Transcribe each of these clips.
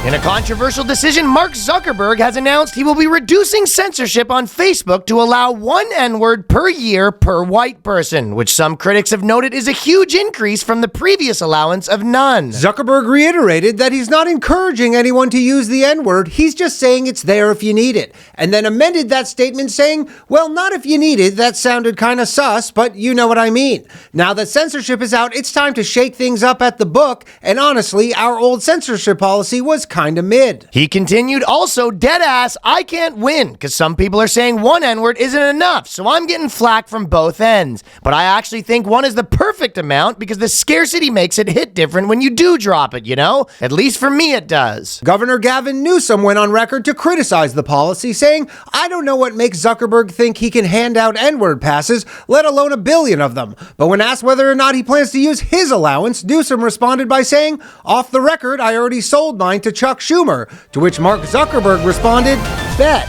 In a controversial decision, Mark Zuckerberg has announced he will be reducing censorship on Facebook to allow one N-word per year per white person, which some critics have noted is a huge increase from the previous allowance of none. Zuckerberg reiterated that he's not encouraging anyone to use the N-word, he's just saying it's there if you need it, and then amended that statement saying, well, not if you need it, that sounded kind of sus, but you know what I mean. Now that censorship is out, it's time to shake things up at the book, and honestly, our old censorship policy was kind of mid. He continued, also, deadass, I can't win, because some people are saying one N-word isn't enough, so I'm getting flack from both ends. But I actually think one is the perfect amount, because the scarcity makes it hit different when you do drop it, you know? At least for me it does. Governor Gavin Newsom went on record to criticize the policy, saying, I don't know what makes Zuckerberg think he can hand out N-word passes, let alone 1 billion of them. But when asked whether or not he plans to use his allowance, Newsom responded by saying, off the record, I already sold mine to Chuck Schumer. To which Mark Zuckerberg responded, bet.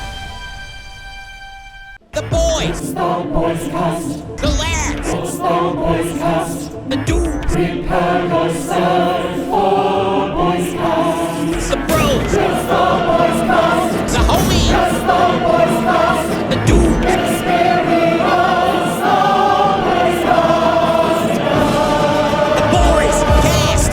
The boys. It's the BOYSCAST. The lads. It's the BOYSCAST. The dudes. Prepare yourself for BOYSCAST. The bros. It's the BOYSCAST. The homies. It's the BOYSCAST. The dudes. Experience the BOYSCAST. The boys. Cast.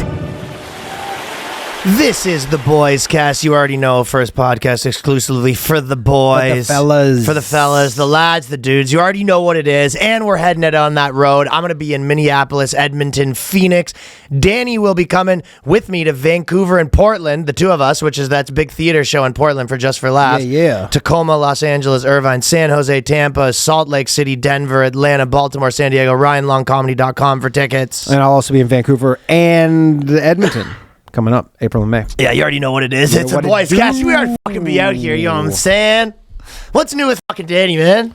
This is the Boys Cast. You already know, first podcast exclusively for the boys. For the fellas. For the fellas, the lads, the dudes. You already know what it is. And we're heading it on that road. I'm going to be in Minneapolis, Edmonton, Phoenix. Danny will be coming with me to Vancouver and Portland, the two of us, that's big theater show in Portland for Just for Laughs. Yeah. Tacoma, Los Angeles, Irvine, San Jose, Tampa, Salt Lake City, Denver, Atlanta, Baltimore, San Diego, RyanLongComedy.com for tickets. And I'll also be in Vancouver and Edmonton coming up April and May. Yeah, you already know what it is. Yeah, It's a what it Boys do. Cast. We are fucking be out here, you know what I'm saying? What's new with fucking Danny, man?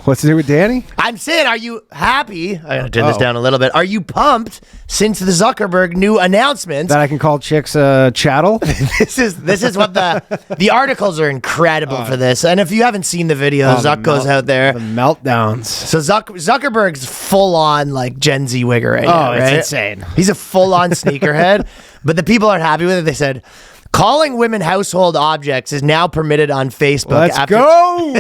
What's to do with Danny? I'm saying, are you happy? I'm going to turn this down a little bit. Are you pumped since the Zuckerberg new announcements? That I can call chicks chattel? This is what the articles are incredible for this. And if you haven't seen the video, Zuck goes out there. The meltdowns. So Zuckerberg's full on like Gen Z wigger right now, it's right? insane. He's a full on sneakerhead, but the people aren't happy with it. They said, calling women household objects is now permitted on Facebook. Let's go!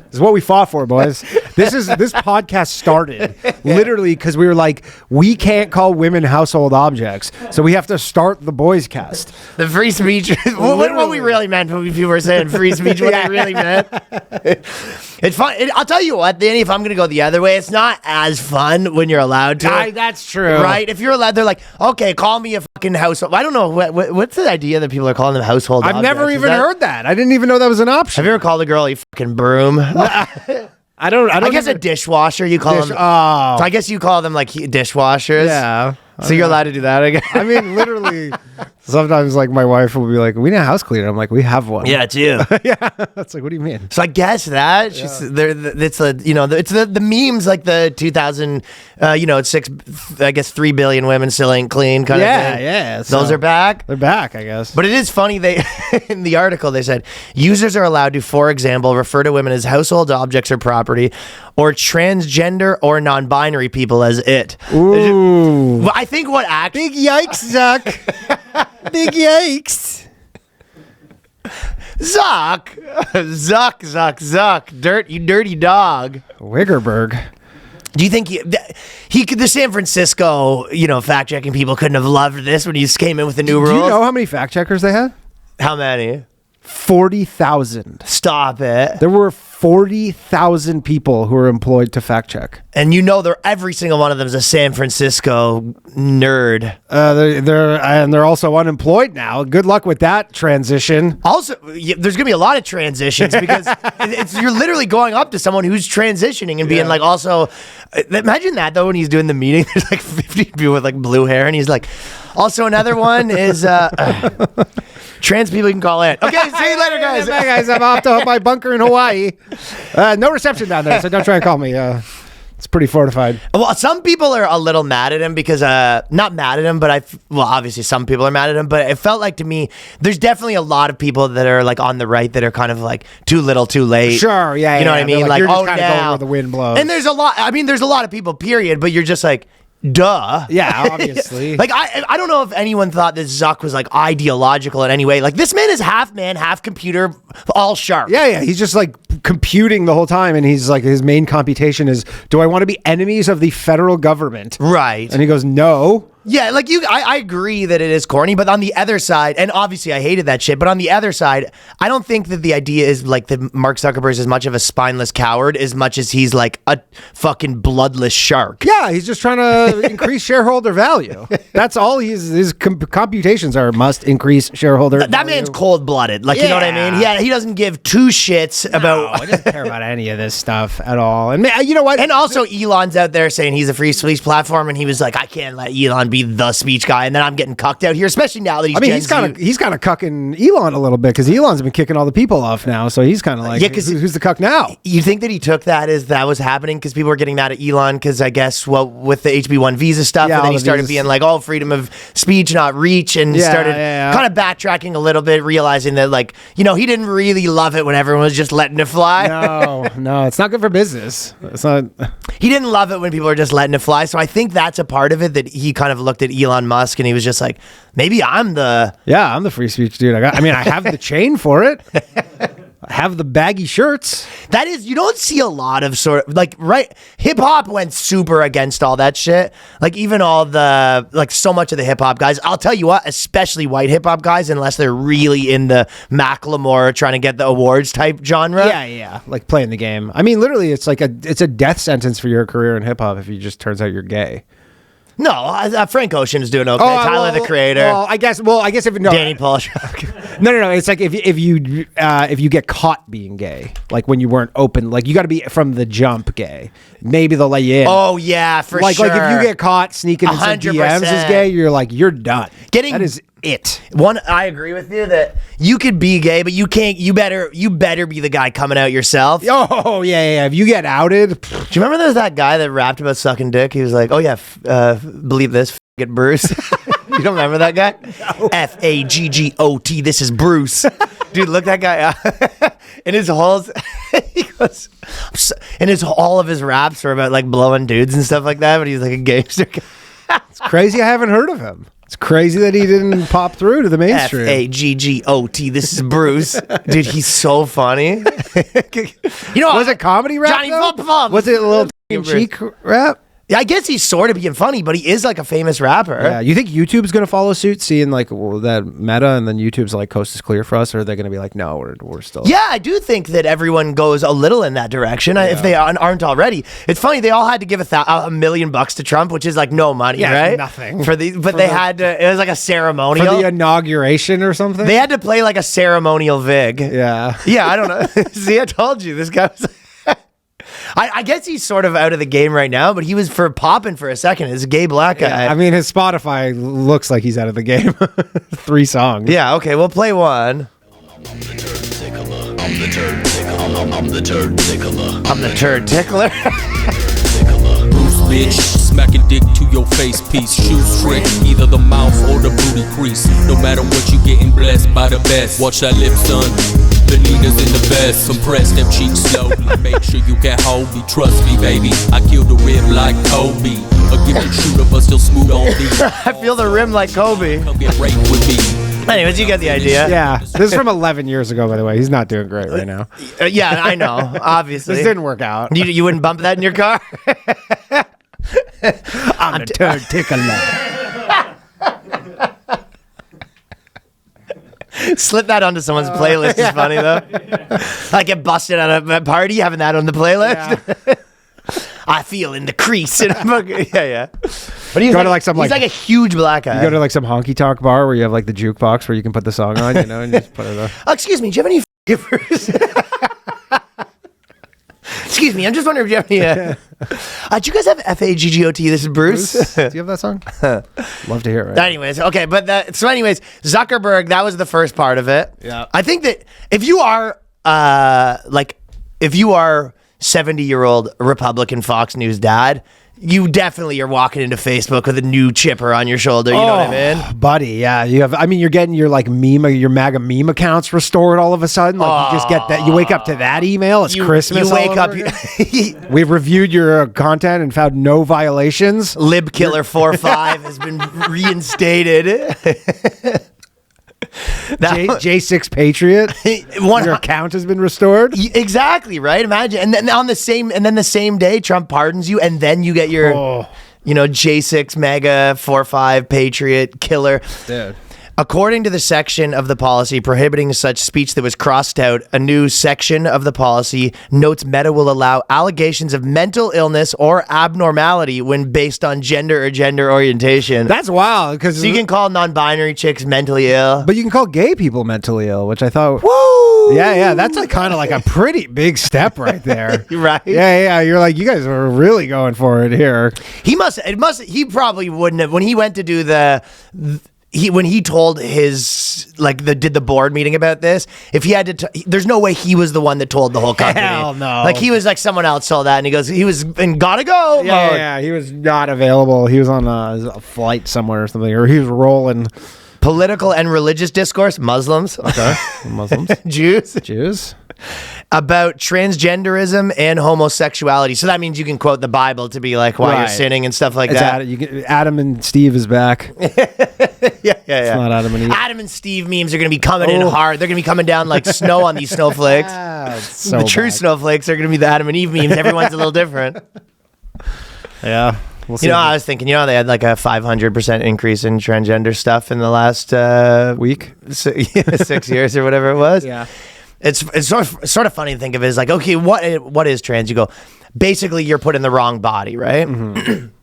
This is what we fought for, boys. This podcast started literally because we were like, we can't call women household objects, so we have to start the Boys Cast. The free speech. what we really meant when people were saying free speech, what they really meant. It's fun. I'll tell you what, Danny, if I'm going to go the other way, it's not as fun when you're allowed to. That's true. Right? If you're allowed, they're like, okay, call me a fucking household. I don't know. What's the idea that people are calling them household objects? I've never even heard that. I didn't even know that was an option. Have you ever called a girl a fucking broom? I don't I guess a dishwasher, you call them. Oh. So I guess you call them like dishwashers. Yeah. So you're allowed to do that again? I mean, literally, sometimes like my wife will be like, we need a house cleaner. I'm like, we have one. Yeah, it's you. Yeah. It's like, what do you mean? So I guess that it's the memes like the 2000 it's 3 billion women still ain't clean kind of thing. Yeah. Those are back. They're back, I guess. But it is funny, they in the article they said users are allowed to, for example, refer to women as household objects or property, or transgender or non-binary people as it. Ooh. Well, I think what actually Big yikes, Zuck. Big yikes. Zuck, you dirty dog. Wiggerberg. Do you think he could, the San Francisco, fact checking people couldn't have loved this when he came in with the new rules? Do you know how many fact checkers they had? How many? 40,000. Stop it. There were 40,000 people who were employed to fact check. And every single one of them is a San Francisco nerd. They're also unemployed now. Good luck with that transition. Also, there's gonna be a lot of transitions because you're literally going up to someone who's transitioning and being like, also, imagine that though when he's doing the meeting. There's like 50 people with like blue hair, and he's like, also another one is trans people you can call in. Okay, see you later, guys. Bye, guys. I'm off to my bunker in Hawaii. No reception down there, so don't try and call me. It's pretty fortified. Well, some people are a little mad at him because, not mad at him, but obviously some people are mad at him, but it felt like to me, there's definitely a lot of people that are like on the right that are kind of like too little too late. Sure, yeah. You know what I mean? Like, you're just oh, kind of going where the wind blows. And there's a lot of people, period, but you're just like, duh. Yeah, obviously. Like I don't know if anyone thought that Zuck was like ideological in any way. Like this man is half man, half computer, all sharp. Yeah. He's just like computing the whole time, and he's like, his main computation is, do I want to be enemies of the federal government? Right. And he goes, no. Yeah, like I agree that it is corny, but on the other side, and obviously I hated that shit, but on the other side, I don't think that the idea is like that Mark Zuckerberg is as much of a spineless coward as much as he's like a fucking bloodless shark. Yeah, he's just trying to increase shareholder value. That's all his computations are, must increase shareholder value. That man's cold-blooded, like, you know what I mean? Yeah, he doesn't give two shits about... I doesn't care about any of this stuff at all. And you know what? And also Elon's out there saying he's a free speech platform, and he was like, I can't let Elon be the speech guy, and then I'm getting cucked out here, especially now that he's he's kind of cucking Elon a little bit, because Elon's been kicking all the people off now, so he's kind of like, who's the cuck now? You think that he took that as that was happening because people were getting mad at Elon because I guess, well, with the HB1 visa stuff, and then he started being like, oh, freedom of speech, not reach, and started kind of backtracking a little bit, realizing that, like, you know, he didn't really love it when everyone was just letting it fly. No, it's not good for business. It's not. He didn't love it when people were just letting it fly, so I think that's a part of it, that he kind of looked at Elon Musk and he was just like, maybe I'm the free speech dude. I have the chain for it. I have the baggy shirts. That is, you don't see a lot of sort of like, right? Hip hop went super against all that shit. Like even all the, like so much of the hip hop guys, I'll tell you what, especially white hip hop guys, unless they're really in the Macklemore trying to get the awards type genre. Yeah. Like playing the game. I mean, literally it's like it's a death sentence for your career in hip hop if it just turns out you're gay. No, Frank Ocean's doing okay. Tyler, the Creator. I guess if Danny Polish. No. It's like if you get caught being gay, like when you weren't open, like you got to be from the jump gay. Maybe they'll let you in. Oh yeah, for like, sure. Like if you get caught sneaking in some 100%. DMs as gay, you're done. That is it. I agree with you that you could be gay, but you can't. You better be the guy coming out yourself. Oh yeah. If you get outed, do you remember there was that guy that rapped about sucking dick? He was like, "Oh yeah, believe this, get Bruce." You don't remember that guy? No. FAGGOT. This is Bruce. Dude, look that guy up. And his whole, he goes, all of his raps are about like blowing dudes and stuff like that. But he's like a gangster. It's crazy. I haven't heard of him. It's crazy that he didn't pop through to the mainstream. FAGGOT. This is Bruce. Dude, he's so funny. You know, was it comedy rap? Johnny Flop. Was it a little cheek rap? Yeah, I guess he's sort of being funny, but he is like a famous rapper. Yeah, you think YouTube's going to follow suit, seeing like that meta, and then YouTube's like, coast is clear for us, or are they going to be like, no, we're still... Yeah, I do think that everyone goes a little in that direction, if they aren't already. It's funny, they all had to give $1 million to Trump, which is like no money, right? Nothing. Had to, it was like a ceremonial. For the inauguration or something? They had to play like a ceremonial vig. Yeah. Yeah, I don't know. See, I told you, this guy was... I guess he's sort of out of the game right now, but he was popping for a second as a gay black guy. Yeah, I mean, his Spotify looks like he's out of the game. 3 songs. Yeah, okay, we'll play one. I'm the turd tickler. I'm the turd tickler. I'm the turd tickler. Bruce, bitch, smacking dick to your face piece. Shoes trick, either the mouth or the booty crease. No matter what, you getting blessed by the best. Watch that lip, son. The niggas in the vest, compress them cheeks slowly. Make sure you can hold me, trust me, baby. I kill the rim like Kobe. A gifted shooter, but still smooth on me. I feel the rim like Kobe. Come get raped with me. Anyways, you get the idea. Yeah, this is from 11 years ago, by the way. He's not doing great right now. Yeah, I know. Obviously, this didn't work out. You wouldn't bump that in your car. I'm the turd tickler. Slip that onto someone's playlist is funny though. Like get busted at a party having that on the playlist. Yeah. I feel in the crease. Yeah. But he's like a huge black guy. You go to like some honky tonk bar where you have like the jukebox where you can put the song on, and just put it on. Excuse me, do you have any givers? Excuse me, I'm just wondering if you have any. Do you guys have FAGGOT? This is Bruce. Do you have that song? Love to hear it. Right? Anyways, okay, anyways, Zuckerberg, that was the first part of it. Yeah. I think that if you are 70-year-old Republican Fox News dad, you definitely are walking into Facebook with a new chipper on your shoulder. You know what I mean? Buddy, yeah. You're getting your like your MAGA meme accounts restored all of a sudden. Like you just get that. You wake up to that email. It's Christmas. You wake up. We've reviewed your content and found no violations. LibKiller45 has been reinstated. J6 Patriot. Your account has been restored. Exactly, right? Imagine, and then the same day, Trump pardons you, and then you get your, J6 Mega 45 Patriot killer. Dude. According to the section of the policy prohibiting such speech that was crossed out, a new section of the policy notes Meta will allow allegations of mental illness or abnormality when based on gender or gender orientation. That's wild, because so you can call non-binary chicks mentally ill, but you can call gay people mentally ill, which I thought, woo, yeah, that's like kind of like a pretty big step right there. Right? Yeah. You're like, you guys are really going for it here. He probably wouldn't have when he went to do when he told his did the board meeting about this, if he had to there's no way he was the one that told the whole company. Hell no. Like he was like someone else told that, and he was in gotta go mode. Yeah, he was not available. He was on a flight somewhere or something, or he was rolling. Political and religious discourse, Muslims. Okay. Muslims. Jews. About transgenderism and homosexuality. So that means you can quote the Bible to be like why you're sinning and stuff like that. Adam and Steve is back. Yeah. It's not Adam and Eve. Adam and Steve memes are going to be coming in hard. They're going to be coming down like snow on these snowflakes. So the true snowflakes are going to be the Adam and Eve memes. Everyone's a little different. Yeah. We'll see. I was thinking, they had like a 500% increase in transgender stuff in the last week, 6 years or whatever it was. Yeah. It's sort of funny to think of it as like, okay, what is trans? You go, basically you're put in the wrong body, right? Mm-hmm.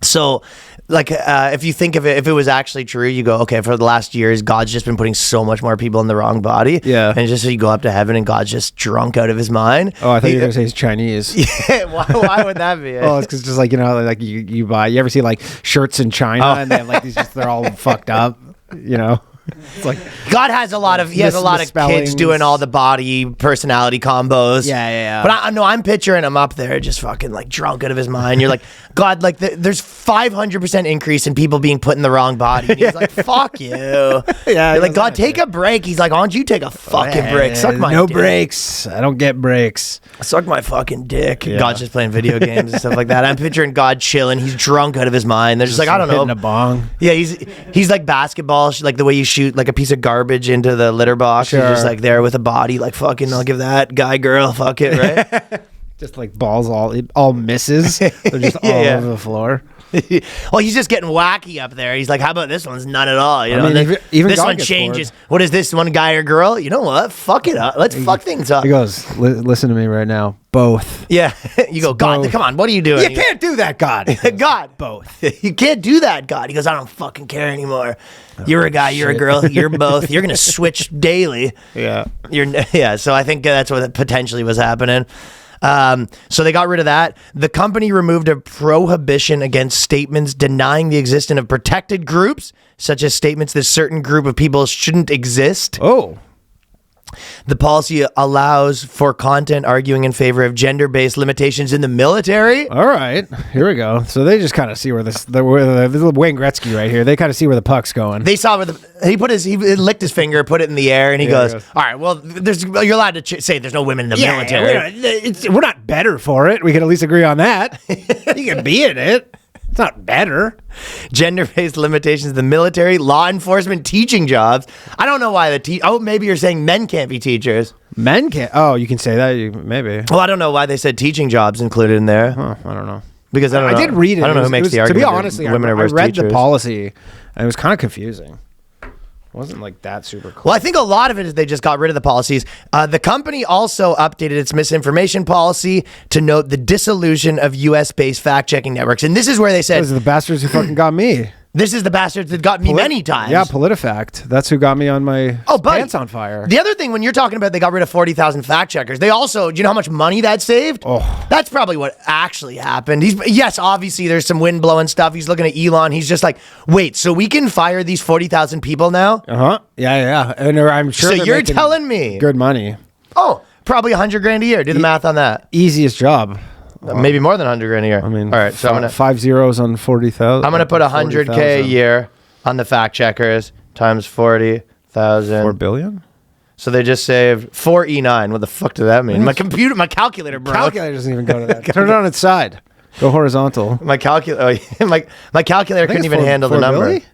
So like if you think of it, if it was actually true, you go, okay, for the last years, God's just been putting so much more people in the wrong body. Yeah. And just so you go up to heaven and God's just drunk out of his mind. Oh, I thought you were going to say he's Chinese. Yeah, why would that be? Oh, it's because just like, like you ever see like shirts in China and they have like these, they're all fucked up, It's like God has a lot of kids doing all the body personality combos. Yeah. But I'm picturing him up there just fucking like drunk out of his mind. You're like, God, like there's 500% increase in people being put in the wrong body. And he's like, fuck you. Yeah. You're like, God, take a break. He's like, why don't you take a fucking break? Suck my dick. Breaks. I don't get breaks. Suck my fucking dick. Yeah. God's just playing video games and stuff like that. I'm picturing God chilling. He's drunk out of his mind. They're just like, I don't know. Hitting a bong. Yeah, he's like basketball, like the way you shoot like a piece of garbage into the litter box. Sure. He's just like there with a body, like fucking, I'll give that guy, girl, fuck it, right? Just like balls all misses. They're just all over the floor. Well, he's just getting wacky up there. He's like, how about this one's none at all? Even this God one gets changes. bored. What is this one guy or girl? You know what? Fuck it up. Let's fuck things up. He goes, listen to me right now. Both. Yeah. You go, God, both. come on. What are you doing? You can't do that, God. God. Both. You can't do that, God. He goes, I don't fucking care anymore. You're a guy, you're a girl, you're both. You're going to switch daily. Yeah. So I think that's what potentially was happening. So they got rid of that. The company removed a prohibition against statements denying the existence of protected groups, such as statements that a certain group of people shouldn't exist. Oh. The policy allows for content arguing in favor of gender-based limitations in the military. All right, here we go. So they just kind of see where this Wayne Gretzky right here. They kind of see where the puck's going. They saw where he licked his finger, put it in the air, and he goes, "All right, well, you're allowed to say there's no women in the military. We're not better for it. We can at least agree on that. You can be in it. It's not better. Gender-based limitations in the military, law enforcement, teaching jobs. I don't know why maybe you're saying men can't be teachers. Men can't. Oh, you can say that. Maybe. Well, I don't know why they said teaching jobs included in there. Huh, I don't know. Because I did read it. I don't know who makes the argument. To be honest, women are I worse read teachers. the policy, and it was kind of confusing. It wasn't like that super cool. Well, I think a lot of it is they just got rid of the policies. The company also updated its misinformation policy to note the dissolution of U.S.-based fact-checking networks. And this is where they said... Those are the bastards who fucking got me. This is the bastards that got me many times. Yeah, PolitiFact. That's who got me on my pants on fire. The other thing, when you're talking about they got rid of 40,000 fact checkers, they also, do you know how much money that saved? Oh. That's probably what actually happened. Yes, obviously there's some wind blowing stuff. He's looking at Elon. He's just like, wait, so we can fire these 40,000 people now? Uh-huh. Yeah. And I'm sure so you're telling me. Good money. Oh, probably $100,000 a year. Do the math on that. Easiest job. maybe more than 100 grand a year. I mean, all right. So I'm gonna 5 zeros on 40,000. I'm gonna put 100K a year on the fact checkers times 40,000. 4 billion. So they just saved 4E9. What the fuck does that mean? My calculator broke. Calculator doesn't even go to that. Turn it on its side. Go horizontal. My calculator couldn't even handle the number. Billy?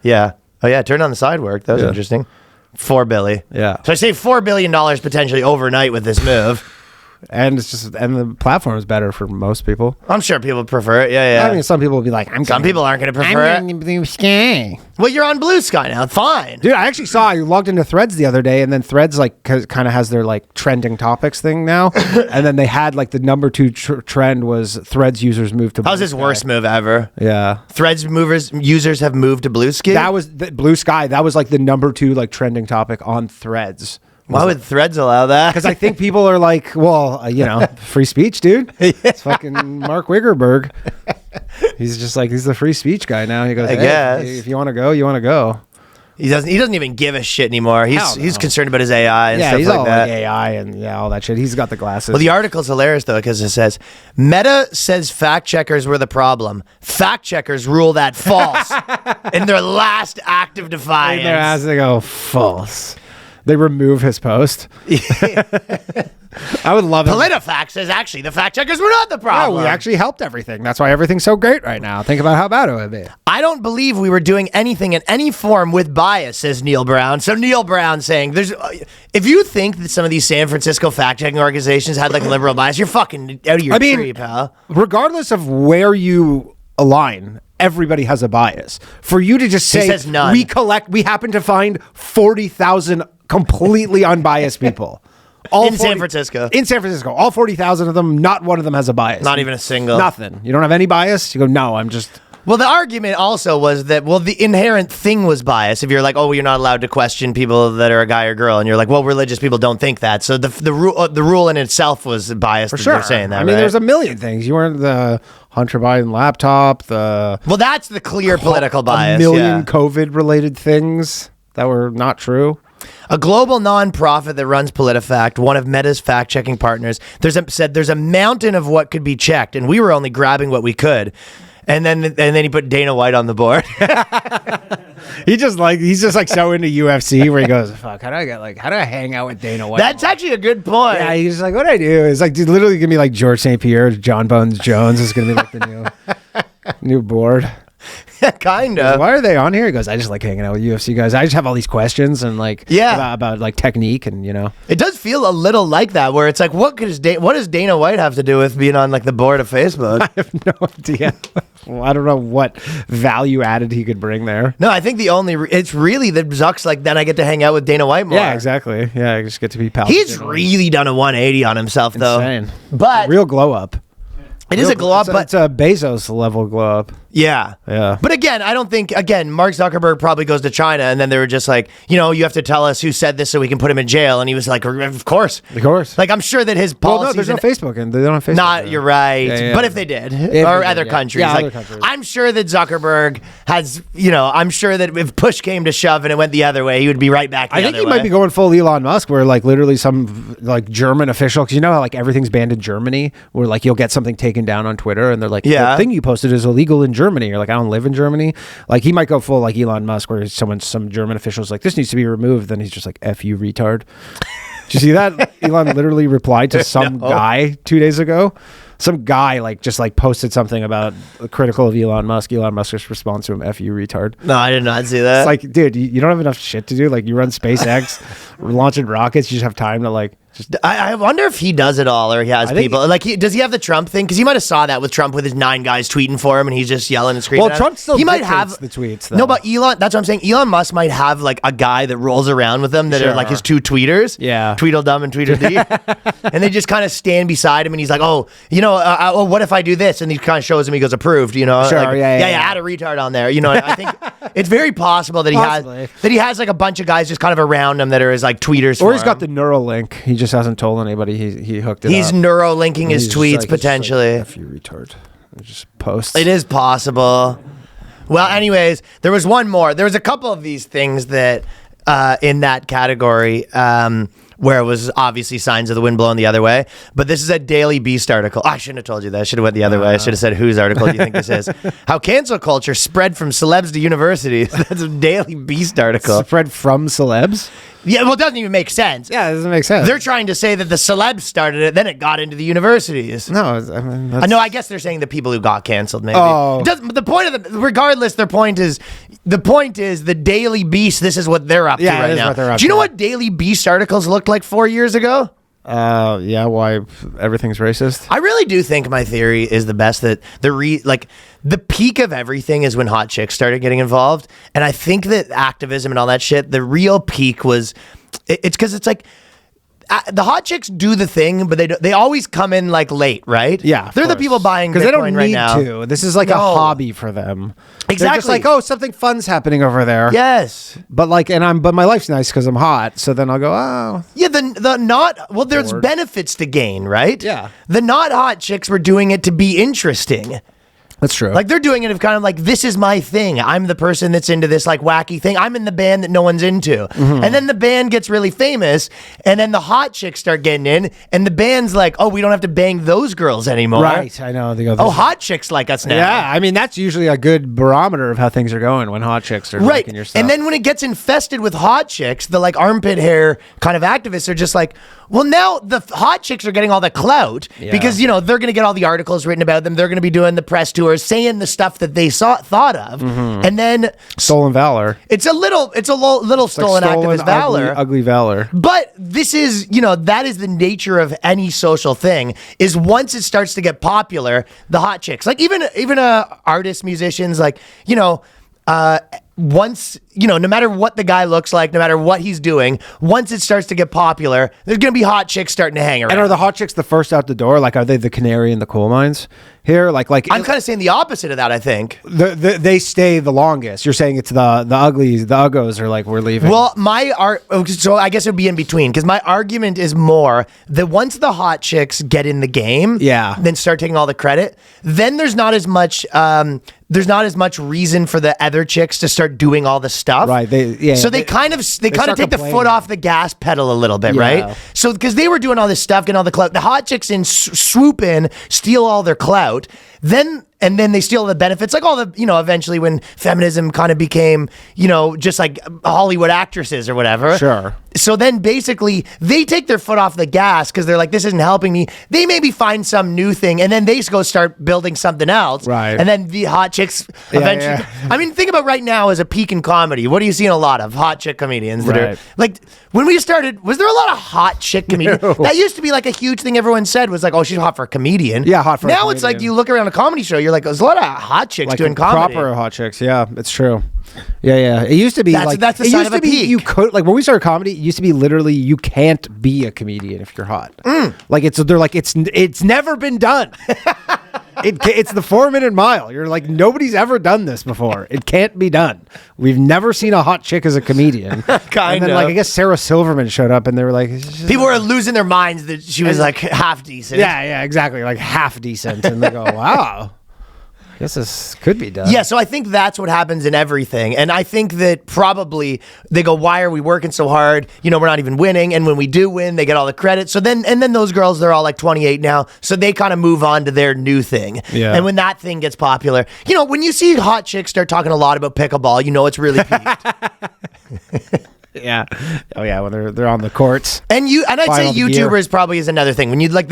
Yeah. Oh yeah. Turn on the side work. That was interesting. 4 billion. Yeah. So I saved $4 billion potentially overnight with this move. And the platform is better for most people. I'm sure people prefer it. Yeah. I mean, some people will be like, some people aren't going to prefer it. Blue Sky. Well, you're on Blue Sky now. Fine. Dude, I actually saw I logged into Threads the other day, and then Threads kind of has their like trending topics thing now, and then they had like the number 2 trend was Threads users moved to. How's this worst move ever? Yeah, Threads users have moved to Blue Sky. That was Blue Sky. That was like the number 2 like trending topic on Threads. Why would Threads allow that? Because I think people are like, well, free speech, dude. It's fucking Mark Wiggerberg. He's just like, he's the free speech guy now. He goes, I guess. if you want to go, you want to go. He doesn't even give a shit anymore. He's concerned about his AI and stuff he's like all that. like AI and all that shit. He's got the glasses. Well, the article's hilarious though because it says Meta says fact checkers were the problem. Fact checkers rule that false in their last act of defiance. Their ass, they go false. They remove his post. I would love it. PolitiFact says actually the fact checkers were not the problem. Yeah, we actually helped everything. That's why everything's so great right now. Think about how bad it would be. I don't believe we were doing anything in any form with bias, says Neil Brown. So Neil Brown saying, if you think that some of these San Francisco fact-checking organizations had like liberal bias, you're fucking out of your tree, pal. Regardless of where you align, everybody has a bias. For you to just say, says none. we happen to find 40,000 completely unbiased people. San Francisco. In San Francisco. All 40,000 of them, not one of them has a bias. Not even a single. Nothing. You don't have any bias? You go, no, I'm just... Well, the argument also was that, the inherent thing was bias. If you're like, you're not allowed to question people that are a guy or girl, and you're like, well, religious people don't think that. So the rule in itself was biased. For sure. They're saying that, I mean, right? there's a million things. You weren't the Hunter Biden laptop, Well, that's the clear political bias. A million COVID-related things that were not true. A global nonprofit that runs PolitiFact, one of Meta's fact-checking partners, said there's a mountain of what could be checked, and we were only grabbing what we could. And then he put Dana White on the board. He's just like so into UFC where he goes, fuck, how do I hang out with Dana White? That's actually a good point. Yeah, he's like, what do I do? It's like, dude, literally gonna be like George St. Pierre, John Bones Jones is gonna be like the new board. Kind of. Why are they on here? He goes, I just like hanging out with UFC guys. I just have all these questions and about like technique and It does feel a little like that where it's like, what does Dana White have to do with being on like the board of Facebook? I have no idea. Well, I don't know what value added he could bring there. No, I think it's really that Zuck's like, then I get to hang out with Dana White more. Yeah, exactly. Yeah, I just get to be pals. He's really done a 180 on himself though. Insane. But real glow up. It is a glow up, but it's a Bezos level glow up. Yeah. But again, I don't think, Mark Zuckerberg probably goes to China and then they were just like, you have to tell us who said this so we can put him in jail. And he was like, of course. Of course. Like, I'm sure that his policies... Well, no, there's no Facebook. And they don't have Facebook. Not, you're right. Yeah. But if they did, If or they other did, countries. Yeah, like, other countries. I'm sure that Zuckerberg has, I'm sure that if push came to shove and it went the other way, he would be right back the I think other he way. might be going full Elon Musk where like literally some like German official, because you know how like everything's banned in Germany where like you'll get something taken down on Twitter and they're like, the thing you posted is illegal in Germany. You're like, I don't live in Germany. Like he might go full like Elon Musk where some German official's like, this needs to be removed. Then he's just like, F you retard. Did you see that? Elon literally replied to some guy 2 days ago. Some guy like just like posted something about critical of Elon Musk. Elon Musk's response to him, F you retard. No, I did not see that. It's like, dude, you don't have enough shit to do. Like you run SpaceX, launching rockets. You just have time to like. I wonder if he does it all or he has people. Like, does he have the Trump thing? Because you might have saw that with Trump with his 9 guys tweeting for him and he's just yelling and screaming. Well, Trump still he might have the tweets, though. No, but Elon, that's what I'm saying. Elon Musk might have like a guy that rolls around with him that are like his 2 tweeters. Yeah. Tweedledum and Tweedledee. And they just kind of stand beside him and he's like, what if I do this? And he kind of shows him, he goes, approved, Sure, like, yeah. add a retard on there. I think it's very possible that he has like a bunch of guys just kind of around him that are his like tweeters. Or he's got the Neuralink. He just hasn't told anybody he hooked it He's up. Neuralinking his tweets like, potentially. F you retard. Just post. It is possible. Well, anyways, there was one more. There was a couple of these things that in that category where it was obviously signs of the wind blowing the other way. But this is a Daily Beast article. I shouldn't have told you that. I should have went the other way. I should have said whose article do you think this is? How cancel culture spread from celebs to universities. That's a Daily Beast article. Spread from celebs? Yeah, well, it doesn't even make sense. Yeah, it doesn't make sense. They're trying to say that the celebs started it, then it got into the universities. No, I mean, I know. I guess they're saying the people who got canceled. Maybe. Oh. It doesn't, but the point of regardless, the point is the Daily Beast. This is what they're up to Yeah, it right is now. what they're up Do you know to. what Daily Beast articles looked like 4 years ago? yeah, why everything's racist? I really do think my theory is the best, that the peak of everything is when hot chicks started getting involved, and I think that activism and all that shit, the real peak was. It's because it's like the hot chicks do the thing, but they always come in like late, right? Yeah, they're the people buying because Bitcoin they don't right need now. to. This is like a hobby for them. Exactly. They're just like, oh, something fun's happening over there. Yes. But but my life's nice because I'm hot. So then I'll go, oh. Yeah, there's benefits to gain, right? Yeah. The not hot chicks were doing it to be interesting. That's true. Like, they're doing it of kind of like, this is my thing. I'm the person that's into this like wacky thing. I'm in the band that no one's into. Mm-hmm. And then the band gets really famous, and then the hot chicks start getting in, and the band's like, oh, we don't have to bang those girls anymore. right. I know. They go, Oh, hot chicks like us now. yeah. I mean, that's usually a good barometer of how things are going when hot chicks are Right. liking your stuff. And then when it gets infested with hot chicks, the like armpit hair kind of activists are just like, well, now the hot chicks are getting all the clout because, they're going to get all the articles written about them. They're going to be doing the press tours, saying the stuff that they thought of. Mm-hmm. And then stolen valor. it's a little stolen activist valor. Ugly valor. But this is, that is the nature of any social thing, is once it starts to get popular, the hot chicks, like even artists, musicians, like, once, no matter what the guy looks like, no matter what he's doing, once it starts to get popular, there's going to be hot chicks starting to hang around. And are the hot chicks the first out the door? Like, are they the canary in the coal mines here? Like I'm kind of saying the opposite of that, I think. they stay the longest. You're saying it's the uglies, the uggos are like, we're leaving. Well, so I guess it would be in between, because my argument is more that once the hot chicks get in the game, then start taking all the credit, then there's not as much reason for the other chicks to start doing all the stuff. Right. So they kind of take the foot off the gas pedal a little bit, right? So because they were doing all this stuff, getting all the clout, the hot chicks swoop in, steal all their clout, and then they steal the benefits, like all the, eventually when feminism kind of became, just like Hollywood actresses or whatever. Sure. So then basically they take their foot off the gas because they're like, this isn't helping me. They maybe find some new thing, and then they go start building something else. Right. And then the hot chicks eventually. Yeah. I mean, think about right now as a peak in comedy. What are you seeing a lot of? Hot chick comedians that are like, when we started, was there a lot of hot chick comedians? No. That used to be like a huge thing everyone said was like, oh, she's hot for a comedian. Yeah, hot for a now it's like comedian. you look around a comedy show, you're like, there's a lot of hot chicks like doing comedy. proper hot chicks. Yeah, it's true. Yeah. It used to be That's the it sign used of a to be peak. you could, like when we started comedy, it used to be literally you can't be a comedian if you're hot. Like they're like it's never been done. It's the 4-minute mile. You're like, nobody's ever done this before. It can't be done. We've never seen a hot chick as a comedian. And then, like, I guess Sarah Silverman showed up, and they were like, people were losing their minds that she was like half decent. yeah, exactly, like half decent, and they go, wow. I guess this could be done. Yeah, so I think that's what happens in everything. And I think that probably they go, why are we working so hard? We're not even winning. And when we do win, they get all the credit. So then those girls, they're all like 28 now. So they kind of move on to their new thing. Yeah. And when that thing gets popular, when you see hot chicks start talking a lot about pickleball, it's really peaked. Yeah. Oh yeah, when they're on the courts. And I'd say Final gear. YouTubers probably is another thing. When you like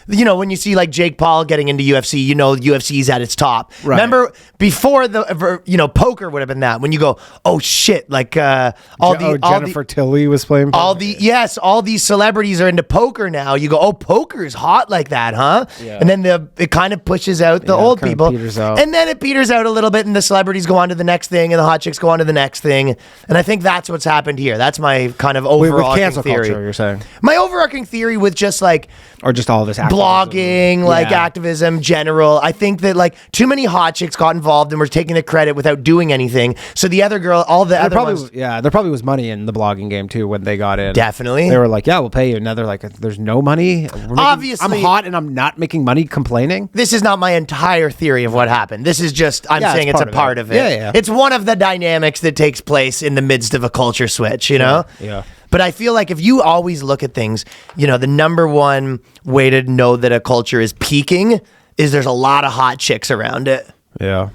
when you see like Jake Paul getting into UFC, UFC's at its top. Right. Remember before poker would have been that. When you go, oh shit, like Jennifer Tilly was playing poker. all these celebrities are into poker now. You go, oh, poker's hot like that, huh? Yeah. And then it kind of pushes out the old kind of people. peters out. And then it peters out a little bit, and the celebrities go on to the next thing, and the hot chicks go on to the next thing. And I think that's what's happened here. That's my kind of With overarching cancel theory. culture, you're saying, My overarching theory with just like or just all this activism. blogging, like activism, general. I think that like too many hot chicks got involved and were taking the credit without doing anything. So the other girl, all the other ones, there probably was money in the blogging game too when they got in. Definitely. They were like, yeah, we'll pay you. And now they're like, there's no money. Obviously. I'm hot and I'm not making money complaining. This is not my entire theory of what happened. This is just, I'm saying it's a part of it. Yeah. It's one of the dynamics that takes place in the midst of a culture switch. switch, you know? Yeah. But I feel like if you always look at things, you know, the number one way to know that a culture is peaking is there's a lot of hot chicks around it. Yeah.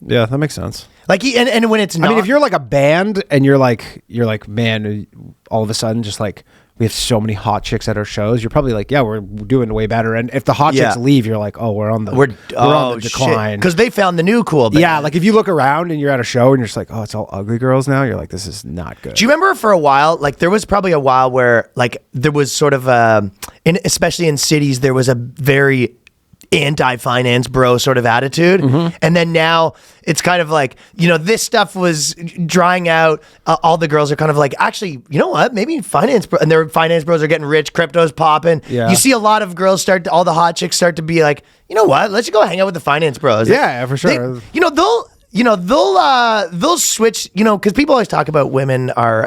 Yeah, that makes sense. Like, and when it's not, I mean, if you're like a band and you're like, man, all of a sudden just like, we have so many hot chicks at our shows, you're probably like, yeah, we're doing way better. And if the hot chicks leave, you're like, oh, we're on the decline. Because they found the new cool band. Yeah, like if you look around and you're at a show and you're just like, oh, it's all ugly girls now, you're like, this is not good. Do you remember for a while, like there was probably a while where like there was sort of especially in cities, there was a very anti-finance bro sort of attitude. And then now it's kind of like, you know, this stuff was drying out. All the girls are kind of like, actually, you know what? Maybe and their finance bros are getting rich. Crypto's popping. Yeah. You see a lot of girls all the hot chicks start to be like, you know what? Let's just go hang out with the finance bros. Yeah, for sure. They'll switch, you know, because people always talk about women are,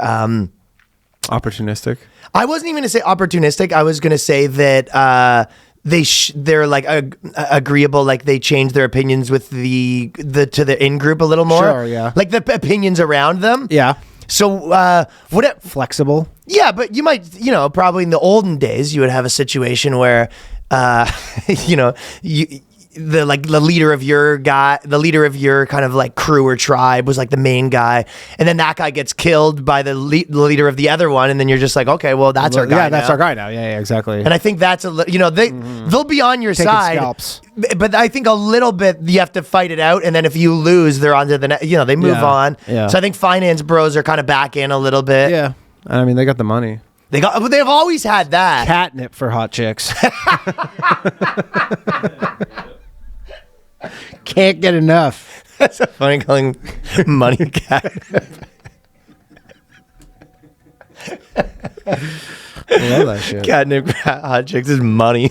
opportunistic. I wasn't even going to say opportunistic. I was going to say that, they're like agreeable, like they change their opinions with the in group a little more. Sure, yeah. Like the opinions around them. Yeah. So Flexible. Yeah, but you might, you know, probably in the olden days you would have a situation where you know, the leader of your kind of like crew or tribe was like the main guy, and then that guy gets killed by the leader of the other one, and then you're just like, okay, well that's our guy. Yeah, that's our guy now. Yeah, exactly. And I think that's you know, they'll be on your Taking side, scalps. but I think a little bit you have to fight it out, and then if you lose, they're on to the next. You know, they move on. Yeah. So I think finance bros are kind of back in a little bit. Yeah, I mean they got the money. They've always had that. Catnip for hot chicks. Can't get enough. That's so funny calling money cat. I love that shit. Catnip hot chicks is money.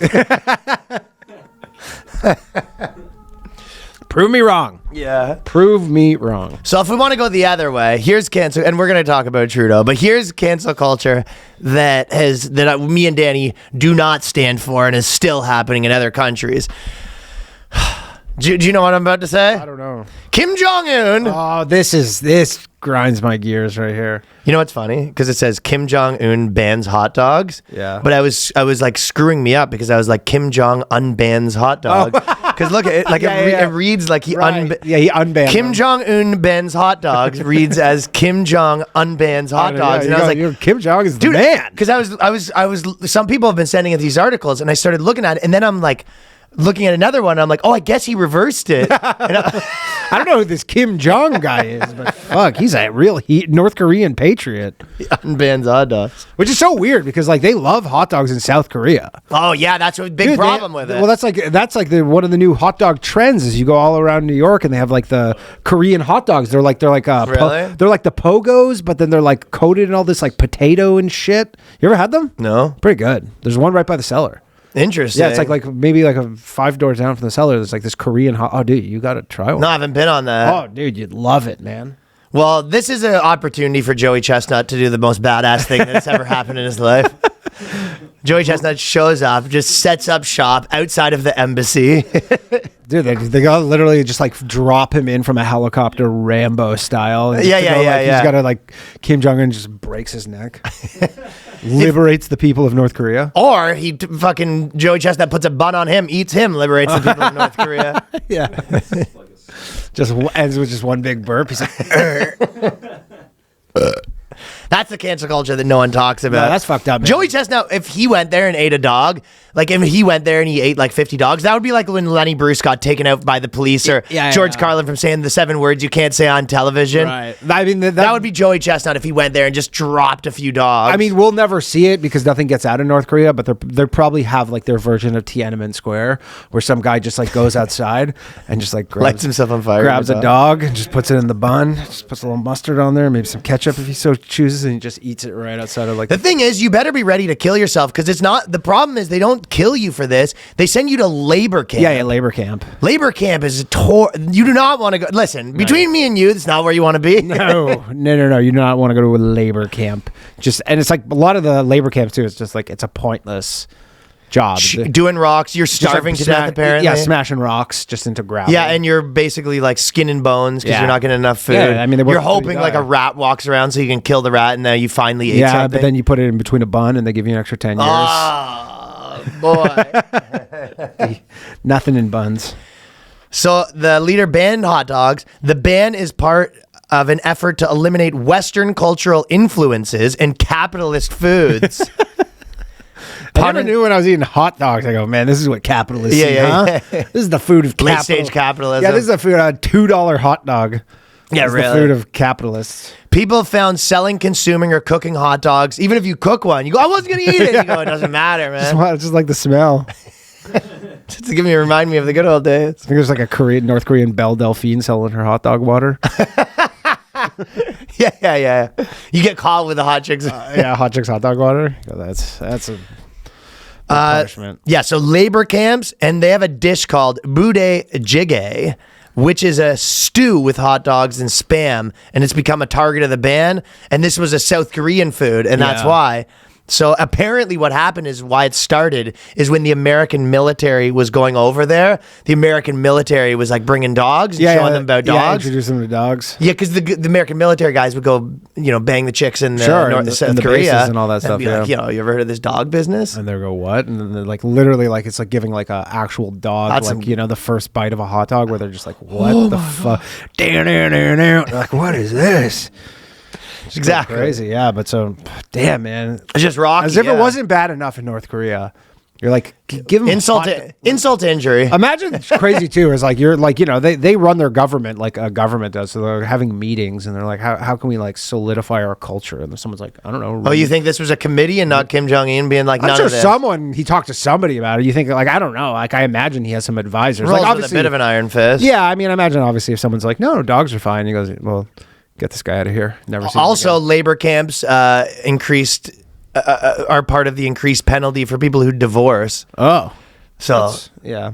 Prove me wrong. Yeah. Prove me wrong. So if we want to go the other way, here's cancel, and we're going to talk about Trudeau, but here's cancel culture that me and Danny do not stand for and is still happening in other countries. Do you know what I'm about to say? I don't know. Kim Jong Un. Oh, this grinds my gears right here. You know what's funny? Because it says Kim Jong Un bans hot dogs. Yeah. But I was like screwing me up because I was like Kim Jong unbans hot dogs. Because look at it, like it reads like he he unbanned Kim them. Jong Un bans hot dogs reads as Kim Jong unbans hot dogs, and I was like, Kim Jong is the dude, man. Because I was. Some people have been sending us these articles, and I started looking at it, and then I'm like, looking at another one, I'm like, oh, I guess he reversed it. I don't know who this Kim Jong guy is, but fuck, he's a real North Korean patriot. He unbans hot dogs. Which is so weird because like they love hot dogs in South Korea. Oh yeah, that's a big problem with it. Well, that's like one of the new hot dog trends is you go all around New York and they have like the Korean hot dogs. They're like Really? They're like the pogos, but then they're like coated in all this like potato and shit. You ever had them? No. Pretty good. There's one right by the cellar. Interesting. Yeah, it's like maybe like a 5 doors down from the cellar. There's like this Korean hot. Oh, dude, you got to try one. No, I haven't been on that. Oh, dude, you'd love it, man. Well, this is an opportunity for Joey Chestnut to do the most badass thing that's ever happened in his life. Joey Chestnut shows up, just sets up shop outside of the embassy. Dude, they gotta literally just like drop him in from a helicopter, Rambo style. And Yeah. He's gotta like Kim Jong Un just breaks his neck, liberates the people of North Korea. Or fucking Joey Chestnut puts a bun on him, eats him, liberates the people of North Korea. Yeah, just ends with just one big burp. He's like, That's the cancel culture that no one talks about. No, that's fucked up, man. Joey Chestnut, if he went there and ate a dog, like if he went there and he ate like 50 dogs, that would be like when Lenny Bruce got taken out by the police, or George Carlin from saying the 7 words you can't say on television. Right. I mean, that would be Joey Chestnut if he went there and just dropped a few dogs. I mean, we'll never see it because nothing gets out of North Korea, but they probably have like their version of Tiananmen Square where some guy just like goes outside and just like lights himself on fire. Grabs a dog and just puts it in the bun, just puts a little mustard on there, maybe some ketchup if he so chooses, and he just eats it right outside of like. The thing is, you better be ready to kill yourself because it's not. The problem is they don't kill you for this. They send you to labor camp. Yeah, labor camp. Labor camp is you do not want to go. Listen, between me and you, that's not where you want to be. No. You do not want to go to a labor camp. And it's like a lot of the labor camps too. It's just like it's a pointless. job. doing rocks. You're starving to death, apparently. Yeah, smashing rocks just into gravel. Yeah, and you're basically like skin and bones because Yeah. you're not getting enough food. Yeah, I mean, they work you're till you hoping like die. a rat walks around so you can kill the rat, and then you finally ate yeah, something. but then you put it in between a bun and they give you an extra 10 years. Oh, boy. Nothing in buns. So the leader banned hot dogs. The ban is part of an effort to eliminate Western cultural influences and capitalist foods. I never knew when I was eating hot dogs. I go, man, this is what capitalists eat, huh? This is the food of Late stage capitalism. Yeah, this is the food. A $2 hot dog. Yeah, is really. the food of capitalists. People found selling, consuming, or cooking hot dogs, even if you cook one, you go, I wasn't going to eat it. You go, it doesn't matter, man. Just like the smell. Just to remind me of the good old days. I think there's like a North Korean Belle Delphine selling her hot dog water. Yeah. You get caught with the hot chicks. Yeah, hot chicks hot dog water. Oh, that's a punishment. Yeah, so labor camps, and they have a dish called bude jjigae, which is a stew with hot dogs and Spam, and it's become a target of the ban. And this was a South Korean food, and that's Yeah. why. So apparently what happened is why it started is when the American military was going over there, the American military was like bringing dogs and showing them about Yeah, dogs. introduce them to dogs. Yeah, because the American military guys would go, bang the chicks in South in the Korea bases and all that stuff, be like, yeah. you ever heard of this dog business? And they go, what? And then they're like, literally, like, it's like giving like a actual dog, That's like, the first bite of a hot dog where they're just like, what the fuck? They're like, what is this? Exactly. Crazy, yeah. But so, damn, man. It's just rocky. As if yeah. it wasn't bad enough in North Korea. You're like, give them insult to injury. Imagine it's crazy too. Is like you're like they run their government like a government does. So they're having meetings and they're like, how can we like solidify our culture? And someone's like, I don't know. Oh, you think this was a committee and not Kim Jong Un being like, I'm none sure of this? he talked to somebody about it. You think like I don't know. Like I imagine he has some advisors. Rolls like with obviously a bit of an iron fist. Yeah, I mean, I imagine obviously if someone's like, no, dogs are fine. He goes, well, get this guy out of here. Never seen him Also, again. labor camps are part of the increased penalty for people who divorce. Oh, So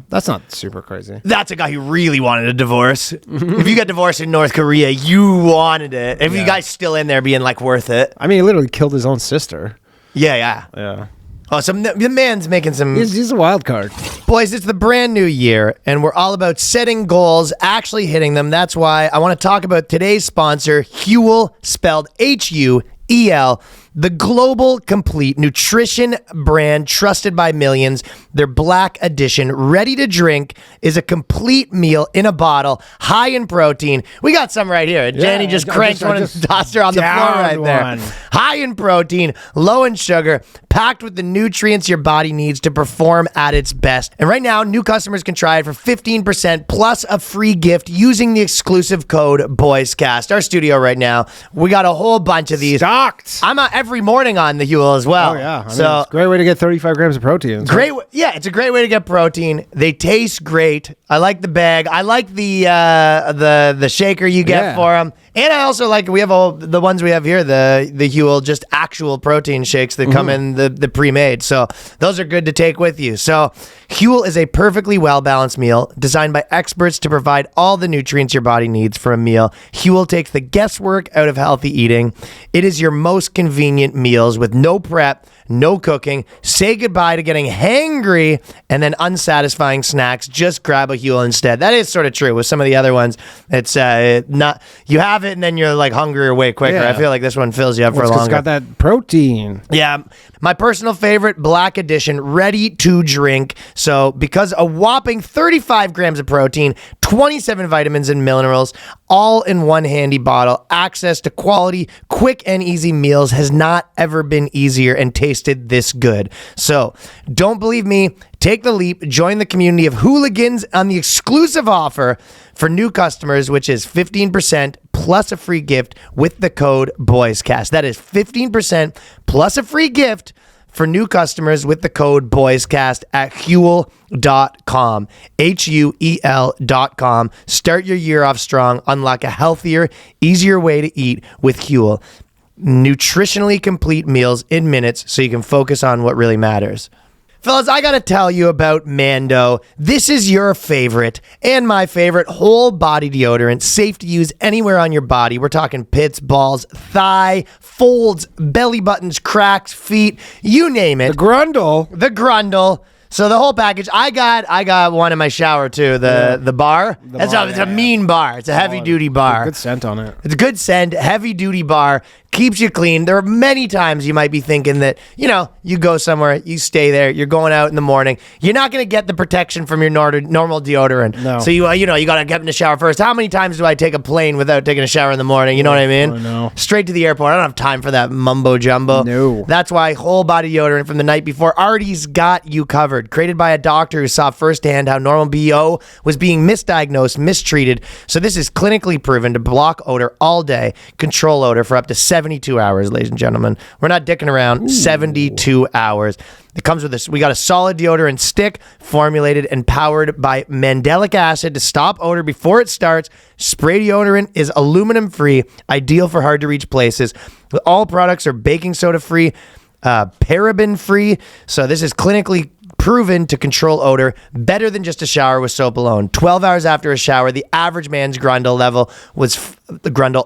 that's not super crazy. that's a guy who really wanted a divorce. If you got divorced in North Korea, you wanted it. If you guys still in there being like worth it. I mean, he literally killed his own sister. Yeah. Yeah, Oh, the man's making some... he's a wild card. Boys, it's the brand new year, and we're all about setting goals, actually hitting them. That's why I want to talk about today's sponsor, Huel, spelled Huel, the global complete nutrition brand trusted by millions. Their Black Edition, ready to drink, is a complete meal in a bottle, high in protein. We got some right here. Jenny just cranked one and tossed her on the floor right there. one. High in protein, low in sugar, packed with the nutrients your body needs to perform at its best. And right now, new customers can try it for 15% plus a free gift using the exclusive code BOYSCAST. Our studio right now, we got a whole bunch of these. Stocked. I'm every morning on the Huel as well. Oh yeah, I mean, so it's a great way to get 35 grams of protein. it's a great way to get protein. They taste great. I like the bag. I like the shaker you get for them. And I also like the ones we have here, the Huel just actual protein shakes that come in the pre-made. So those are good to take with you. So Huel is a perfectly well-balanced meal designed by experts to provide all the nutrients your body needs for a meal. Huel takes the guesswork out of healthy eating. It is your most convenient meals with no prep, no cooking. Say goodbye to getting hangry and then unsatisfying snacks. Just grab a Huel instead. That is sort of true with some of the other ones. It's not, you have it and then you're like hungrier way quicker. Yeah. I feel like this one fills you up for It's 'cause longer. it's got that protein. Yeah, my personal favorite, Black Edition, ready to drink. So because a whopping 35 grams of protein, 27 vitamins and minerals, all in one handy bottle, access to quality, quick and easy meals has not ever been easier and tasted this good. So don't believe me? Take the leap, join the community of hooligans on the exclusive offer for new customers, which is 15% plus a free gift with the code BOYSCAST. That is 15% plus a free gift for new customers with the code BOYSCAST at Huel.com. Huel.com. Start your year off strong. Unlock a healthier, easier way to eat with Huel. Nutritionally complete meals in minutes so you can focus on what really matters. Fellas, I gotta tell you about Mando. This is your favorite and my favorite whole body deodorant, safe to use anywhere on your body. We're talking pits, balls, thigh, folds, belly buttons, cracks, feet, you name it. The grundle. The grundle. So the whole package, I got one in my shower too. The bar. It's a mean bar. It's a heavy duty bar. Good scent on it. It's a good scent, heavy duty bar, keeps you clean. There are many times you might be thinking that, you go somewhere, you stay there, you're going out in the morning, you're not going to get the protection from your normal deodorant. No. So you got to get in the shower first. How many times do I take a plane without taking a shower in the morning? You know what I mean? I know. Straight to the airport. I don't have time for that mumbo jumbo. No. That's why whole body deodorant from the night before already's got you covered. Created by a doctor who saw firsthand how normal BO was being misdiagnosed, mistreated. So this is clinically proven to block odor all day, control odor for up to 72 hours, ladies and gentlemen. We're not dicking around. Ooh. 72 hours. It comes with this. We got a solid deodorant stick formulated and powered by mandelic acid to stop odor before it starts. Spray deodorant is aluminum free, ideal for hard to reach places. All products are baking soda free, paraben free. So this is clinically proven to control odor better than just a shower with soap alone. 12 hours after a shower, the average man's Grundle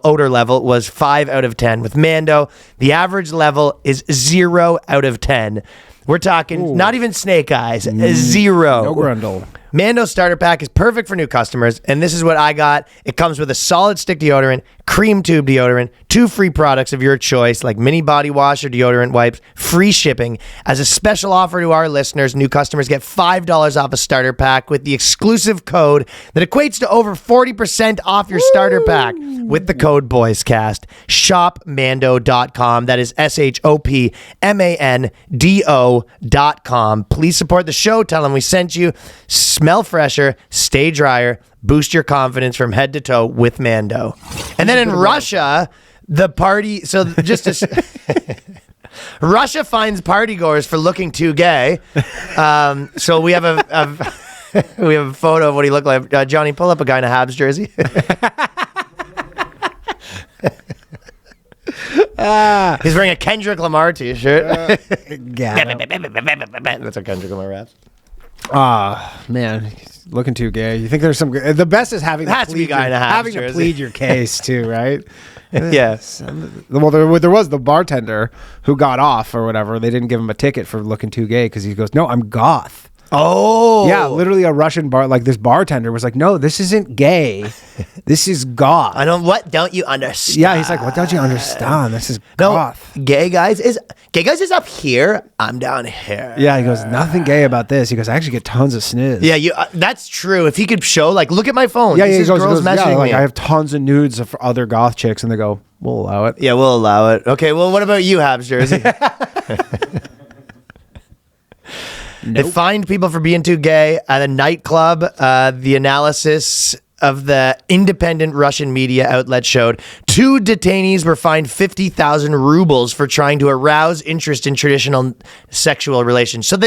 odor level was 5 out of 10. With Mando, the average level is 0 out of 10. We're talking not even snake eyes, 0. No Grundle. Mando starter pack is perfect for new customers, and this is what I got. It comes with a solid stick deodorant, cream tube deodorant, 2 free products of your choice, like mini body wash or deodorant wipes, free shipping. As a special offer to our listeners, new customers get $5 off a starter pack with the exclusive code that equates to over 40% off your starter pack with the code BOYSCAST. ShopMando.com. That is ShopMando.com. Please support the show. Tell them we sent you. Smell fresher, stay drier, boost your confidence from head to toe with Mando. And then in Russia, the party, so just to, Russia finds partygoers for looking too gay. So we have we have a photo of what he looked like. Johnny, pull up a guy in a Habs jersey. He's wearing a Kendrick Lamar t-shirt. That's a Kendrick Lamar raps. Man, he's looking too gay. You think there's some? The best is having to plead your case too, right? Yes. Well, there was the bartender who got off or whatever. They didn't give him a ticket for looking too gay because he goes, "No, I'm goth." Oh, yeah, literally a Russian bar. Like this bartender was like, "No, this isn't gay. This is goth." What don't you understand? Yeah, he's like, "What don't you understand? This is goth." Gay guys is up here. I'm down here. Yeah, he goes, "Nothing gay about this." He goes, "I actually get tons of sniz." Yeah, that's true. If he could show, like, look at my phone. Yeah, he goes, messaging me. I have tons of nudes of other goth chicks, and they go, "We'll allow it." Yeah, we'll allow it. Okay, well, what about you, Habs jersey? Nope. They fined people for being too gay at a nightclub. The analysis of the independent Russian media outlet showed 2 detainees were fined 50,000 rubles for trying to arouse interest in traditional sexual relations. So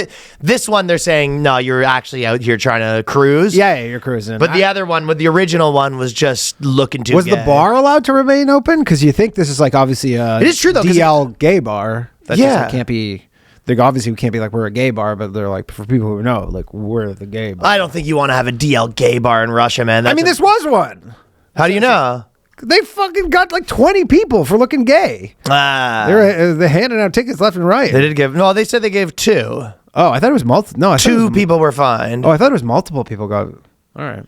this one, they're saying, no, you're actually out here trying to cruise. Yeah, you're cruising. But the other one, the original one, was just looking too gay. Was the bar allowed to remain open? Because you think this is like obviously a it is true, though, DL gay bar. That just can't be... They obviously can't be like, we're a gay bar, but they're like, for people who know, like, we're the gay bar. I don't think you want to have a DL gay bar in Russia, man. This was one. How do you know? They fucking got like 20 people for looking gay. They're handing out tickets left and right. They did give... No, they said they gave 2. Oh, I thought it was multiple. No, 2 people were fined. Oh, I thought it was multiple people got... All right.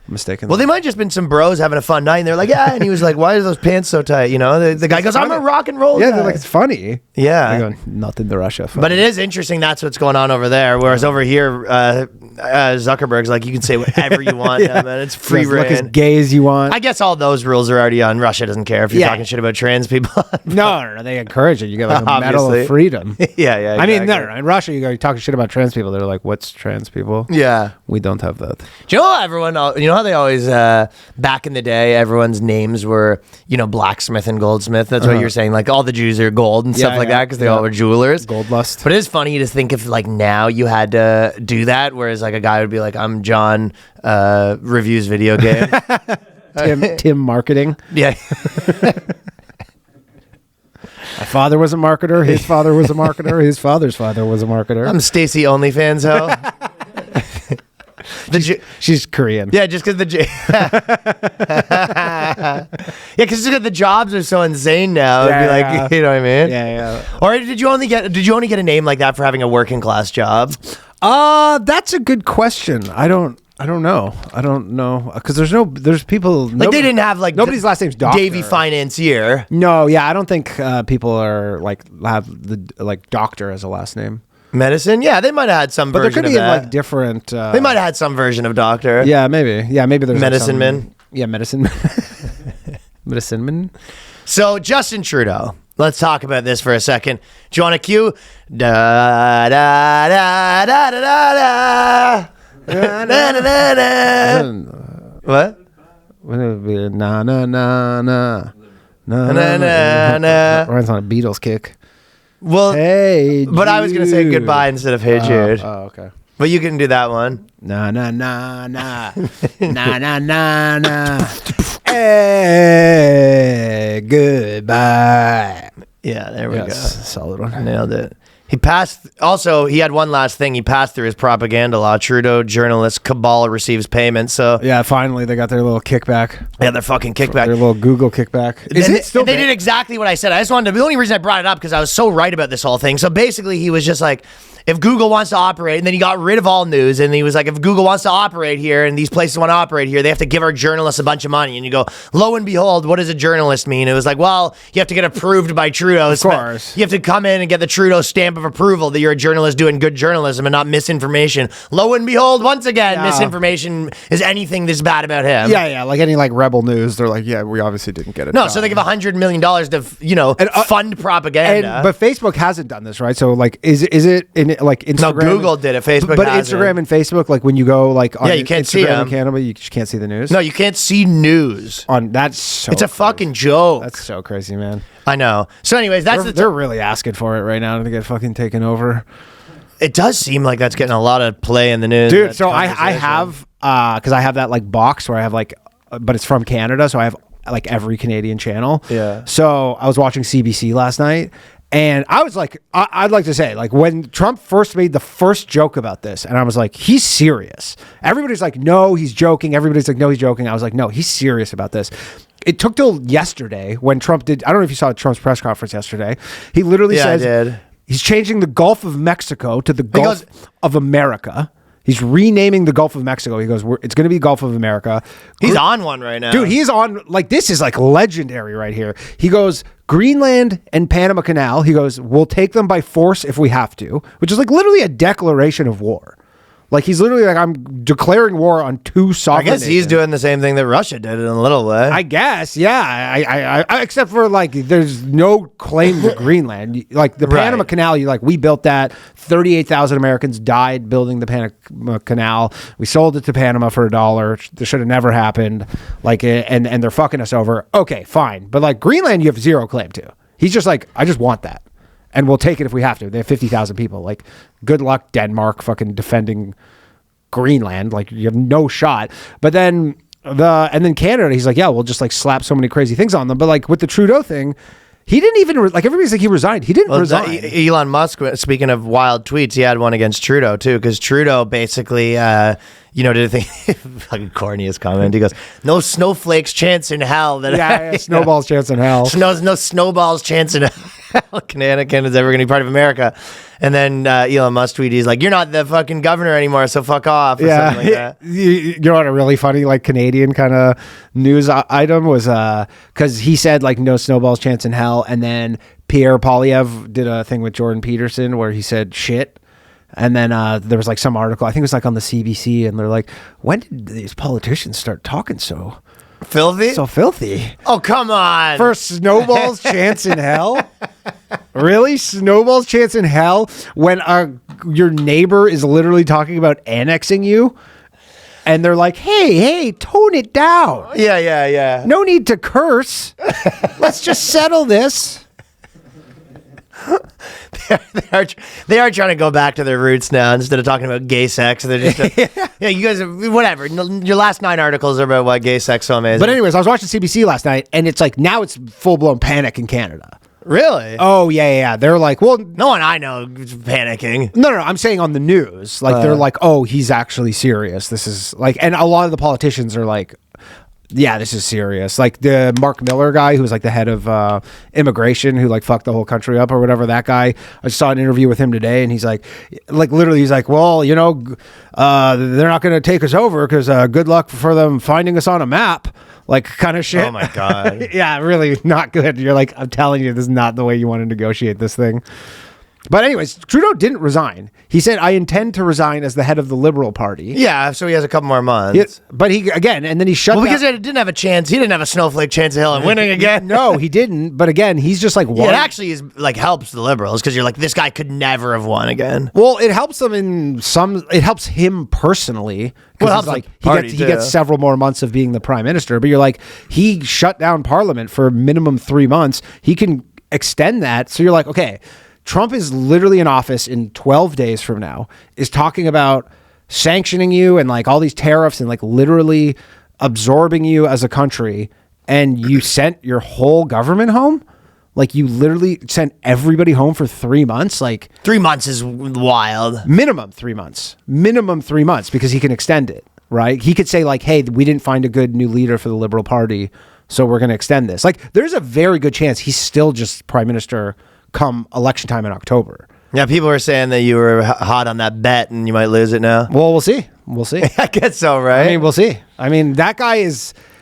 Mistaken. Well, they might just been some bros having a fun night, and they're like, yeah, and he was like, why are those pants so tight? You know, the guy goes, I'm a rock and roll guy. They're like, it's funny. Yeah. They go, nothing to Russia. Funny. But it is interesting that's what's going on over there, whereas over here, Zuckerberg's like, you can say whatever you want, man. It's free reign. Look as gay as you want. I guess all those rules are already on. Russia doesn't care if you're talking shit about trans people. No, they encourage it. You get like a medal of freedom. Yeah, exactly. I mean, no. In Russia, you're talking shit about trans people. They're like, what's trans people? Yeah. We don't have that. Do you know how they always, back in the day, everyone's names were, blacksmith and goldsmith. That's what you're saying. Like all the Jews are gold and stuff like that because they all were jewelers. Gold lust. But it is funny to think if like now you had to do that, whereas like a guy would be like, I'm John, reviews video game. Tim marketing. Yeah. My father was a marketer. His father was a marketer. His father's father was a marketer. I'm Stacy OnlyFans ho. She's Korean. Yeah, just because because the jobs are so insane now. It'd be like, you know what I mean? Yeah. Or did you only get a name like that for having a working class job? That's a good question. I don't know because there's people Like they didn't have like nobody's last name's Doctor. Davy Financier. No, yeah, I don't think people are like have the like Doctor as a last name. Medicine, yeah, they might have had some But there version could be of that. like different. They might have had some version of Doctor. Yeah, maybe. Yeah, maybe there's Medicine like some, man. Yeah, medicine. Medicine man. So Justin Trudeau. Let's talk about this for a second. Do you want a cue? Da da da da da da da. What? Na na na na na Na, na. Runs on a Beatles kick. Well, Hey, but I was gonna say Jude. goodbye instead of Hey Jude. Oh, okay. But you can do that one. Na na na na na na na na. Hey, goodbye. Yeah, there we go. Solid one. Nailed it. He passed. Also, he had one last thing. He passed through his propaganda law. Trudeau journalist cabal receives payment. So Yeah, finally they got their little kickback. yeah, their fucking kickback. Their little Google kickback. Is And it still? they did exactly what I said. I just wanted to. The only reason I brought it up because I was so right about this whole thing. So basically, he was just like, if Google wants to operate, and then he got rid of all news, and he was like, if Google wants to operate here, and these places want to operate here, they have to give our journalists a bunch of money. And you go, lo and behold, what does a journalist mean? It was like, well, you have to get approved by Trudeau. Of course. You have to come in and get the Trudeau stamp of approval that you're a journalist doing good journalism and not misinformation. Lo and behold, once again, Yeah. misinformation is anything that's bad about him. Yeah, like any like rebel news, they're like, yeah, we obviously didn't get it. No, done. so they give $100 million to, fund propaganda. But Facebook hasn't done this, right? So like, is it in like Instagram? Google did it. Facebook but hasn't. Instagram and Facebook, like when you go like on you can't Instagram see 'em. in Canada, you just can't see the news. No, you can't see news. On that's so It's a crazy. fucking joke. That's so crazy, man. I know. So, anyways, They're really asking for it right now to get fucking taken over, it does seem like that's getting a lot of play in the news. dude. that So I conversation. have because I have that like box where I have like, but it's from Canada, so I have like every Canadian channel. Yeah. So I was watching CBC last night. And I was like, I'd like to say, like, when Trump first made the first joke about this, and I was like, he's serious. Everybody's like, no, he's joking. Everybody's like, no, he's joking. I was like, no, he's serious about this. It took till yesterday when Trump did. I don't know if you saw Trump's press conference yesterday. He literally Yeah, I says did. he's changing the Gulf of Mexico to the Gulf of America. He's renaming the Gulf of Mexico. He goes, it's going to be Gulf of America. He's on one right now. Dude, he's on, like, this is like legendary right here. He goes, Greenland and Panama Canal. He goes, we'll take them by force if we have to, which is like literally a declaration of war. Like, he's literally like, I'm declaring war on two I sovereign guess he's nations. doing the same thing that Russia did in a little way. I guess, yeah. I except for like, there's no claim to Greenland. Like the Panama Right. Canal, you like, we built that. 38,000 Americans died building the Panama Canal. We sold it to Panama for $1. This should have never happened. Like, and they're fucking us over. Okay, fine. But like Greenland, you have zero claim to. He's just like, I just want that. And we'll take it if we have to. They have 50,000 people. Like, good luck, Denmark, fucking defending Greenland. Like, you have no shot. But then and then Canada, he's like, yeah, we'll just like slap so many crazy things on them. But like with the Trudeau thing, he didn't even like everybody's like he resigned. He didn't resign. Elon Musk, speaking of wild tweets, he had one against Trudeau too, because Trudeau basically, did a thing, fucking corniest comment. He goes, "No snowflakes chance in hell that yeah, snowball's chance in hell. No snowballs chance in hell Canada is ever going to be part of America." And then Elon Musk tweeted, he's like, "You're not the fucking governor anymore, so fuck off." Or Yeah, something like that. you know what a really funny like Canadian kind of news item was because he said like no snowball's chance in hell, and then Pierre Poilievre did a thing with Jordan Peterson where he said shit. And then there was like some article, I think it was like on the CBC, and they're like, when did these politicians start talking so Filthy? filthy? Oh, come on. For snowball's chance in hell? Really? Snowball's chance in hell when your neighbor is literally talking about annexing you? And they're like, hey, tone it down. Yeah. No need to curse. Let's just settle this. They are trying to go back to their roots now instead of talking about gay sex. They're just yeah, you guys, whatever. Your last 9 articles are about why gay sex is so amazing. But anyways, I was watching CBC last night, and it's like now it's full blown panic in Canada. Really? Oh yeah. They're like, well, No one I know is panicking. no. I'm saying on the news, like they're like, oh, he's actually serious. This is like, and a lot of the politicians are like, yeah, this is serious. Like the Mark Miller guy, who was like the head of immigration, who like fucked the whole country up or whatever. That guy, I saw an interview with him today, and he's like literally, he's like, well, you know, they're not going to take us over because good luck for them finding us on a map, like kind of shit. Oh my God. Yeah, really not good. You're like, I'm telling you, this is not the way you want to negotiate this thing. But anyways, Trudeau didn't resign. He said, I intend to resign as the head of the Liberal Party. Yeah, so he has a couple more months. But he, again, and then he shut down. Because he didn't have a chance. He didn't have a snowflake chance of hell and winning again. No, he didn't. But again, he's just like, Yeah, it actually is like helps the Liberals because you're like, this guy could never have won again. Well, it helps them in some. It helps him personally. Well, it Well, helps like the party, he gets too. several more months of being the prime minister. But you're like, he shut down Parliament for minimum 3 months. He can extend that. So you're like, okay, Trump is literally in office in 12 days from now, is talking about sanctioning you and like all these tariffs and like literally absorbing you as a country. And you sent your whole government home. Like you literally sent everybody home for 3 months. Like 3 months is wild. minimum 3 months, because he can extend it, right? He could say like, hey, we didn't find a good new leader for the Liberal Party, so we're going to extend this. Like there's a very good chance he's still just prime minister come election time in October. Yeah, people were saying that you were hot on that bet and you might lose it now. Well, we'll see. We'll see. I guess so, right? I mean, we'll see. I mean, that guy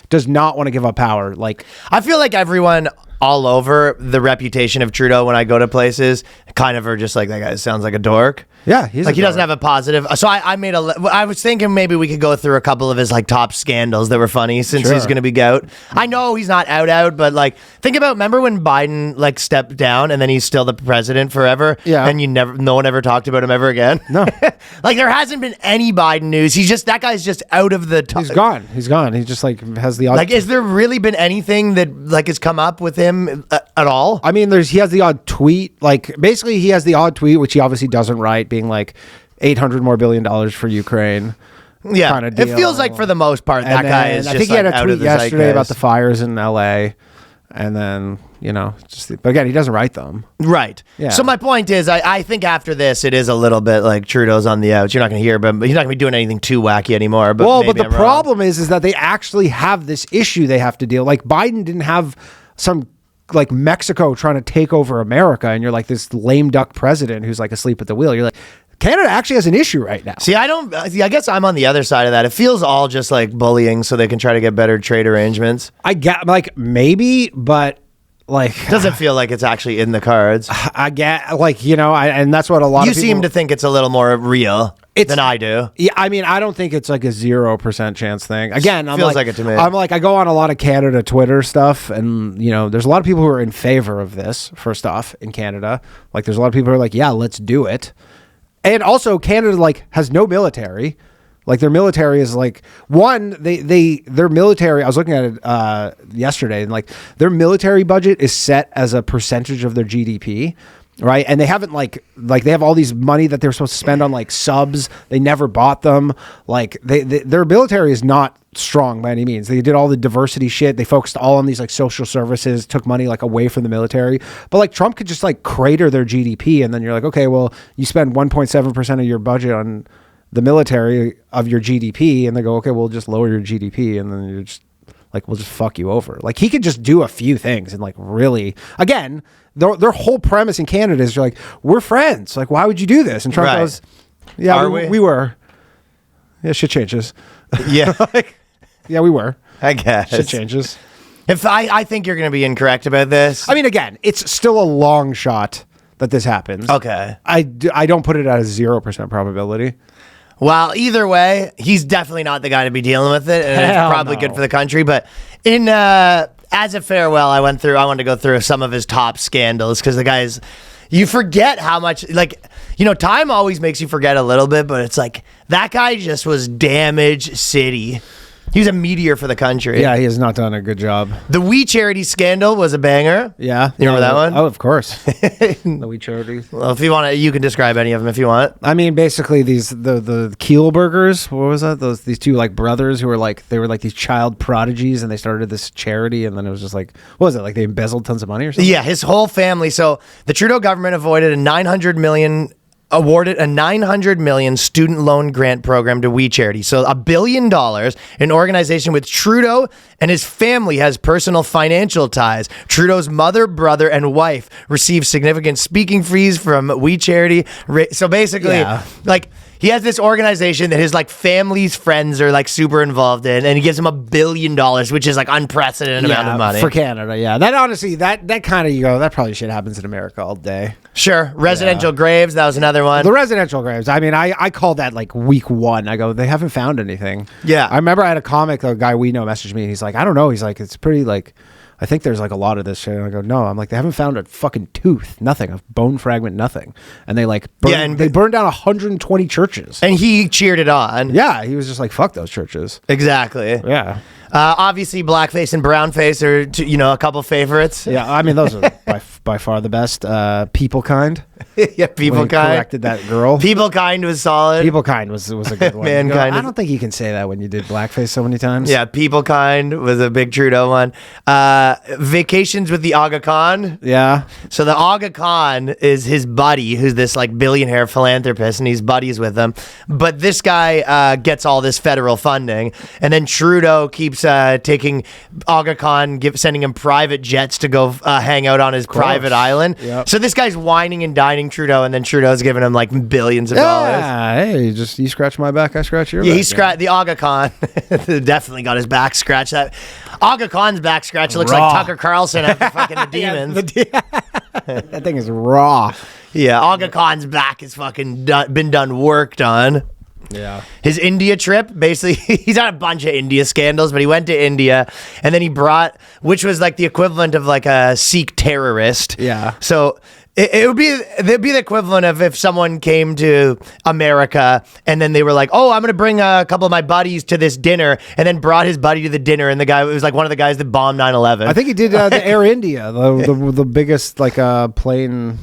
does not want to give up power. Like, I feel like everyone all over the reputation of Trudeau when I go to places kind of are just like, that guy sounds like a dork. yeah, he's Like he doesn't have a positive. So I made I was thinking maybe we could go through a couple of his like top scandals that were funny since Sure. he's going to be gout. I know he's not out, but like think about, remember when Biden like stepped down and then he's still the president forever? Yeah. And no one ever talked about him ever again. No. Like there hasn't been any Biden news. That guy's just out of the He's gone. He's gone. He just like has the odd. Like, is there really been anything that like has come up with him at all? I mean, he has the odd tweet. Like, basically, he has the odd tweet, which he obviously doesn't write, being like $800 more billion for Ukraine. Yeah, kind of it deal. feels like for the most part that And guy then is I just think he had like a out tweet of the yesterday about the zeitgeist. fires in LA, and then but again, he doesn't write them. Right. Yeah. So my point is, I think after this, it is a little bit like Trudeau's on the outs. You're not going to hear, but he's not going to be doing anything too wacky anymore. But Well, maybe but the I'm wrong. problem is that they actually have this issue they have to deal. Like Biden didn't have some like Mexico trying to take over America, and you're like this lame duck president who's like asleep at the wheel. You're like, Canada actually has an issue right now. See, I guess I'm on the other side of that. It feels all just like bullying, so they can try to get better trade arrangements. I get like maybe, but like Doesn't feel like it's actually in the cards. I get like and that's what a lot You of people seem to think it's a little more real than I do. Yeah, I mean, I don't think it's like a 0% chance thing. Again, Feels like it to me. I'm like, I go on a lot of Canada Twitter stuff, and there's a lot of people who are in favor of this. First off, in Canada, like, there's a lot of people who are like, yeah, let's do it. And also, Canada like has no military. Like their military is like their military. I was looking at it yesterday, and like their military budget is set as a percentage of their GDP. Right. And they haven't like they have all these money that they're supposed to spend on like subs. They never bought them. Like their military is not strong by any means. They did all the diversity shit. They focused all on these like social services, took money like away from the military. But like Trump could just like crater their GDP. And then you're like, okay, well, you spend 1.7% of your budget on the military of your GDP. And they go, okay, we'll just lower your GDP. And then you're just like, we'll just fuck you over. Like he could just do a few things and like really, again, their whole premise in Canada is you're like, we're friends. Like, why would you do this? And Trump Right. goes, yeah, Are we were. Yeah, shit changes. Yeah, Yeah, we were. I guess. Shit changes. If I think you're going to be incorrect about this. I mean, again, it's still a long shot that this happens. Okay. I don't put it at a 0% probability. Well, either way, he's definitely not the guy to be dealing with it, and Hell it's probably no. good for the country. But in as a farewell, I wanted to go through some of his top scandals because the guys, you forget how much, like, time always makes you forget a little bit, but it's like that guy just was damage city. He was a meteor for the country. Yeah, he has not done a good job. The We Charity scandal was a banger. Yeah. You remember that one? Oh, of course. The We Charities. Well, if you want to, you can describe any of them if you want. I mean, basically the Kiel burgers. What was that? These two like brothers who were like these child prodigies, and they started this charity, and then it was just like, what was it? Like they embezzled tons of money or something? Yeah, his whole family. So the Trudeau government avoided a $900 million awarded a $900 million student loan grant program to We Charity. So $1 billion, an organization with Trudeau and his family has personal financial ties. Trudeau's mother, brother, and wife receive significant speaking fees from We Charity. So basically, like, he has this organization that his like family's friends are like super involved in, and he gives him $1 billion, which is like unprecedented amount of money for Canada. Yeah, that honestly, that kind of that probably shit happens in America all day. Sure, residential graves. That was another one. The residential graves. I mean, I called that like week one. I go, they haven't found anything. Yeah, I remember I had a comic, a guy we know, messaged me. And he's like, I don't know. He's like, it's pretty like. I think there's like a lot of this shit. And I go, no. I'm like, they haven't found a fucking tooth, nothing, a bone fragment, nothing. And they like, they burned down 120 churches. And he cheered it on. Yeah, he was just like, fuck those churches. Exactly. Yeah. Obviously, blackface and brownface are, a couple favorites. Yeah, I mean, those are by far the best. People kind. Yeah, people when he kind. corrected that girl. People kind was solid. People kind was a good one. Mankind. I don't think you can say that when you did blackface so many times. Yeah, people kind was a big Trudeau one. Vacations with the Aga Khan. Yeah. So the Aga Khan is his buddy, who's this like billionaire philanthropist, and he's buddies with him. But this guy gets all this federal funding, and then Trudeau keeps taking Aga Khan, sending him private jets to go hang out on his private island. Yep. So this guy's whining and dining Trudeau, and then Trudeau's giving him like billions of dollars. Hey, you scratch my back, I scratch your back. Yeah, he scratched the Aga Khan. Definitely got his back scratched. That Aga Khan's back scratch looks like Tucker Carlson after fucking the demons. That thing is raw. Yeah, Aga Khan's back is fucking been worked on. Yeah. His India trip, basically, he's had a bunch of India scandals, but he went to India, and then he brought, which was like the equivalent of like a Sikh terrorist. Yeah. So it'd be the equivalent of if someone came to America and then they were like, oh, I'm going to bring a couple of my buddies to this dinner, and then brought his buddy to the dinner, and the guy was like one of the guys that bombed 9/11. I think he did the Air India, the biggest like plane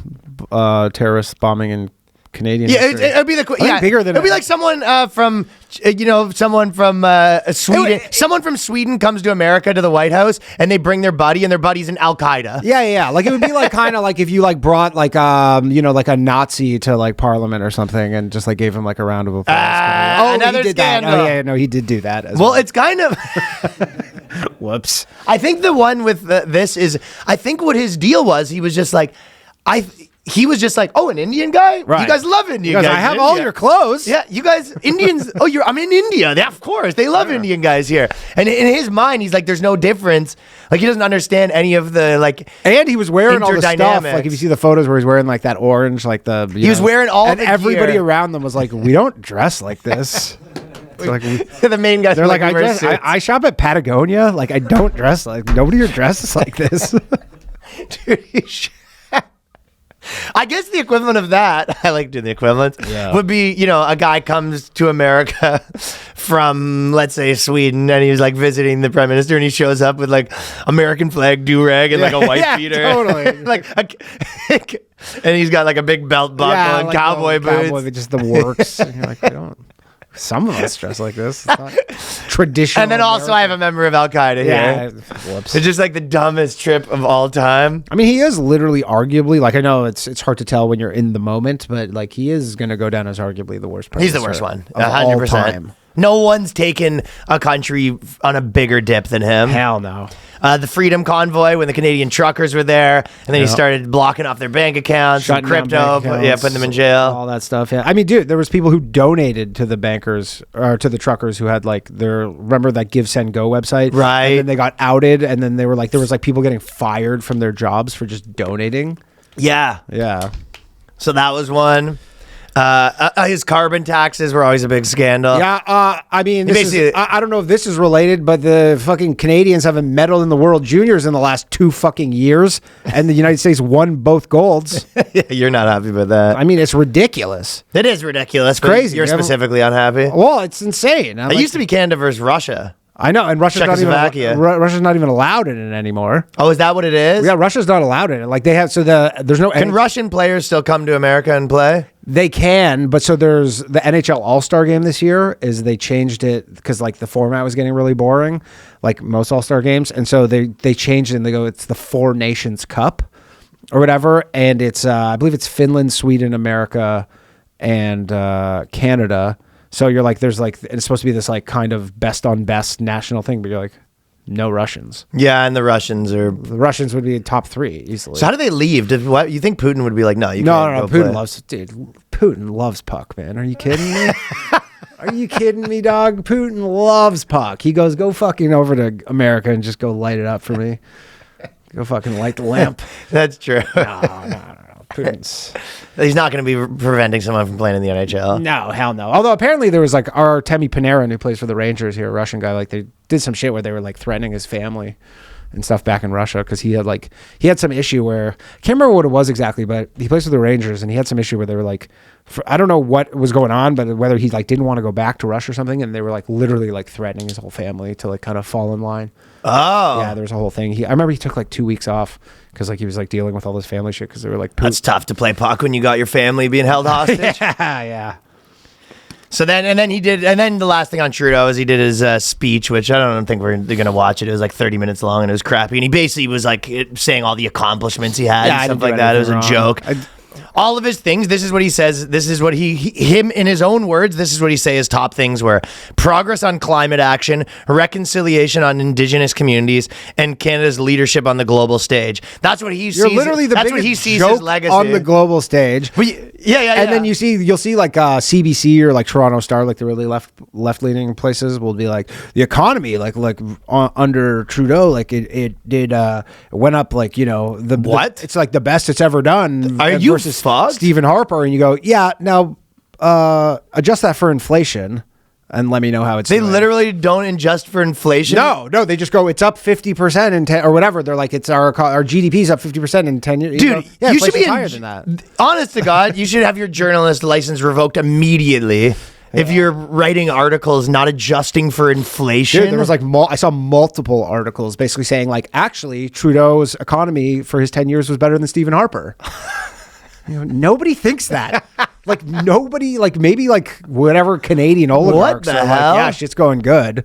terrorist bombing in Canadian. Yeah, history. it'd be bigger than it'd be like someone from Sweden. Someone from Sweden comes to America to the White House, and they bring their buddy, and their buddy's in Al Qaeda. Yeah. Like it would be like kind of like if you like brought like like a Nazi to like Parliament or something, and just like gave him like a round of applause. Another he did scandal. that. Oh yeah, no, he did do that as well. Well, it's kind of. Whoops. I think the one with this is, I think what his deal was, he was just like, he was just like, oh, an Indian guy? Right. You guys love Indian guys. I have all your clothes. Yeah, you guys, Indians, I'm in India. Yeah, of course. They love Indian guys here. And in his mind, he's like, there's no difference. Like, he doesn't understand any of the, like, and he was wearing all the stuff. interdynamics. Like, if you see the photos where he's wearing, like, that orange, like, he was wearing all and the everybody gear. around them was like, we don't dress like this. It's like, The main guys they're like, we wear suits. I shop at Patagonia. Like, I don't dress like, nobody here dresses like this. Dude, I guess the equivalent of that, I like doing the equivalent, would be, a guy comes to America from, let's say, Sweden, and he's like visiting the prime minister, and he shows up with like American flag do-rag and like a white beater. Totally. And he's got like a big belt buckle and like, cowboy boots. Cowboy, just the works. And you're like, we don't. Some of us dress like this. It's not traditional. And then also I have a member of Al Qaeda here. Whoops. It's just like the dumbest trip of all time. I mean, he is literally arguably, like, I know it's hard to tell when you're in the moment, but like he is going to go down as arguably the worst person. He's the worst one. Of all 100%. time. No one's taken a country on a bigger dip than him. Hell no. The Freedom Convoy, when the Canadian truckers were there, and then he started blocking off their bank accounts, and Shutting down crypto, bank accounts, putting them in jail. all that stuff. Yeah, I mean, dude, there was people who donated to the bankers or to the truckers who had like remember that Give Send Go website, Right. And then they got outed, and then they were like, there was like people getting fired from their jobs for just donating. Yeah. Yeah. So that was one. His carbon taxes were always a big scandal. Yeah, I mean, Basically- I don't know if this is related, but the fucking Canadians haven't medaled in the World Juniors in the last 2 fucking years, and the United States won both golds. You're not happy with that. I mean, it's ridiculous. It is ridiculous. But crazy. You're specifically unhappy. Well, it's insane. It used to be Canada versus Russia. I know, and Russia's Czechoslovakia. Russia's not even allowed in it anymore. Oh, is that what it is? Yeah, Russia's not allowed in it. Like they have, there's no. Can Russian players still come to America and play? They can, but so there's the NHL All-Star game this year is they changed it because like the format was getting really boring, like most All-Star games, and so they changed it and they go, it's the Four Nations Cup or whatever, and it's I believe it's Finland, Sweden, America, and Canada. So you're like, there's like, it's supposed to be this like kind of best on best national thing, but you're like, no Russians. Yeah, and the Russians are. The Russians would be top 3 easily. So how do they leave? You think Putin would be like, no, you can't No. go play? Putin loves puck, man. Are you kidding me? Are you kidding me, dog? Putin loves puck. He goes, go fucking over to America and just go light it up for me. Go fucking light the lamp. That's true. No. Putin's. He's not going to be preventing someone from playing in the NHL. No, hell no. Although apparently there was like Artemi Panarin, who plays for the Rangers here, a Russian guy, like they did some shit where they were like threatening his family and stuff back in Russia because he had some issue where, I can't remember what it was exactly, but he plays for the Rangers and he had some issue where they were like, I don't know what was going on, but whether he like didn't want to go back to Russia or something, and they were like literally like threatening his whole family to like kind of fall in line. Oh. Yeah, there was a whole thing. I remember he took like 2 weeks off because like he was like dealing with all this family shit because they were like, That's tough to play puck when you got your family being held hostage. yeah. So then the last thing on Trudeau is he did his speech, which I don't think we're going to watch it. It was like 30 minutes long and it was crappy. And he basically was like saying all the accomplishments he had and stuff like that. It was a joke. All of his things, this is what he says. This is what him in his own words, this is what he say his top things were: progress on climate action, reconciliation on Indigenous communities, and Canada's leadership on the global stage. That's what he sees. You're literally the that's what he biggest sees joke his legacy on the global stage. Yeah. And then you'll see like CBC or like Toronto Star, like the really left leaning places will be like the economy, like under Trudeau, like it went up like it's like the best it's ever done. Are you versus fucked? Stephen Harper, and you go, yeah, now adjust that for inflation. And let me know how it's They doing. literally don't adjust for inflation. No, they just go, it's up 50% in 10 or whatever. They're like, it's our GDP's up 50% in 10 years. Dude, you should be higher than that. Honest to God, you should have your journalist license revoked immediately if you're writing articles not adjusting for inflation. Dude, there was like I saw multiple articles basically saying like, actually, Trudeau's economy for his 10 years was better than Stephen Harper. Nobody thinks that. Like nobody, like maybe like whatever Canadian oligarchs What the are hell? like, yeah, shit's going good.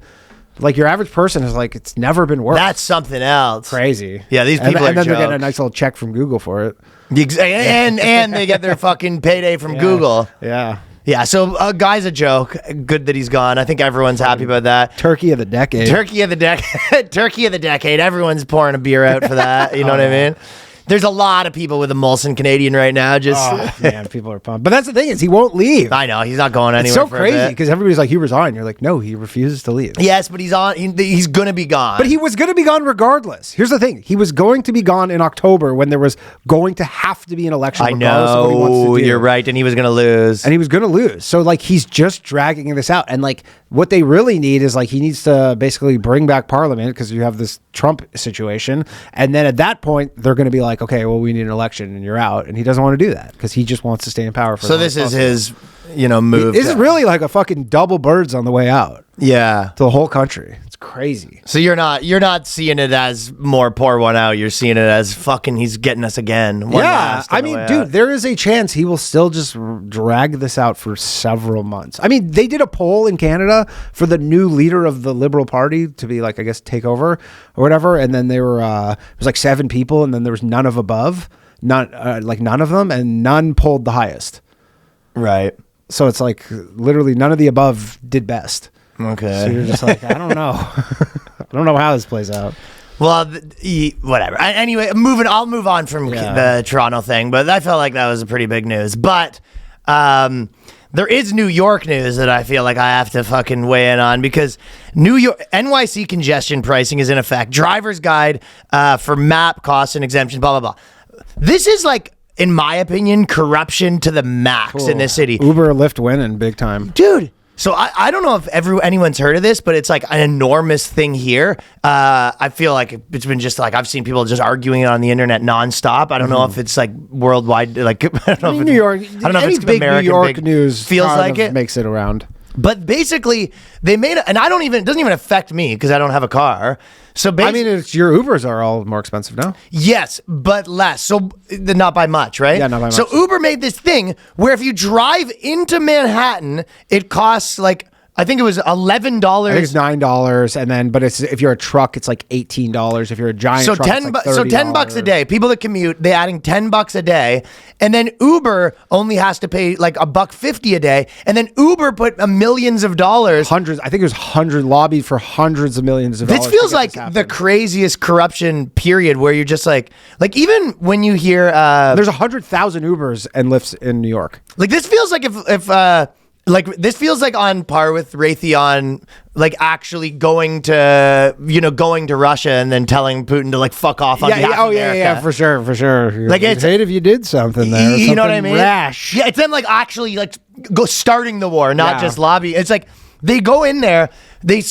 Like your average person is like, it's never been worse. That's something else. Crazy. Yeah, these people are and then they're getting a jokes. nice little check from Google for it. And they get their fucking payday from Google. Yeah. Yeah, so guy's a joke. Good that he's gone. I think everyone's happy about that. Turkey of the decade. Turkey of the decade. Turkey of the decade. Everyone's pouring a beer out for that. You know what I mean? There's a lot of people with a Molson Canadian right now. Man, people are pumped. But that's the thing is he won't leave. I know he's not going anywhere. It's so for a crazy bit. because everybody's like, he resigned. You're like, no, he refuses to leave. Yes, but he's gonna be gone. But he was going to be gone regardless. Here's the thing. He was going to be gone in October when there was going to have to be an election. I regardless of what he wants know to do. you're right, and he was gonna lose. And he was going to lose. So like he's just dragging this out. And like what they really need is like he needs to basically bring back Parliament because you have this Trump situation. And then at that point, they're going to be like, okay, well, we need an election and you're out. And he doesn't want to do that because he just wants to stay in power for So this is his, move. This is really like a fucking double birds on the way out yeah. to the whole country. It's crazy. So you're not seeing it as more pour one out. You're seeing it as fucking he's getting us again. One Yeah, last on I the mean, way dude, out. there is a chance he will still just drag this out for several months. I mean, they did a poll in Canada for the new leader of the Liberal Party to be like, I guess, take over or whatever. And then there were, it was like 7 people and then there was none of above, none of them, and none polled the highest. Right. So it's like literally none of the above did best. Okay. So you're just like, I don't know. I don't know how this plays out. Well, whatever. Anyway, I'll move on from the Toronto thing, but I felt like that was a pretty big news. But there is New York news that I feel like I have to fucking weigh in on because NYC congestion pricing is in effect. Driver's guide for map costs and exemptions, blah, blah, blah. This is like, in my opinion, corruption to the max in this city. Uber, Lyft winning big time. Dude. So I don't know if anyone's heard of this, but it's like an enormous thing here. I feel like it's been just like I've seen people just arguing it on the internet nonstop. I don't know if it's like worldwide. Like I don't know if New York. I don't know if Any it's big American New York big, news feels kind like of it. makes it around. But basically, they made it, and it doesn't even affect me because I don't have a car. So I mean, it's your Ubers are all more expensive now. yes, but less. So not by much, right? Yeah, not by much. So Uber made this thing where if you drive into Manhattan, it costs like I think it was $11. I think it's $9, and then if you're a truck, it's like $18. If you're a giant truck, it's like $30. So $10 a day. People that commute, they're adding $10 a day, and then Uber only has to pay like $1.50 a day, and then Uber put millions of dollars. Hundreds. I think it was lobbied for hundreds of millions of dollars. This feels like the craziest corruption period where you're just like even when you hear there's 100,000 Ubers and Lyfts in New York. Like this feels like if this feels like on par with Raytheon, like actually going to Russia and then telling Putin to like fuck off on behalf of America. Yeah, for sure. Like it's hate if you did something there. You know what I mean? Rash. Yeah, it's them like actually like go starting the war, not just lobby. It's like they go in there. They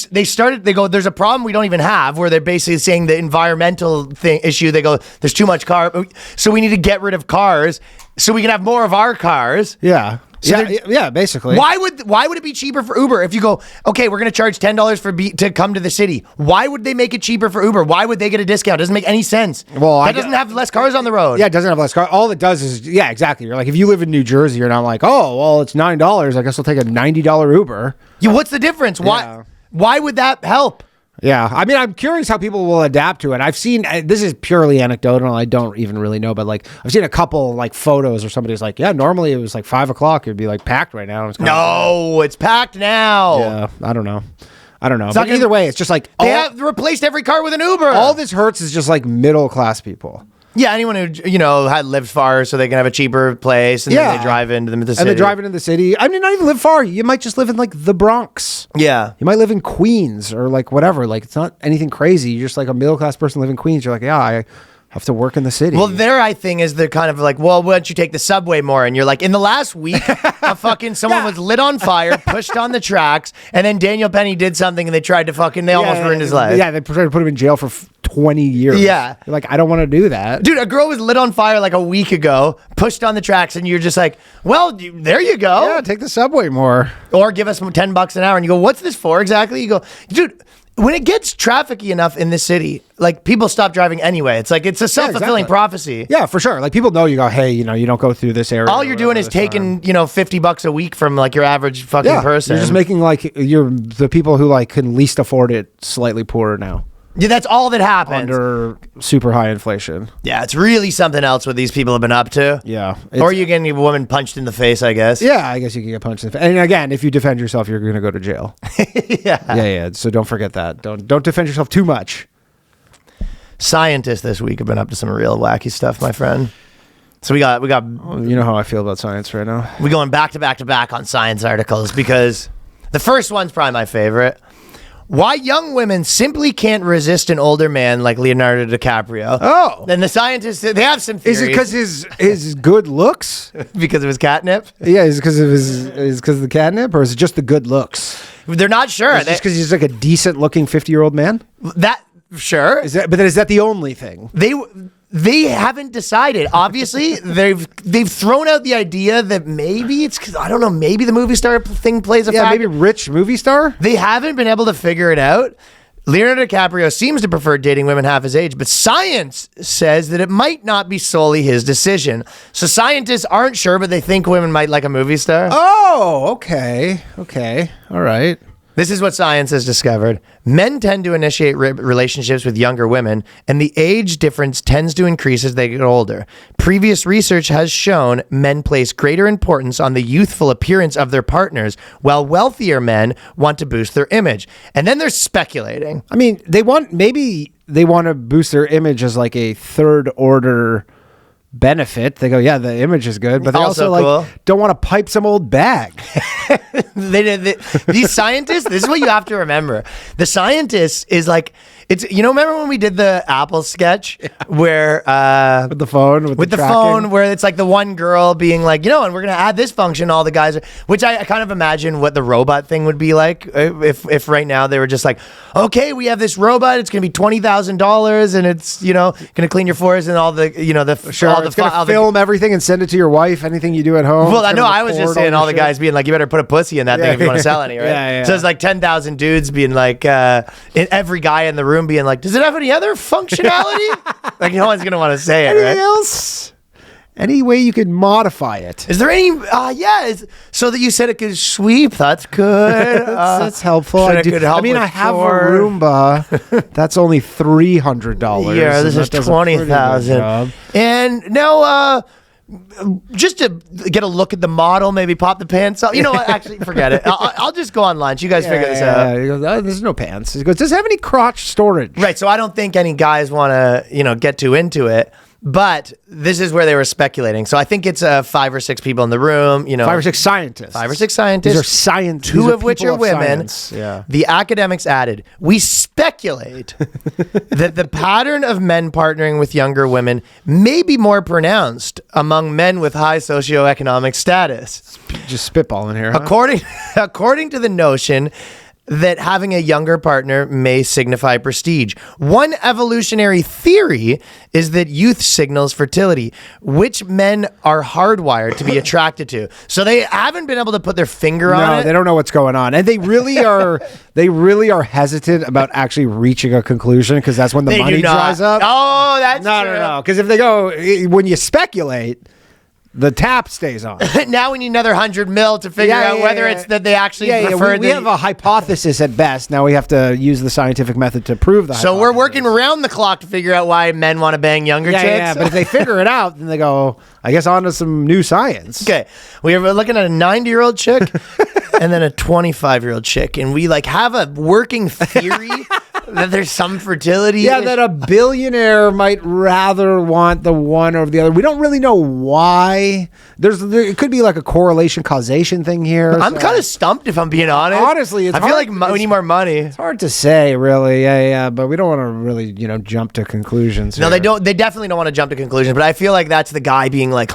go, there's a problem we don't even have, where they're basically saying the environmental issue. They go, there's too much car, so we need to get rid of cars so we can have more of our cars. Yeah. So yeah, basically. Why would it be cheaper for Uber if you go, okay, we're going to charge $10 to come to the city? Why would they make it cheaper for Uber? Why would they get a discount? It doesn't make any sense. Well, that doesn't have less cars on the road. Yeah, it doesn't have less cars. All it does is, yeah, exactly. You're like, if you live in New Jersey, you're not like, oh, well, it's $9. I guess I'll take a $90 Uber. Yeah, what's the difference? Why would that help? Yeah, I mean, I'm curious how people will adapt to it. I've seen, this is purely anecdotal, I don't even really know, but like, I've seen a couple like photos where somebody's like, yeah, normally it was like 5 o'clock, it'd be like packed right now. It's packed now. Yeah, I don't know. But either way, it's just like, they have replaced every car with an Uber. All this hurts is just like middle class people. Yeah, anyone who had lived far so they can have a cheaper place, and then they drive into the city. And they drive into the city. I mean, not even live far. You might just live in like the Bronx. Yeah. You might live in Queens or like whatever. Like it's not anything crazy. You're just like a middle class person living in Queens. You're like, yeah, I have to work in the city. Well, their thing is they're kind of like, well, why don't you take the subway more? And you're like, in the last week, someone was lit on fire, pushed on the tracks, and then Daniel Penny did something and they tried to they almost ruined his life. Yeah, they tried to put him in jail for 20 years. Yeah. You're like, I don't want to do that. Dude, a girl was lit on fire like a week ago, pushed on the tracks, and you're just like, well, there you go. Yeah, take the subway more. Or give us $10 an hour. And you go, what's this for exactly? You go, dude, when it gets trafficy enough in this city, like people stop driving anyway. It's like, it's a self-fulfilling prophecy. Yeah, for sure. Like people know you go, hey, you don't go through this area. All you're doing is taking, $50 a week from like your average fucking person. You're just making like the people who like can least afford it slightly poorer now. Yeah, that's all that happens. Under super high inflation. Yeah, it's really something else what these people have been up to. Yeah. Or you getting a woman punched in the face, I guess. Yeah, I guess you can get punched in the face. And again, if you defend yourself, you're going to go to jail. Yeah. So don't forget that. Don't defend yourself too much. Scientists this week have been up to some real wacky stuff, my friend. So we got. You know how I feel about science right now. We're going back to back on science articles because the first one's probably my favorite. Why young women simply can't resist an older man like Leonardo DiCaprio. Oh. Then the scientists, they have some theories. Is it because his good looks? Because of his catnip? Yeah, is it because of the catnip, or is it just the good looks? They're not sure. Is it just because he's like a decent looking 50-year-old man? Sure. Is that the only thing? They haven't decided. Obviously, they've thrown out the idea that maybe it's because, I don't know, maybe the movie star thing plays a factor. Maybe rich movie star? They haven't been able to figure it out. Leonardo DiCaprio seems to prefer dating women half his age, but science says that it might not be solely his decision. So scientists aren't sure, but they think women might like a movie star. Oh, okay. All right. This is what science has discovered. Men tend to initiate relationships with younger women, and the age difference tends to increase as they get older. Previous research has shown men place greater importance on the youthful appearance of their partners, while wealthier men want to boost their image. And then they're speculating. I mean, maybe they want to boost their image as like a third order benefit. They go, yeah, the image is good, but they also cool. Don't want to pipe some old bag. These scientists, this is what you have to remember. The scientists is like, it's, remember when we did the Apple sketch where with the phone where it's like the one girl being like, and we're gonna add this function, all the guys which I kind of imagine what the robot thing would be like if right now they were just like, okay, we have this robot, it's gonna be $20,000 and it's gonna clean your floors and all the it's gonna film everything and send it to your wife, anything you do at home. Well, I know, I was just saying all the guys being like, you better put a pussy in that thing if you want to sell any, right? Yeah. So it's like 10,000 dudes being like, every guy in the room being like, does it have any other functionality? Like no one's gonna want to say it, Anything right? else? Any way you could modify it? Is there any? So that you said it could sweep. That's good. That's helpful. said it could help I mean, with I have chores. a Roomba. That's only $300. Yeah, this and is that does a pretty good 20,000. job. And now, just to get a look at the model, maybe pop the pants off. You know what? Actually, forget it. I'll just go on lunch. You guys figure this out. He goes, oh, there's no pants. He goes, does it have any crotch storage? Right. So I don't think any guys want to, get too into it. But this is where they were speculating. So I think it's 5 or 6 people in the room. 5 or 6 scientists. 5 or 6 scientists. These are science. Two of which are women. Science. Yeah. The academics added, we speculate that the pattern of men partnering with younger women may be more pronounced among men with high socioeconomic status. Just spitballing here. Huh? According to the notion that having a younger partner may signify prestige. One evolutionary theory is that youth signals fertility, which men are hardwired to be attracted to. So they haven't been able to put their finger on No, it. they don't know what's going on, and they really are. They really are hesitant about actually reaching a conclusion because that's when the They do money not. dries up. Oh, that's true. No. Because if they go, when you speculate, the tap stays on. Now we need another 100 mil to figure out whether it's that they actually prefer. We have a hypothesis at best. Now we have to use the scientific method to prove the So hypothesis. we're working around the clock to figure out why men want to bang younger chicks. Yeah, but if they figure it out, then they go, I guess, on to some new science. Okay, we are looking at a 90-year-old chick and then a 25-year-old chick, and we have a working theory that there's some fertility. Yeah, that a billionaire might rather want the one over the other. We don't really know why. It could be like a correlation causation thing here. I'm kind of stumped if I'm being honest. Honestly, it's I feel hard- like we need more money. It's hard to say, really. Yeah, but we don't want to really, jump to conclusions. No, here. they don't. They definitely don't want to jump to conclusions. But I feel like that's the guy being like,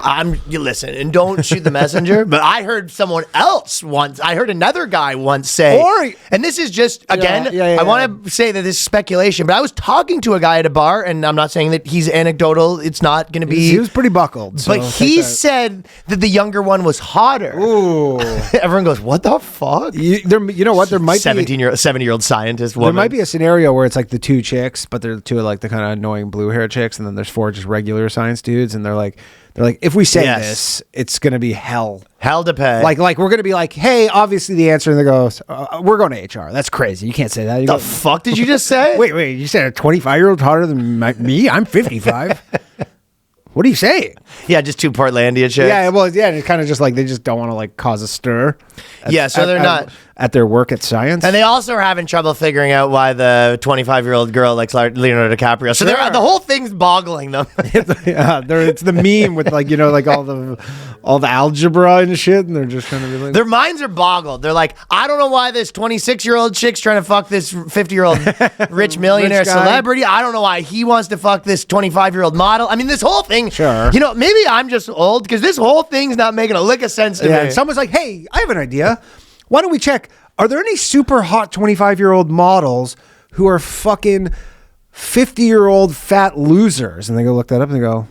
you listen and don't shoot the messenger. But I heard someone else once. I heard another guy once say, and this is just again. I want to say that this is speculation. But I was talking to a guy at a bar, and I'm not saying that he's anecdotal. It's not going to be. He was pretty buckled. But he said that the younger one was hotter. Ooh. Everyone goes, what the fuck? You know what? There might be 70-year-old scientist woman. There might be a scenario where it's like the 2 chicks, but they're 2 of like the kind of annoying blue hair chicks, and then there's 4 just regular science dudes, and they're like, if we say this, it's gonna be hell. Hell to pay. Like we're gonna be like, hey, obviously the answer, and they go, we're going to HR. That's crazy. You can't say that. The fuck did you just say? Wait. You said a 25-year-old hotter than me? I'm 55. What are you saying? Yeah, just 2 Portlandia chicks. Yeah, well, it's kind of just like they just don't want to cause a stir. So they're not at their work at science, and they also are having trouble figuring out why the 25-year-old girl likes Leonardo DiCaprio. So the whole thing's boggling them. It's the meme with all the algebra and shit, and they're just kind of like, their minds are boggled. They're like, I don't know why this 26-year-old chick's trying to fuck this 50-year-old rich millionaire celebrity. I don't know why he wants to fuck this 25-year-old model. I mean, this whole thing. Sure. Maybe I'm just old because this whole thing's not making a lick of sense to me. And someone's like, hey, I have an idea. Why don't we check? Are there any super hot 25-year-old models who are fucking 50-year-old fat losers? And they go look that up and they go,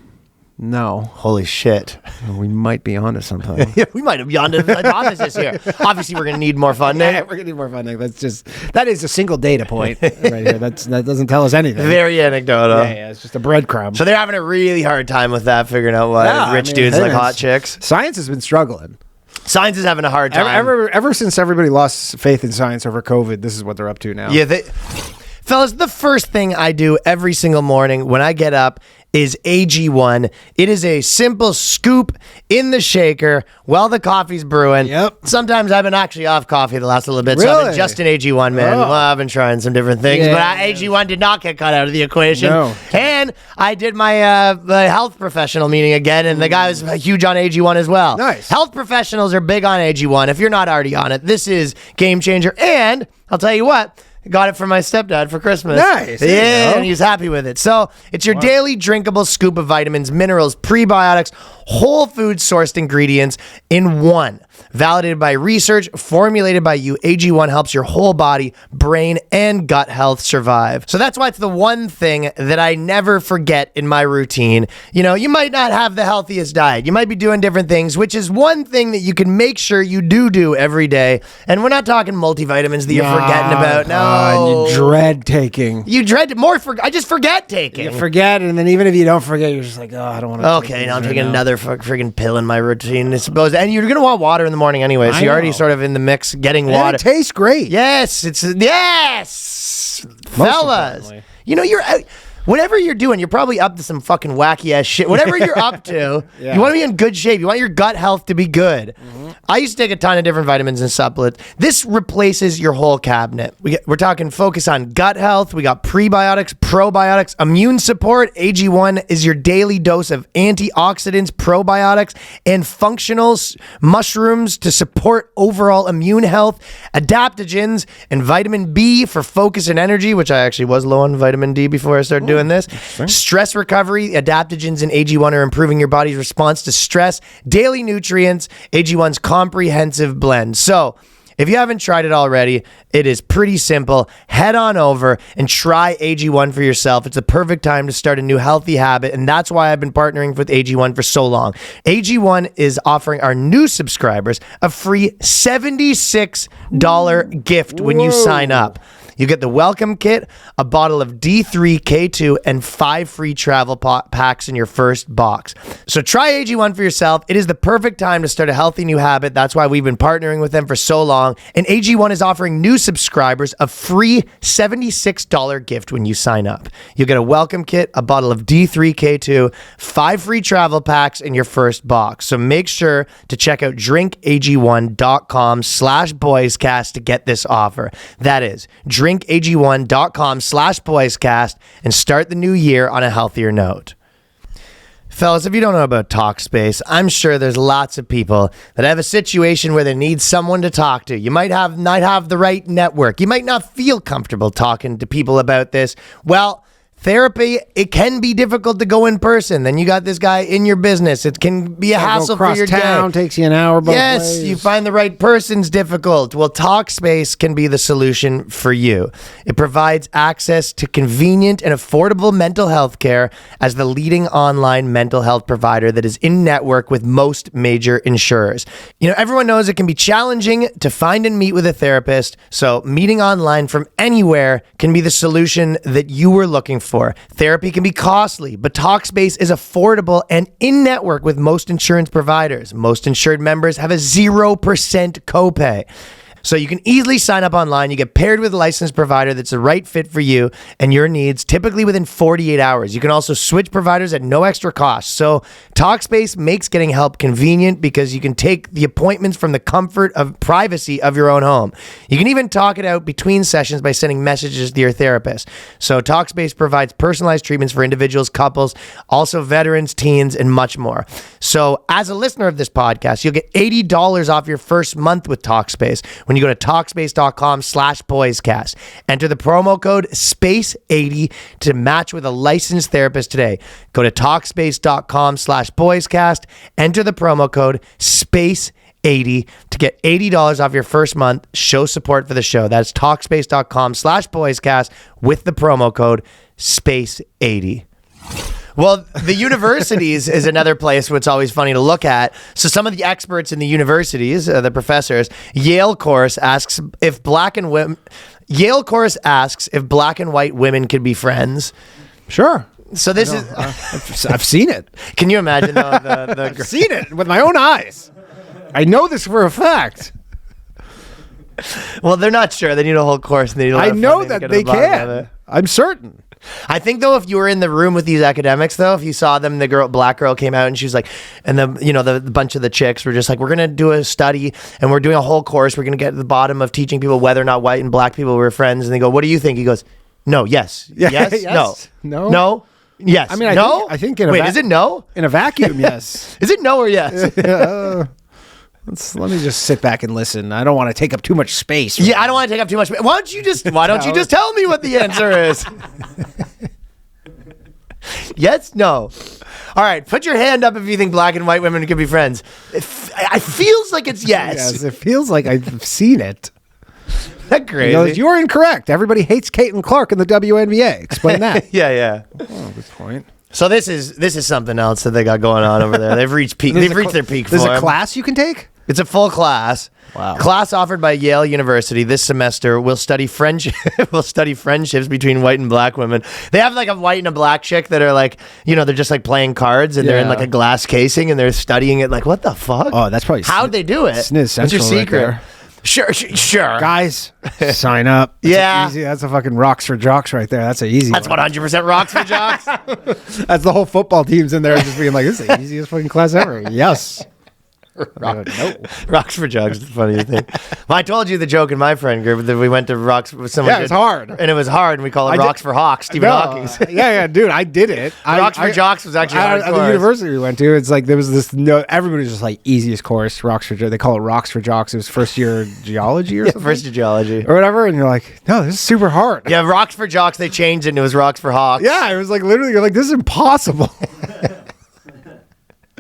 no. Holy shit. We might be onto something. Yeah, we might have beyond the hypothesis here. Obviously, we're going to need more funding. Yeah, we're going to need more funding. That is a single data point right here. That doesn't tell us anything. Very anecdotal. Yeah, it's just a breadcrumb. So they're having a really hard time with that, figuring out why rich dudes like hot chicks. Science has been struggling. Science is having a hard time. Ever since everybody lost faith in science over COVID, this is what they're up to now. Yeah, fellas, the first thing I do every single morning when I get up is AG1. It is a simple scoop in the shaker while the coffee's brewing. Yep. Sometimes I've been actually off coffee the last little bit, so I've been just an AG1, man. Oh. Well, I've been trying some different things, but AG1 did not get cut out of the equation. No. And I did my health professional meeting again, and the guy was huge on AG1 as well. Nice. Health professionals are big on AG1. If you're not already on it, this is game changer. And I'll tell you what, got it for my stepdad for Christmas. Nice. There you Yeah, go. and he's happy with it. So it's your daily drinkable scoop of vitamins, minerals, prebiotics, whole food sourced ingredients in one. Validated by research, formulated by you, AG1 helps your whole body, brain, and gut health survive. So that's why it's the one thing that I never forget in my routine. You might not have the healthiest diet. You might be doing different things, which is one thing that you can make sure you do every day. And we're not talking multivitamins that you're forgetting about. No. You dread taking. You dread more. I just forget taking. You forget, and then even if you don't forget, you're just like, oh, I don't want to. Okay, now I'm taking another friggin' pill in my routine, I suppose. And you're gonna want water in the morning anyway, so I you're already know. sort of in the mix getting And water. it tastes great. Yes, fellas. importantly. You know, whatever you're doing, you're probably up to some fucking wacky ass shit. Whatever you're up to, Yeah. you want to be in good shape. You want your gut health to be good. I used to take a ton of different vitamins and supplements. This replaces your whole cabinet. We're talking focus on gut health. We got prebiotics, probiotics, immune support. AG1 is your daily dose of antioxidants, probiotics, and functionals, mushrooms to support overall immune health, adaptogens, and vitamin B for focus and energy, which I actually was low on vitamin D before I started doing this. Stress recovery, adaptogens in AG1 are improving your body's response to stress. Daily nutrients, AG1's comprehensive blend. So, if you haven't tried it already, it is pretty simple. Head on over and try AG1 for yourself. It's the perfect time to start a new healthy habit, and that's why I've been partnering with AG1 for so long. AG1 is offering our new subscribers a free $76 gift when you sign up. You get the welcome kit, a bottle of D3, K2, and 5 free travel packs in your first box. So try AG1 for yourself. It is the perfect time to start a healthy new habit. That's why we've been partnering with them for so long. And AG1 is offering new subscribers a free $76 gift when you sign up. You'll get a welcome kit, a bottle of D3, K2, 5 free travel packs in your first box. So make sure to check out drinkag1.com/boyscast to get this offer. That is drinkag1.com/boyscast and start the new year on a healthier note. Fellas, if you don't know about Talkspace, I'm sure there's lots of people that have a situation where they need someone to talk to. You might not have the right network. You might not feel comfortable talking to people about this. Well, therapy, it can be difficult to go in person. Then you got this guy in your business. It can be a hassle for your town, day. takes you an hour both Yes, ways. you find the right person's difficult. Well, Talkspace can be the solution for you. It provides access to convenient and affordable mental health care as the leading online mental health provider that is in network with most major insurers. You know, everyone knows it can be challenging to find and meet with a therapist, so meeting online from anywhere can be the solution that you were looking for. Therapy can be costly, but Talkspace is affordable and in network with most insurance providers. Most insured members have a 0% copay. So you can easily sign up online. You get paired with a licensed provider that's the right fit for you and your needs, typically within 48 hours. You can also switch providers at no extra cost. So Talkspace makes getting help convenient because you can take the appointments from the comfort of privacy of your own home. You can even talk it out between sessions by sending messages to your therapist. So Talkspace provides personalized treatments for individuals, couples, also veterans, teens, and much more. So as a listener of this podcast, you'll get $80 off your first month with Talkspace when you go to Talkspace.com/boyscast. Enter the promo code SPACE80 to match with a licensed therapist today. Go to Talkspace.com/boyscast. Enter the promo code SPACE80 to get $80 off your first month. Show support for the show. That's Talkspace.com/boyscast with the promo code SPACE80. Well, the universities is another place where it's always funny to look at. So some of the experts in the universities, the professors, Yale course asks if black and white women could be friends. Sure. So this is, I've seen it. can you imagine though, I've seen it with my own eyes. I know this for a fact. well, they're not sure. They need a whole course. And they need a lot I of know funding to that get to they the bottom of can. it. I'm certain. I think though, if you were in the room with these academics, though, if you saw them, black girl came out and she was like, and the bunch of the chicks were just like, we're gonna do a study and we're doing a whole course. We're gonna get to the bottom of teaching people whether or not white and black people were friends. And they go, what do you think? He goes, no, yes, Yeah, yes, yes, no, no. no, yes. I mean, no. I think in a wait, is it no? In a vacuum, yes. Is it no or yes? Let me just sit back and listen. I don't want to take up too much space. Yeah, I don't want to take up too much. Why don't you just tell me what the answer is? Yes, no. All right, put your hand up if you think black and white women could be friends. It feels like it's yes. Yes, it feels like I've seen it. That crazy. He goes, you're incorrect. Everybody hates Caitlin Clark in the WNBA. Explain that. yeah. Oh, good point. So this is something else that they got going on over there. They've reached peak. They've reached their peak There's form. a class you can take? It's a full class. Wow. Class offered by Yale University this semester will study will study friendships between white and black women. They have like a white and a black chick that are like, they're just like playing cards and they're in like a glass casing and they're studying it. Like, what the fuck? Oh, that's probably how'd they do it? Sniz What's your Central right secret? there. Sure. Guys, sign up. Yeah. That's a fucking rocks for jocks right there. That's an easy That's one. 100% rocks for jocks. That's the whole football team's in there just being like, this is the easiest fucking class ever. Yes. Nope. Rocks for Jugs is the funniest thing. Well, I told you the joke in my friend group that we went to Rocks with someone. Yeah, it was hard. And it was hard, and we call it Rocks for Hawks, Stephen Hawking. yeah, dude, I did it. Rocks for Jocks was actually at the hardcore. university we went to. It's like there was this everybody was just like easiest course, Rocks for They call it Rocks for Jocks. It was first year geology or something. First year geology. Or whatever, and you're like, no, this is super hard. Yeah, Rocks for Jocks, they changed it and it was Rocks for Hawks. Yeah, it was like literally, you're like, this is impossible.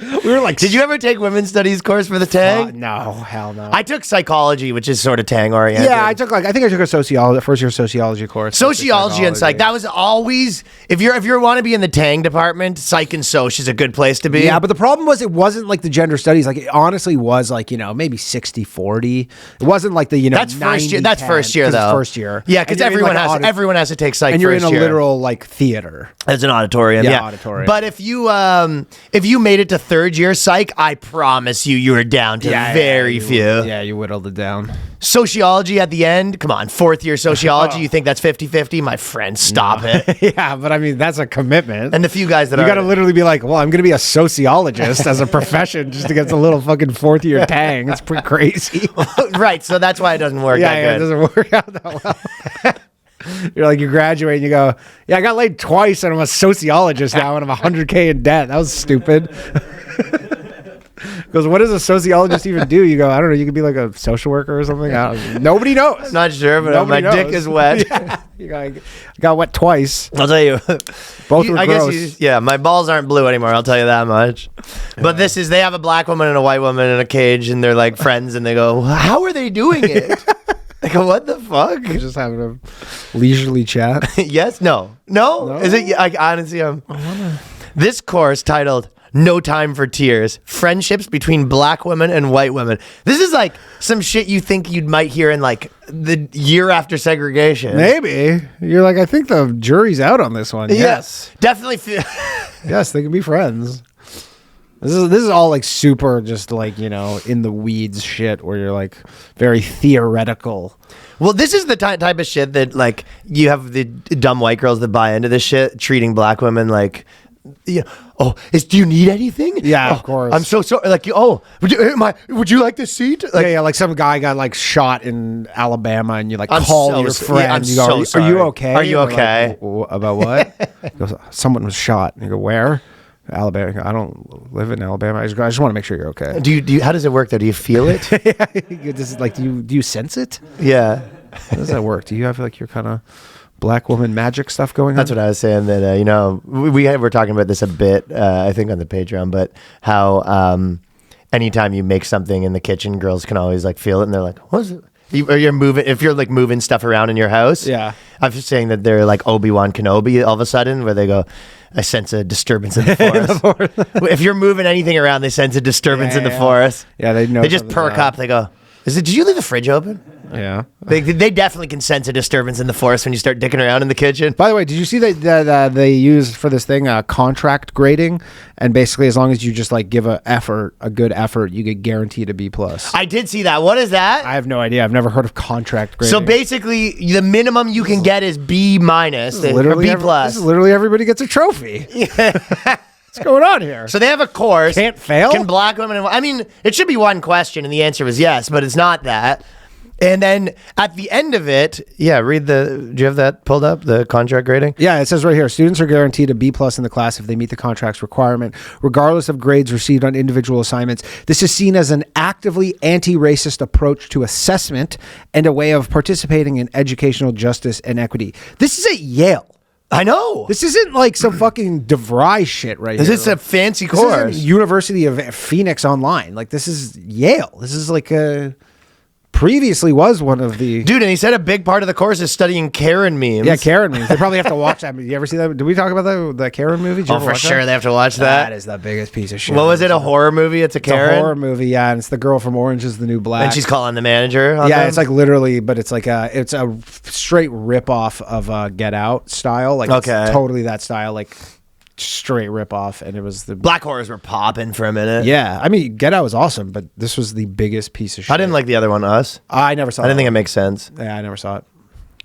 We were like, Did you ever take women's studies course for the tang? no, hell no. I took psychology, which is sort of tang oriented. I think I took a first year sociology course. Sociology and psych. That was always if you want to be in the tang department, psych and soc is a good place to be. Yeah, but the problem was it wasn't like the gender studies. Like it honestly was like, maybe 60-40. It wasn't like the, that's first year. That's first year though. First year. Yeah, because everyone has to take psych. And you're in first a year. literal like theater. As an auditorium. Yeah, Yeah, auditorium. But if you made it to third year psych, I promise you were down to very few. Yeah, you whittled it down. Sociology at the end. Come on, fourth year sociology. You think that's 50-50? My friend, stop it. Yeah, but I mean, that's a commitment. And the few guys that you are. got to literally be like, well, I'm going to be a sociologist as a profession just to get the little fucking fourth year tang. It's pretty crazy. Right, so that's why it doesn't work that It good. doesn't work out that well. You're like, you graduate and you go, yeah, I got laid twice and I'm a sociologist now and I'm $100K in debt. That was stupid. Goes, what does a sociologist even do? You go, I don't know. You could be like a social worker or something. Nobody knows. Not sure, but Nobody my dick knows. is wet. Yeah. I got wet twice. I'll tell you. Both were gross. My balls aren't blue anymore. I'll tell you that much. But they have a black woman and a white woman in a cage, and they're like friends, and they go, how are they doing it? I go, what the fuck? You're just having a leisurely chat. Yes? No. Is it? I honestly, this course titled No Time for Tears, Friendships Between Black Women and White Women. This is like some shit you think you might hear in like the year after segregation. Maybe. You're like, I think the jury's out on this one. Yes. Definitely. Yes, they can be friends. This is all like super just like, in the weeds shit where you're like very theoretical. Well, this is the type of shit that like you have the dumb white girls that buy into this shit, treating black women like, do you need anything? Yeah, of course. I'm so sorry. Like, would you like this seat? Like, yeah, like some guy got like shot in Alabama and you like I'm call so your so- friend. yeah, I'm you go, so are you sorry. okay? Are you And we're like, okay? About what? He goes, someone was shot. And you go, where? Alabama. I go, I don't live in Alabama. I just want to make sure you're okay. Do you? How does it work though? Do you feel it? This is like, do you sense it? Yeah. How does that work? Do you have like your kind of black woman magic stuff going on? That's what I was saying. That we were talking about this a bit. I think on the Patreon, but how anytime you make something in the kitchen, girls can always like feel it, and they're like, "What is it?" You're moving. If you're like moving stuff around in your house, Yeah. I'm just saying that they're like Obi-Wan Kenobi all of a sudden, where they go, "I sense a disturbance in the forest." If you're moving anything around, they sense a disturbance in the forest. Yeah, they know. They just something's perk up. up. They go, Did you leave the fridge open?" Yeah. They definitely can sense a disturbance in the forest when you start dicking around in the kitchen. By the way, did you see that they use for this thing contract grading, and basically as long as you just like give a good effort, you get guaranteed a B+. I did see that. What is that? I have no idea. I've never heard of contract grading. So basically, the minimum you can get is B- or B+. This is literally everybody gets a trophy. What's going on here? So they have a course. Can't fail? Can black women? I mean, it should be one question, and the answer was yes, but it's not that. And then at the end of it, read do you have that pulled up, the contract grading? Yeah, it says right here, students are guaranteed a B+ in the class if they meet the contract's requirement, regardless of grades received on individual assignments. This is seen as an actively anti-racist approach to assessment and a way of participating in educational justice and equity. This is at Yale. I know. This isn't like some fucking DeVry shit right This here. is a fancy This course. isn't University of Phoenix Online. Like, this is Yale. This is like a previously was one of the Dude, and he said a big part of the course is studying Karen memes. Yeah, Karen memes. They probably have to watch that. You ever see that? Did we talk about that Karen movie? Did you Oh, ever for watch sure that? they have to watch that. That is the biggest piece of shit. What was it? A horror movie? It's a It's Karen? a horror movie, yeah, and it's the girl from Orange is the New Black. And she's calling the manager on yeah, them? it's like literally, but it's like it's a straight rip off of Get Out style. Like Okay. it's totally that style, like straight rip off. And it was the Black horrors were popping for a minute. yeah. I mean, Get Out was awesome, but this was the biggest piece of shit. I didn't like the other one, Us. I never saw. I didn't that think it one. makes sense. Yeah, I never saw it.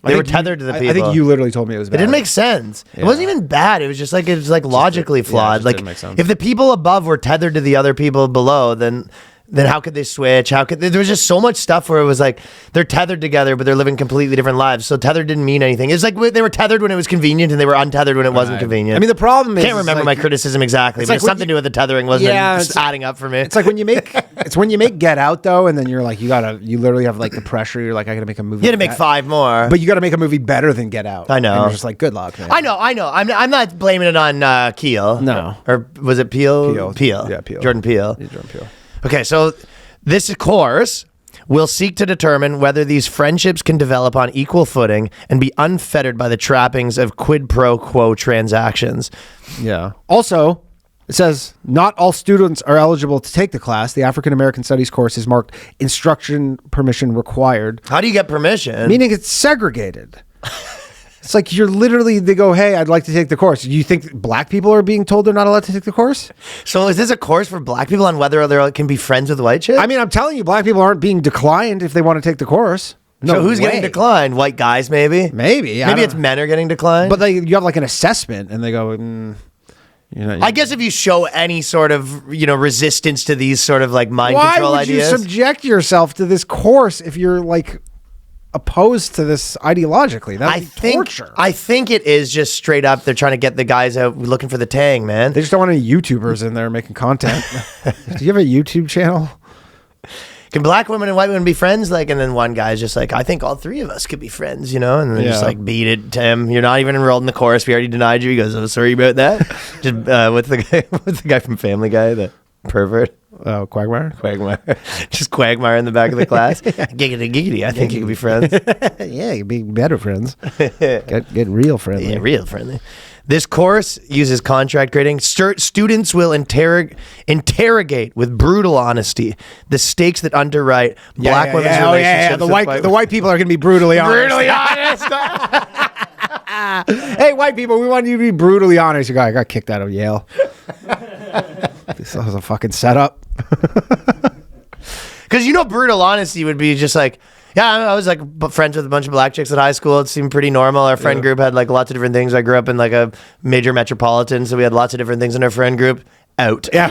They I were think tethered to the I people. think you literally told me it was bad. It didn't make sense. It wasn't even bad. It was just like logically flawed. just Like didn't make sense. if the people above were tethered to the other people below, then how could they switch? How could there was just so much stuff where it was like they're tethered together, but they're living completely different lives. So tethered didn't mean anything. It's like they were tethered when it was convenient, and they were untethered when it wasn't Right. convenient. I mean, the problem is can't remember like, my criticism exactly, it's but like it's when something to do with the tethering wasn't Yeah, just it's- adding up for me. It's like when you make Get Out though, and then you're like, you literally have like the pressure. You're like, I gotta make a movie. you had to like make that. 5 more. But you got to make a movie better than Get Out. I know. And you're just like, good luck, man. I know. I'm not blaming it on Keel. No. Or was it Peel? Peel. Yeah, Peel. Jordan Peele. Yeah, Jordan Peele. Okay, so this course will seek to determine whether these friendships can develop on equal footing and be unfettered by the trappings of quid pro quo transactions. Yeah. Also, it says not all students are eligible to take the class. The African American Studies course is marked instruction permission required, How do you get permission? meaning it's segregated. It's like they go, hey, I'd like to take the course. You think black people are being told they're not allowed to take the course? So is this a course for black people on whether they can be friends with white chicks? I mean, I'm telling you, black people aren't being declined if they want to take the course. No so who's way. getting declined? White guys, maybe? Maybe. I Maybe don't it's know. men are getting declined? But you have like an assessment, and they go, I guess if you show any sort of, resistance to these sort of like mind why control would ideas. you subject yourself to this course if you're like opposed to this ideologically? That's torture. I think it is just straight up. They're trying to get the guys out looking for the tang, man. They just don't want any YouTubers in there making content. Do you have a YouTube channel? Can black women and white women be friends? Like, and then one guy's just like, I think all 3 of us could be friends, and then just Yeah. like beat it, Tim. You're not even enrolled in the course. We already denied you. He goes, oh, sorry about that. Just what's the guy from Family Guy, the pervert? Oh, Quagmire? Quagmire. Just Quagmire in the back of the class. Giggity giggity. I think you could be friends. Yeah, you'd be better friends. Get real friendly. Yeah, real friendly. This course uses contract grading. Students will interrogate with brutal honesty the stakes that underwrite black women's relationships. The white people are going to be brutally honest. brutally honest. Hey, white people, we want you to be brutally honest. You go, I got kicked out of Yale. This was a fucking setup. Because brutal honesty would be just like, yeah, I was like friends with a bunch of black chicks at high school. It seemed pretty normal. Our friend group had like lots of different things. I grew up in like a major metropolitan, so we had lots of different things in our friend group. Out. Yeah.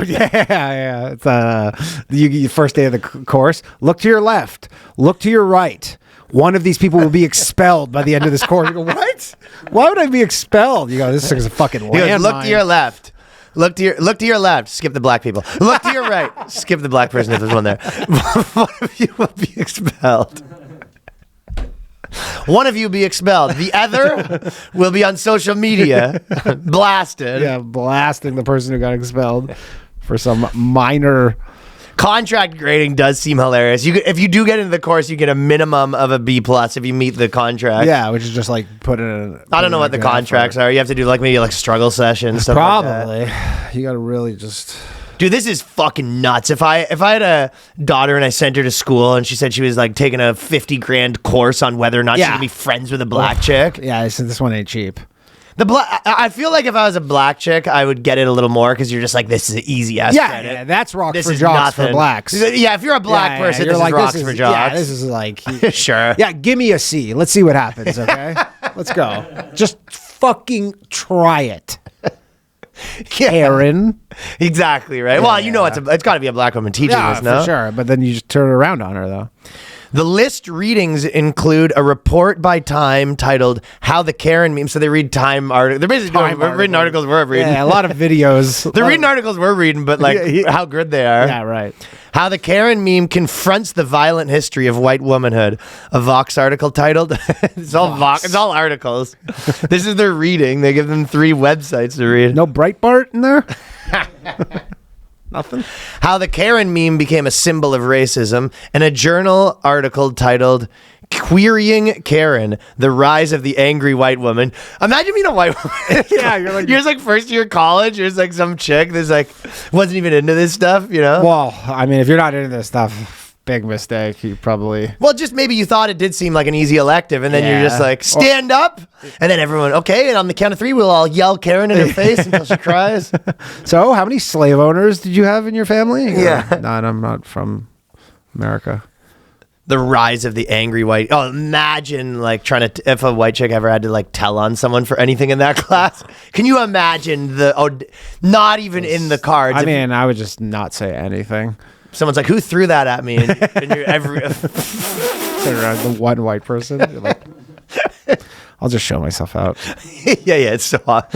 It's the first day of the course. Look to your left. Look to your right. One of these people will be expelled by the end of this course. You go, what? Why would I be expelled? You go, this is a fucking He goes, look landmine. to your left. Look to your left. Skip the black people. Look to your right. Skip the black person if there's one there. One of you will be expelled. One of you be expelled. The other will be on social media, blasted. Yeah, blasting the person who got expelled for some minor. Contract grading does seem hilarious. If you do get into the course, you get a minimum of a B+ if you meet the contract. Yeah, which is just like put in. I don't know what the contracts are. You have to do maybe struggle sessions. Stuff like that. Probably. You got to really just. Dude, this is fucking nuts. If I had a daughter and I sent her to school and she said she was like taking a $50,000 course on whether or not she Yeah. could be friends with a black chick. Yeah, this one ain't cheap. I feel like if I was a black chick, I would get it a little more because you're just like, this is an easy ass credit. Yeah, that's rocks This for is jocks for nothing. blacks. Yeah, if you're a black person, you're this like, is rocks for jocks. Yeah, this is like. Sure. Yeah, give me a C. Let's see what happens, okay? Let's go. Just fucking try it. Karen. Exactly, right? Well, it's got to be a black woman teaching Yeah, this, no? for sure. But then you just turn it around on her, though. The list readings include a report by Time titled "How the Karen Meme." So they read Time articles. They're basically reading articles we're reading. Yeah, a lot of videos. They're reading articles we're reading, but how good they are. Yeah, right. How the Karen meme confronts the violent history of white womanhood. A Vox article titled. It's all Vox. It's all articles. This is their reading. They give them 3 websites to read. No Breitbart in there? Nothing. How the Karen meme became a symbol of racism, and a journal article titled "Querying Karen: The Rise of the Angry White Woman." Imagine being a white woman. Yeah, you're just like first year college. You're just like some chick that's like wasn't even into this stuff, you know? Well, I mean, if you're not into this stuff, big mistake. You probably. Well, just maybe you thought it did seem like an easy elective, and then you're just Yeah. like, stand up, and then everyone, okay, and on the count of 3, we'll all yell Karen in her face until she cries. So, how many slave owners did you have in your family? Yeah. None. I'm not from America. The rise of the angry white. Oh, imagine like trying to, if a white chick ever had to like tell on someone for anything in that class. Can you imagine not even in the cards. I if mean, I would just not say anything. someone's like, who threw that at me? And you're Turn around the one white person. You're like, I'll just show myself out. yeah, it's so hot.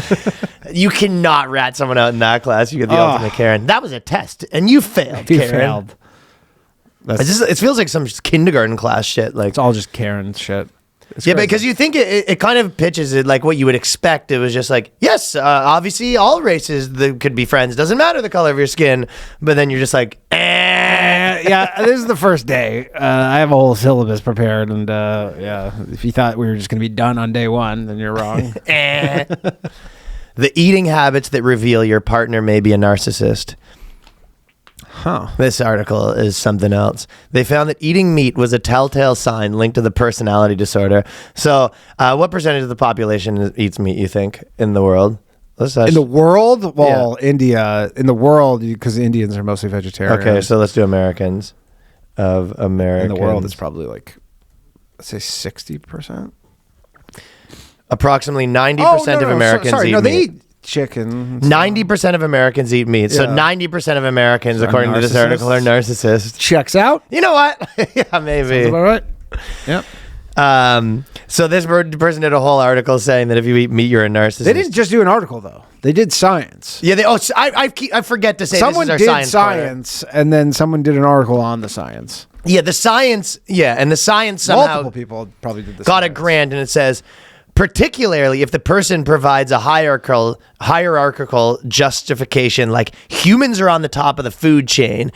You cannot rat someone out in that class. You get the ultimate Karen. That was a test, and you failed, You Karen. failed. It feels like some kindergarten class shit. Like It's all just Karen shit. It's yeah, crazy. because you think it kind of pitches it like what you would expect. It was just like, yes, obviously all races that could be friends. Doesn't matter the color of your skin. But then you're just like, Yeah, this is the first day. I have a whole syllabus prepared, and yeah, if you thought we were just going to be done on day one, then you're wrong. The eating habits that reveal your partner may be a narcissist. Huh. This article is something else. They found that eating meat was a telltale sign linked to the personality disorder. So, what percentage of the population eats meat, you think, in the world? In the world? Well, India. In the world, because Indians are mostly vegetarian. Okay, so let's do Americans. Of Americans. In the world, it's probably like, let's say 60%. Approximately 90% of Americans sorry, eat no, they meat. eat chicken. 90% of Americans eat meat. So Yeah. 90% of Americans, Are according to this narcissists? article, are narcissists. Checks out. You know what? Yeah, maybe. Sounds about right. Yep. So this person did a whole article saying that if you eat meat, you're a narcissist. They didn't just do an article though. They did science. Yeah. I forget to say Someone this is our did science corner. and then someone did an article on the science. Yeah, the science. Yeah, and the science somehow Multiple people probably did this. got a grant, and it says, particularly if the person provides a hierarchical justification, like humans are on the top of the food chain.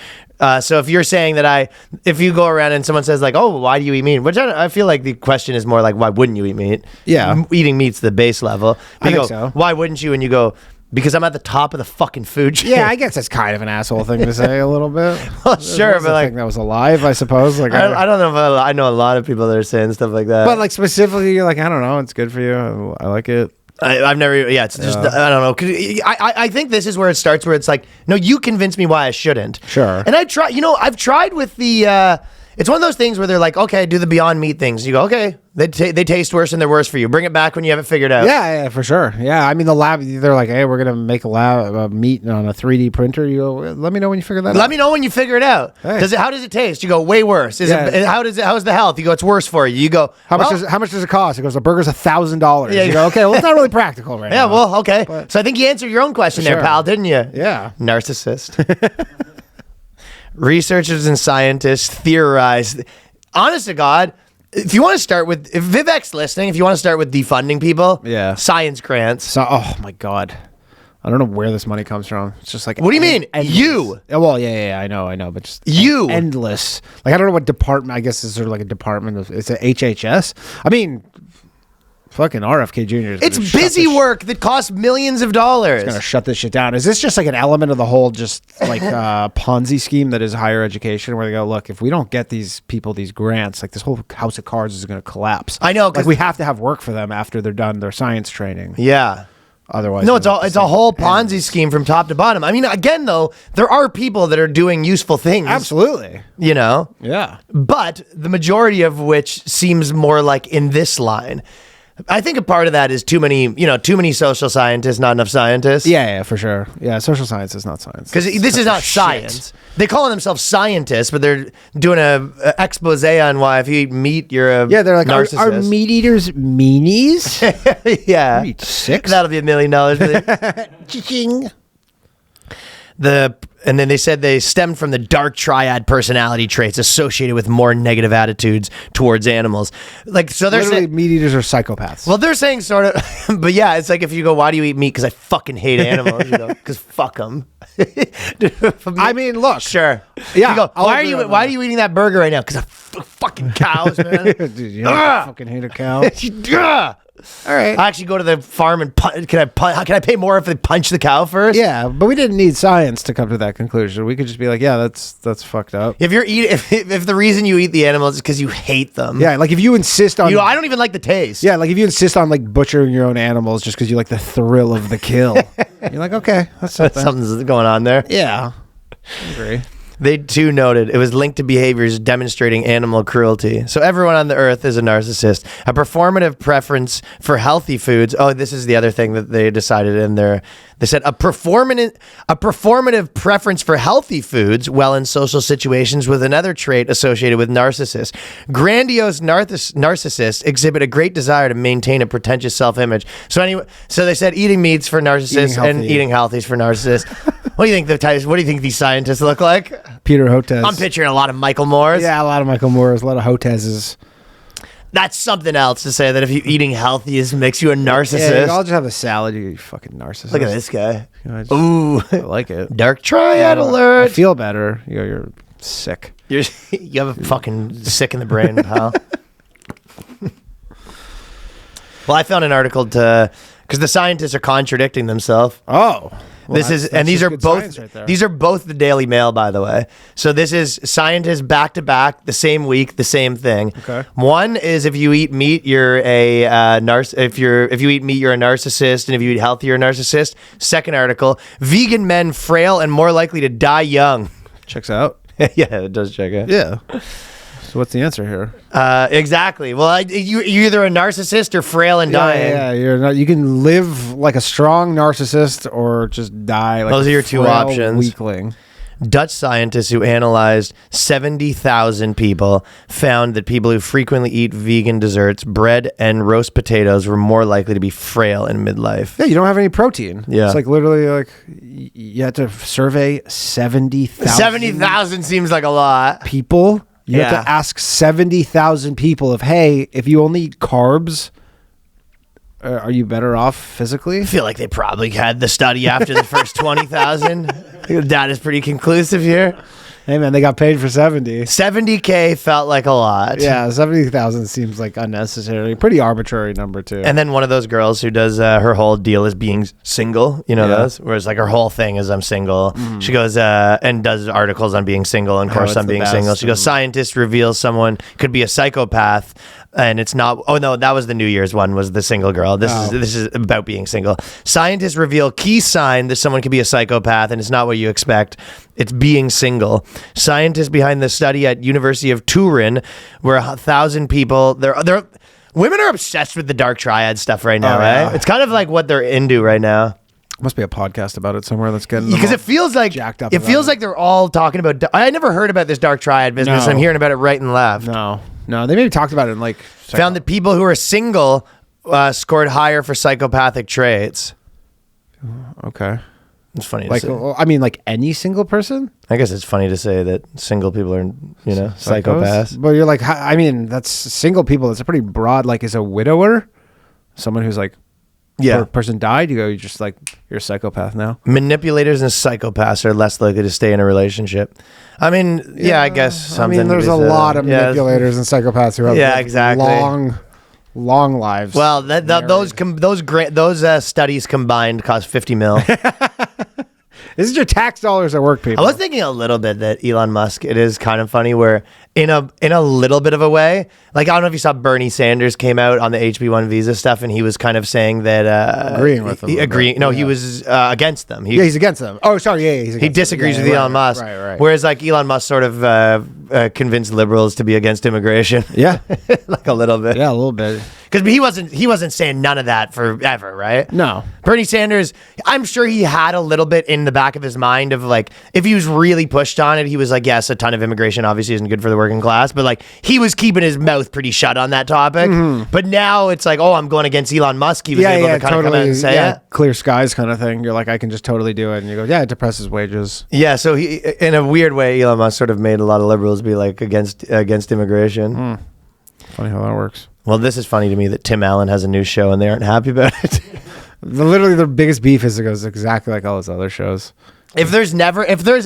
So if you're saying that if you go around and someone says like, oh, why do you eat meat? Which I feel like the question is more like, why wouldn't you eat meat? Yeah. Eating meat's the base level. I You think go, so. Why wouldn't you? And you go, because I'm at the top of the fucking food chain. Yeah, I guess that's kind of an asshole thing to say a little bit. Well, sure, There's but a like, thing that was alive, I suppose. Like, I don't know if I know a lot of people that are saying stuff like that. but like specifically, you're like, I don't know, it's good for you. I like it. I've never, yeah, it's just, I don't know. 'Cause I think this is where it starts, where it's like, no, you convinced me why I shouldn't. Sure. And I've tried with the, it's one of those things where they're like, okay, do the Beyond Meat things. You go, okay, they taste worse and they're worse for you. Bring it back when you have it figured out. Yeah, for sure. Yeah, I mean, the lab, they're like, hey, we're going to make a meat on a 3D printer. You go, let me know when you figure that out. Let me know when you figure it out. Hey. How does it taste? You go, way worse. Yeah. How's the health? You go, it's worse for you. You go, How much well, does it cost? It goes, a burger's $1,000. Yeah, You go, okay, well, it's not really practical right yeah, now. well, okay. But- So I think you answered your own question there, Sure. pal, didn't you? Yeah. Narcissist. Researchers and scientists theorize. Honest to God, if you want to start with, if Vivek's listening, if you want to start with defunding people, Yeah. science grants. So, oh my God. I don't know where this money comes from. It's just like, What do you mean? endless. You? Well, yeah, I know, but just You. endless. Like, I don't know what department. I guess it's sort of like a department of. It's a HHS. I mean, fucking RFK Jr. is It's gonna shut busy this work that costs millions of dollars. Gonna shut this shit down. Is this just like an element of the whole just like Ponzi scheme that is higher education, where they go, look, if we don't get these people these grants, like this whole house of cards is going to collapse. I know, 'cause- like we have to have work for them after they're done their science training. Yeah. Otherwise, No, they're it's a whole Ponzi scheme from top to bottom. I mean, again, though, there are people that are doing useful things. Absolutely. You know? Yeah. But the majority of which seems more like in this line. I think a part of that is too many social scientists, not enough scientists. Yeah, for sure. Yeah, social science is not science. Because this is not Shit. science. They call themselves scientists, but they're doing a expose on why if you eat meat, you're a Yeah, they're like, are narcissist. meat eaters meanies? Yeah. You eat 6? That'll be $1 million. Ching. And then they said they stemmed from the dark triad personality traits associated with more negative attitudes towards animals. Like, so they're Literally, saying, meat eaters are psychopaths. well, they're saying sort of, but yeah, it's like if you go, why do you eat meat? Because I fucking hate animals, because fuck them. I mean, look. Sure. Yeah, You go, I'll why agree on are that. you eating that burger right now? Because I fucking cows, man. Dude, you know, I fucking hate a cow. Ugh. All right. I actually go to the farm and can I pay more if they punch the cow first? Yeah, but we didn't need science to come to that conclusion. We could just be like, yeah, that's fucked up. If you're if the reason you eat the animals is because you hate them, Yeah, like if you insist on, I don't even like the taste. yeah, like if you insist on like butchering your own animals just because you like the thrill of the kill, you're like, okay, that's something. Something's going on there. Yeah, I agree. They too noted it was linked to behaviors demonstrating animal cruelty. So everyone on the earth is a narcissist. A performative preference for healthy foods. Oh, this is the other thing that they decided in there. They said a performative preference for healthy foods while in social situations with another trait associated with narcissists. Grandiose narcissists exhibit a great desire to maintain a pretentious self-image. So anyway, so they said eating meats for narcissists and eating healthies for narcissists. What do you think what do you think these scientists look like? Peter Hotez. I'm picturing a lot of Michael Moores. Yeah, a lot of Michael Moores, a lot of Hotezes. That's something else to say that if you eating healthy makes you a narcissist. Yeah, I'll just have a salad, you fucking narcissist. Look at this guy. You know, I just- Ooh. I like it. Dark triad I alert. feel better. You're sick. You have a fucking sick in the brain, pal. Well, I found an article because the scientists are contradicting themselves. Oh. Well, These are both these are both the Daily Mail, by the way. So this is scientists back to back, the same week, the same thing. Okay. One is if you eat meat, you're a if you eat meat, you're a narcissist, and if you eat healthy, you're a narcissist. Second article: vegan men frail and more likely to die young. Checks out. Yeah, it does check out. Yeah. So what's the answer here? Exactly. Well, you're either a narcissist or frail and dying. Yeah, you're not. You can live like a strong narcissist or just die like Those a are your two frail options. Weakling. Dutch scientists who analyzed 70,000 people found that people who frequently eat vegan desserts, bread, and roast potatoes were more likely to be frail in midlife. Yeah, you don't have any protein. Yeah. It's like literally like you had to survey 70,000 70,000 seems like a lot. people. You have Yeah. to ask 70,000 people if you only eat carbs, are you better off physically? I feel like they probably had the study after the first 20,000. That is pretty conclusive here. Hey man, they got paid for 70. 70K felt like a lot. Yeah, 70,000 seems like unnecessary. Pretty arbitrary number too. And then one of those girls who does her whole deal is being single, you know those? Whereas like her whole thing is I'm single. She goes and does articles on being single and course it's on the being best single. She goes, scientist reveals someone could be a psychopath and it's not. Oh no, that was the New Year's one, was the single girl. This is about being single. Scientists reveal key sign that someone could be a psychopath and it's not what you expect. It's being single. Scientists behind the study at University of Turin, where 1,000 people, women are obsessed with the dark triad stuff right now, right? yeah. It's kind of like what they're into right now. Must be a podcast about it somewhere that's getting Because it feels like jacked up it about feels it. like they're all talking about. I never heard about this dark triad business. No. I'm hearing about it right and left. No, they maybe talked about it in like Found that people who are single scored higher for psychopathic traits. Okay. It's funny to Like, say. I mean, like any single person? I guess it's funny to say that single people are, psychopaths. But you're like, I mean, that's single people. It's a pretty broad, like, is a widower someone who's like, person died? You're just like, you're a psychopath now. Manipulators and psychopaths are less likely to stay in a relationship. I mean, I guess something. I mean, there's to a be said. lot of manipulators and psychopaths who have exactly. long lives. Well, those studies combined cost 50 mil. This is your tax dollars at work, people. I was thinking a little bit that Elon Musk, it is kind of funny where in a little bit of a way, like I don't know if you saw Bernie Sanders came out on the HB1 visa stuff and he was kind of saying that agreeing with them. He was against them. He's against them. Oh, sorry, he's against he disagrees them. with Elon Musk. Right. Whereas like Elon Musk sort of convinced liberals to be against immigration. Yeah. Like a little bit. Yeah, a little bit. because he wasn't saying none of that forever, right? No. Bernie Sanders, I'm sure he had a little bit in the back of his mind of like, if he was really pushed on it, he was like, yes, a ton of immigration obviously isn't good for the working class, but like he was keeping his mouth pretty shut on that topic. But now it's like, oh, I'm going against Elon Musk. He was able to kind of come out and say it. Clear skies kind of thing. You're like, I can just totally do it. And you go, yeah, it depresses wages. Yeah, so he, in a weird way, Elon Musk sort of made a lot of liberals be like against immigration. Funny how that works. Well, this is funny to me that Tim Allen has a new show and they aren't happy about it. Literally, the biggest beef is it goes exactly like all his other shows. If there's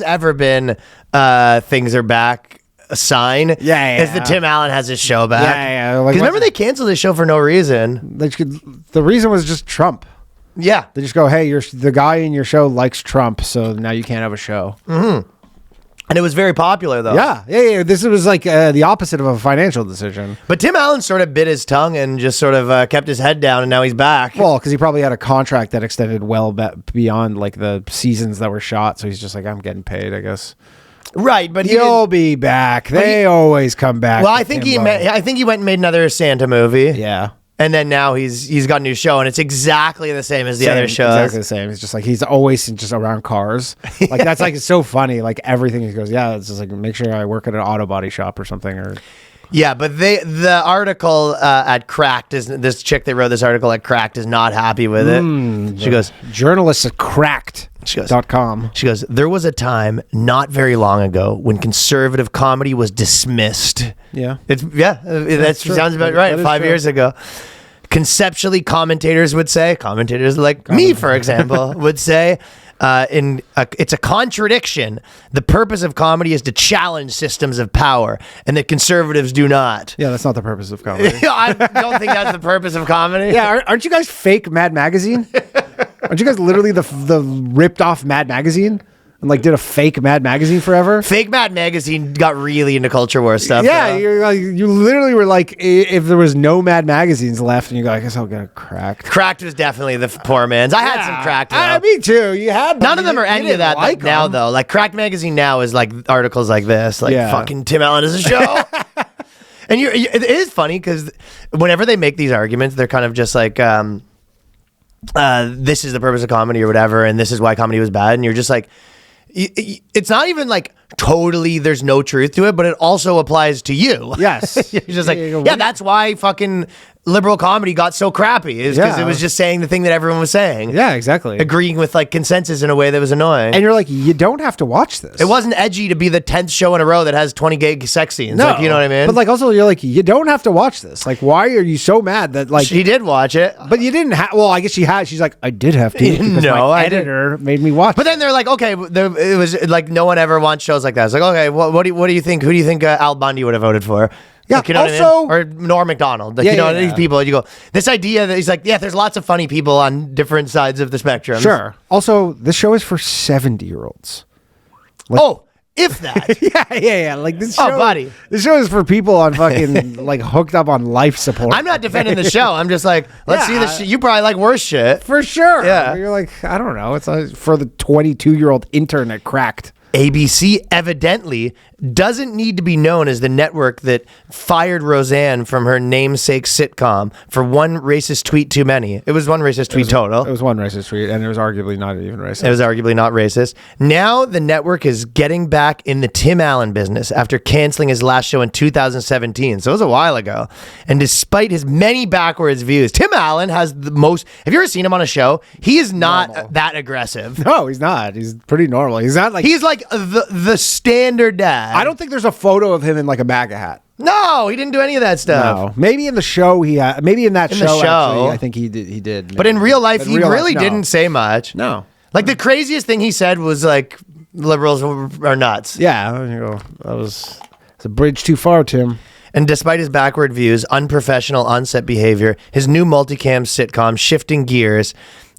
ever been things are back a sign, it's that Tim Allen has his show back. Yeah. Because remember they canceled his show for no reason. The reason was just Trump. Yeah, they just go, hey, the guy in your show likes Trump, so now you can't have a show. And it was very popular, though. Yeah. This was like the opposite of a financial decision. But Tim Allen sort of bit his tongue and just sort of kept his head down, and now he's back. Well, because he probably had a contract that extended well beyond like the seasons that were shot, so he's just like, I'm getting paid, I guess. Right, but he'll be back. They always come back. Well, I think he went and made another Santa movie. Yeah. And then now he's got a new show, and it's exactly the same as the other shows. Exactly the same. It's just like he's always just around cars. Like that's like so funny. Like everything he goes, yeah, it's just like make sure I work at an auto body shop or something. Or yeah, but the article at Cracked is this chick that wrote this article at Cracked is not happy with it. She goes, journalists at Cracked.com. She goes, there was a time not very long ago when conservative comedy was dismissed. Yeah. That sounds about right. 5 years ago. Conceptually, commentators like me, for example, would say, it's a contradiction. The purpose of comedy is to challenge systems of power, and that conservatives do not. Yeah, that's not the purpose of comedy. I don't think that's the purpose of comedy. Yeah, aren't you guys fake Mad Magazine? Aren't you guys literally the ripped off Mad Magazine? And like did a fake Mad Magazine forever. Fake Mad Magazine got really into culture war stuff. Yeah, you literally were like, if there was no Mad Magazines left, and you go, I guess I'll get a Cracked. Cracked was definitely the poor man's. I had some Cracked. Me too. You had none of them are any of that like now though. Like Cracked Magazine now is like articles like this, like fucking Tim Allen is a show. And it is funny because whenever they make these arguments, they're kind of just like, this is the purpose of comedy or whatever, and this is why comedy was bad, and you're just like. It's not even like totally there's no truth to it, but it also applies to you. Yes. You're just like, yeah, that's why fucking liberal comedy got so crappy is because it was just saying the thing that everyone was saying. Yeah, exactly. Agreeing with like consensus in a way that was annoying. And you're like, you don't have to watch this. It wasn't edgy to be the 10th show in a row that has 20 gay sex scenes. No, like, you know what I mean? But like also you're like, you don't have to watch this. Like, why are you so mad that like she did watch it? But you didn't have. Well, I guess she had. She's like, I did have to. Because my editor made me watch. But then they're like, okay, it was like no one ever wants shows like that. It's like, okay, what do you think? Who do you think Al Bundy would have voted for? Yeah, like, you know also, what I mean? Or Norm Macdonald. Like, these people, you go, this idea that he's like, yeah, there's lots of funny people on different sides of the spectrum. Sure. Also, this show is for 70-year-olds. Like, if that. Yeah. Like this show, buddy. This show is for people on fucking, like, hooked up on life support. I'm not defending the show. I'm just like, let's see this shit. You probably like worse shit. For sure. Yeah. But you're like, I don't know. It's for the 22-year-old intern at Cracked. ABC evidently doesn't need to be known as the network that fired Roseanne from her namesake sitcom for one racist tweet too many. It was one racist tweet total. It was one racist tweet, and it was arguably not even racist. It was arguably not racist. Now the network is getting back in the Tim Allen business after canceling his last show in 2017. So it was a while ago. And despite his many backwards views, Tim Allen has the most... Have you ever seen him on a show? He is not that aggressive. No, he's not. He's pretty normal. He's not like... He's like the standard dad. I don't think there's a photo of him in like a MAGA hat. No, he didn't do any of that stuff. No, maybe in the show maybe in that show. Actually, I think he did. Maybe. But in real life, he really didn't say much. No, like the craziest thing he said was like, "Liberals are nuts." Yeah, you know, it's a bridge too far, Tim. And despite his backward views, unprofessional on-set behavior, his new multicam sitcom, Shifting Gears,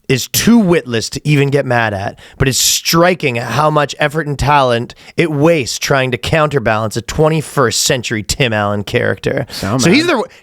is too witless to even get mad at, but it's striking how much effort and talent it wastes trying to counterbalance a 21st century Tim Allen character.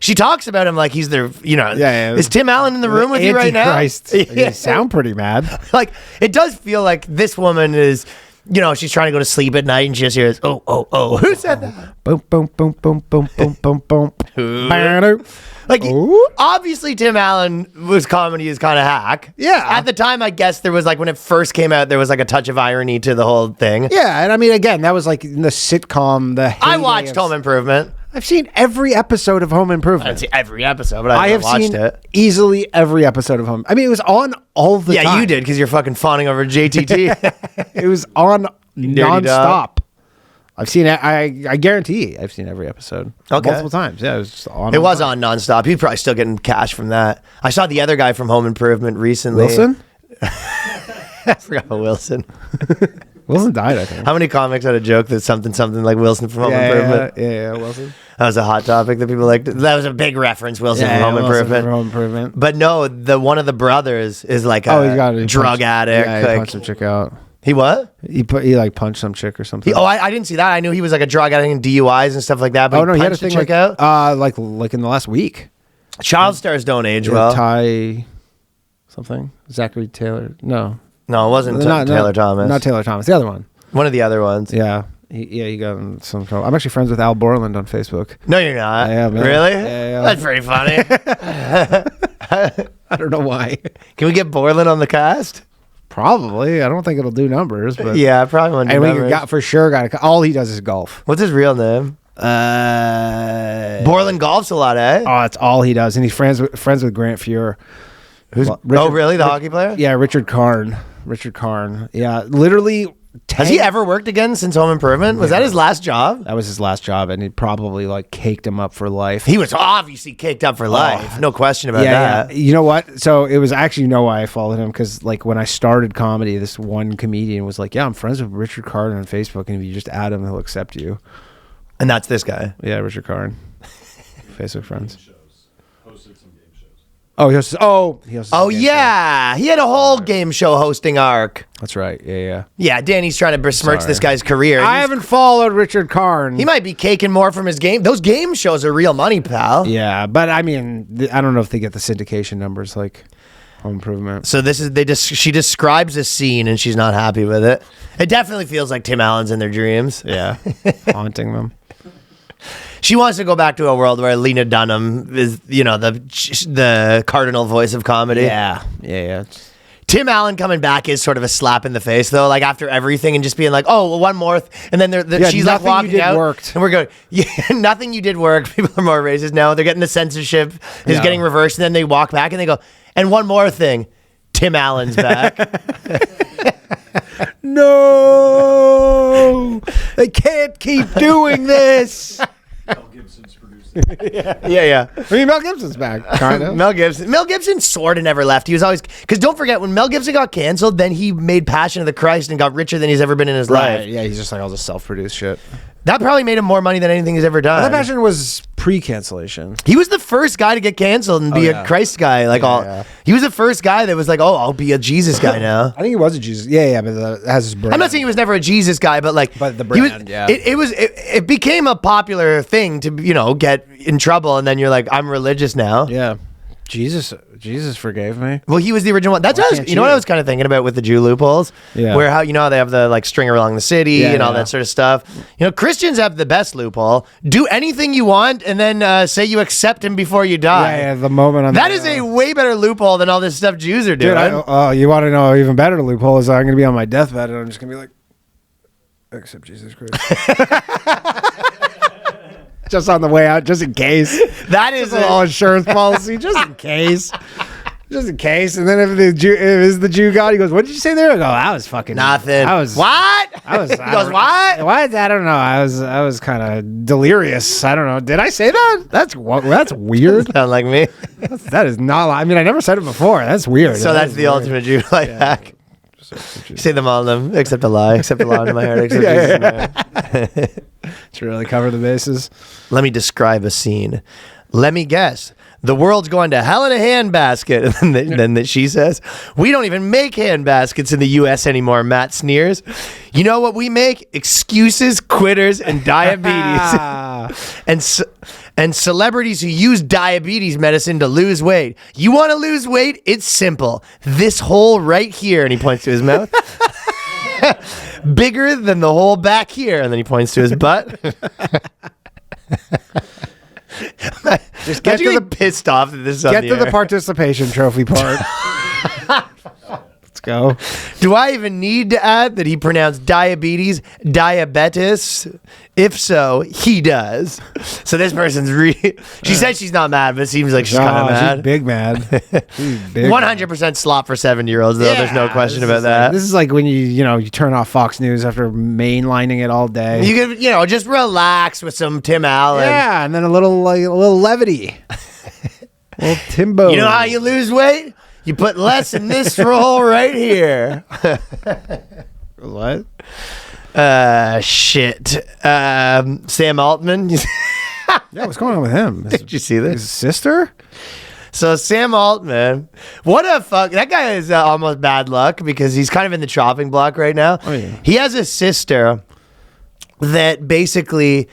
She talks about him like he's is Tim Allen in the room with you right now? You sound pretty mad. Like, it does feel like this woman is you know, she's trying to go to sleep at night and she just hears, oh, who said that? Boom, boom, boom, boom, boom, boom, boom, boom. Like, Ooh. obviously Tim Allen's comedy is kind of hack. Yeah. At the time, I guess there was like, when it first came out, there was like a touch of irony to the whole thing. Yeah, and I mean, again, that was like in the sitcom. I watched Home Improvement. I've seen every episode of Home I Improvement. didn't see every episode, but I I have watched seen it. easily every episode of Home. I mean, it was on all the time. Yeah, you did because you're fucking fawning over JTT. It was on dirty nonstop. I've seen it. I guarantee I've seen every episode multiple times. Yeah, it was just on. It was on nonstop. He's probably still getting cash from that. I saw the other guy from Home Improvement recently. Wilson. I forgot about Wilson. Wilson died, I think. How many comics had a joke that something like Wilson from Home Improvement? Yeah, Wilson. That was a hot topic that people liked. That was a big reference, Wilson from Home Improvement. Home Improvement. But no, one of the brothers is like He got a drug addict. Yeah, he like, punched some chick out. he what? He like punched some chick or something. I didn't see that. I knew he was like a drug addict and DUIs and stuff like that. But Oh no, he had a punched the thing chick like out. like in the last week. Child stars don't age well. Ty something. Zachary Taylor. No. No, it wasn't Not Taylor Thomas. Not Taylor Thomas. The other one. One of the other ones. Yeah. He got in some trouble. I'm actually friends with Al Borland on Facebook. No, you're not. I am, man. Really? Yeah. That's pretty funny. I don't know why. Can we get Borland on the cast? Probably. I don't think it'll do numbers, but Yeah, I probably want to. And we got for sure got all he does is golf. What's his real name? Borland golfs a lot, eh? Oh, that's all he does, and he's friends with Grant Fuhr. Who's Really? The hockey player? Yeah, Richard Karn. Yeah, literally. Has he ever worked again since Home Improvement? Was that his last job? That was his last job, and he probably like caked him up for life. He was obviously caked up for life. No question about that. Yeah. You know what? So it was actually, you know why I followed him? Because like when I started comedy, this one comedian was like, "Yeah, I'm friends with Richard Karn on Facebook, and if you just add him, he'll accept you." And that's this guy. Yeah, Richard Karn. Facebook friends. Oh, he hosts. Oh, Yeah. He had a whole game show hosting arc. That's right. Yeah. Yeah, Danny's trying to besmirch Sorry. this guy's career. I haven't followed Richard Karn. He might be caking more from his game. Those game shows are real money, pal. Yeah, but I mean, I don't know if they get the syndication numbers like Home Improvement. So this is she describes a scene and she's not happy with it. It definitely feels like Tim Allen's in their dreams. Yeah, haunting them. She wants to go back to a world where Lena Dunham is, you know, the cardinal voice of comedy. Yeah. Tim Allen coming back is sort of a slap in the face, though. Like after everything, and just being like, "Oh, well, one more," and then she's like nothing you walking did out, worked. and we're going, "Yeah, nothing you did worked." People are more racist now. They're getting the censorship is getting reversed, and then they walk back and they go, "And one more thing, Tim Allen's back." No, they can't keep doing this. Yeah. I mean, Mel Gibson's back, kind of. Mel Gibson sort of never left. He was always, because don't forget, when Mel Gibson got canceled, then he made Passion of the Christ and got richer than he's ever been in his life. Yeah, he's just like all this self-produced shit. That probably made him more money than anything he's ever done. That Passion was pre-cancellation. He was the first guy to get canceled and be a Christ guy. He was the first guy that was like, "Oh, I'll be a Jesus guy now." I think he was a Jesus. Yeah, but that has his brand. I'm not saying he was never a Jesus guy, but like, But the he was- brand, yeah. It became a popular thing to, you know, get in trouble, and then you're like, "I'm religious now." Yeah. Jesus forgave me. Well, he was the original one. That's Why what can't you know what you? I was kind of thinking about with the Jew loopholes. Yeah. Where how they have the like stringer along the city and all that sort of stuff. You know, Christians have the best loophole. Do anything you want and then say you accept him before you die. Yeah, the moment on That is a way better loophole than all this stuff Jews are doing. Dude, you want to know even better loophole is I'm going to be on my deathbed and I'm just going to be like, accept Jesus Christ. Just on the way out, just in case. That is a little insurance policy, just in case. Just in case. And then if it is the Jew God, he goes, "What did you say there?" I go, "I was fucking nothing." I was what? I was. He goes, "What? What? I don't know. I was kind of delirious. I don't know. Did I say that? That's weird. Sound like me. That is not. I mean, I never said it before. That's weird. So that's the ultimate Jew life hack. Say them all of them, except a lie, except a lie in my heart, except Jesus in my heart. To really cover the bases. Let me describe a scene. Let me guess. The world's going to hell in a handbasket. And then she says, "We don't even make handbaskets in the U.S. anymore," Matt sneers. "You know what we make? Excuses, quitters, and diabetes." and celebrities who use diabetes medicine to lose weight. You want to lose weight? It's simple. This hole right here. And he points to his mouth. bigger than the hole back here. And then he points to his butt. Just get Imagine to getting pissed off that this is on Get the to the air. participation trophy part. Let's go. Do I even need to add that he pronounced diabetes diabetes? If so, he does. So this person's she said she's not mad, but it seems like she's kind of mad. She's big mad. She's big 100% slop for 70-year-olds, though. There's no question this about is that. Like, this is like when you turn off Fox News after mainlining it all day. You can, just relax with some Tim Allen. Yeah, and then a little levity. Little Timbo. You know how you lose weight? You put less in this roll right here. What? Shit. Sam Altman. Yeah, what's going on with him? Did you see this? His sister? So Sam Altman, what a fuck. That guy is almost bad luck because he's kind of in the chopping block right now. Oh, yeah. He has a sister that basically...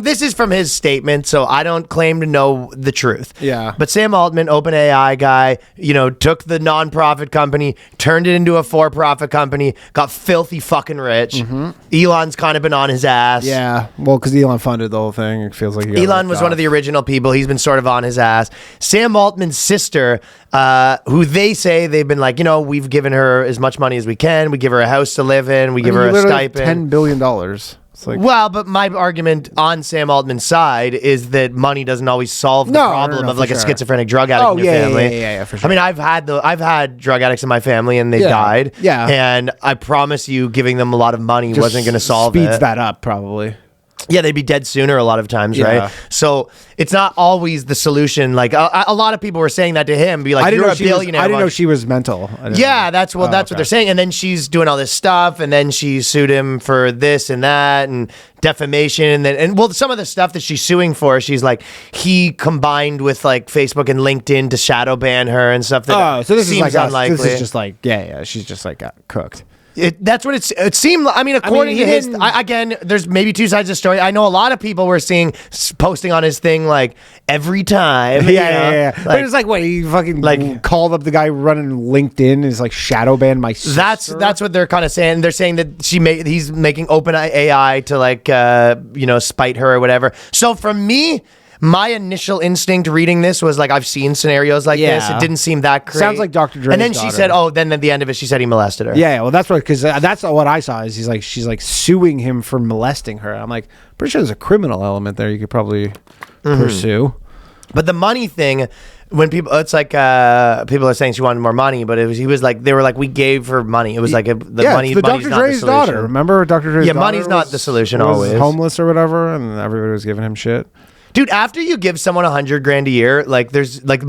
This is from his statement, so I don't claim to know the truth. Yeah. But Sam Altman, OpenAI guy, took the nonprofit company, turned it into a for-profit company, got filthy fucking rich. Mm-hmm. Elon's kind of been on his ass. Yeah. Well, because Elon funded the whole thing. It feels like he got Elon ripped was off. one of the original people. He's been sort of on his ass. Sam Altman's sister, who they say they've been like, we've given her as much money as we can. We give her a house to live in. We give her a literally stipend. $10 billion. It's like, Well, but my argument on Sam Altman's side is that money doesn't always solve the No, problem no, of for like a sure. schizophrenic drug addict Oh, in your yeah, family. yeah, for sure. I mean, I've had drug addicts in my family and they Yeah, died. yeah. And I promise you, giving them a lot of money just wasn't going to solve speeds it. that up, probably. Yeah, they'd be dead sooner a lot of times, Yeah. right? So it's not always the solution. Like a lot of people were saying that to him, be like, "You're a billionaire." I didn't know she was mental. Yeah, that's what okay. they're saying. And then she's doing all this stuff, and then she sued him for this and that, and defamation, and some of the stuff that she's suing for, she's like he combined with like Facebook and LinkedIn to shadow ban her and stuff. That So this seems is like unlikely. This is just like she's just like got cooked. That's what it seemed. I mean, according he to his, didn't- again, there's maybe two sides of the story. I know a lot of people were seeing posting on his thing like every time. Yeah. But Like, it's like, what, he fucking like- called up the guy running LinkedIn is like shadow banned my sister? that's what they're kind of saying. They're saying that he's making open AI to like spite her or whatever. So for me, my initial instinct reading this was like, I've seen scenarios like this. Yeah. It didn't seem that crazy. Sounds like Dr. Dre's And then she daughter. said, then at the end of it, she said he molested her. Yeah, well, that's what, because that's what I saw is she's like suing him for molesting her. I'm like, pretty sure there's a criminal element there you could probably pursue. But the money thing, when people, it's like people are saying she wanted more money, but they were like, we gave her money. It was like money. It's the money's Dr. not Dre's the daughter. solution. Remember Dr. Dre's daughter? money's not the solution was always. homeless or whatever, and everybody was giving him shit. Dude, after you give someone $100,000 a year, like there's like,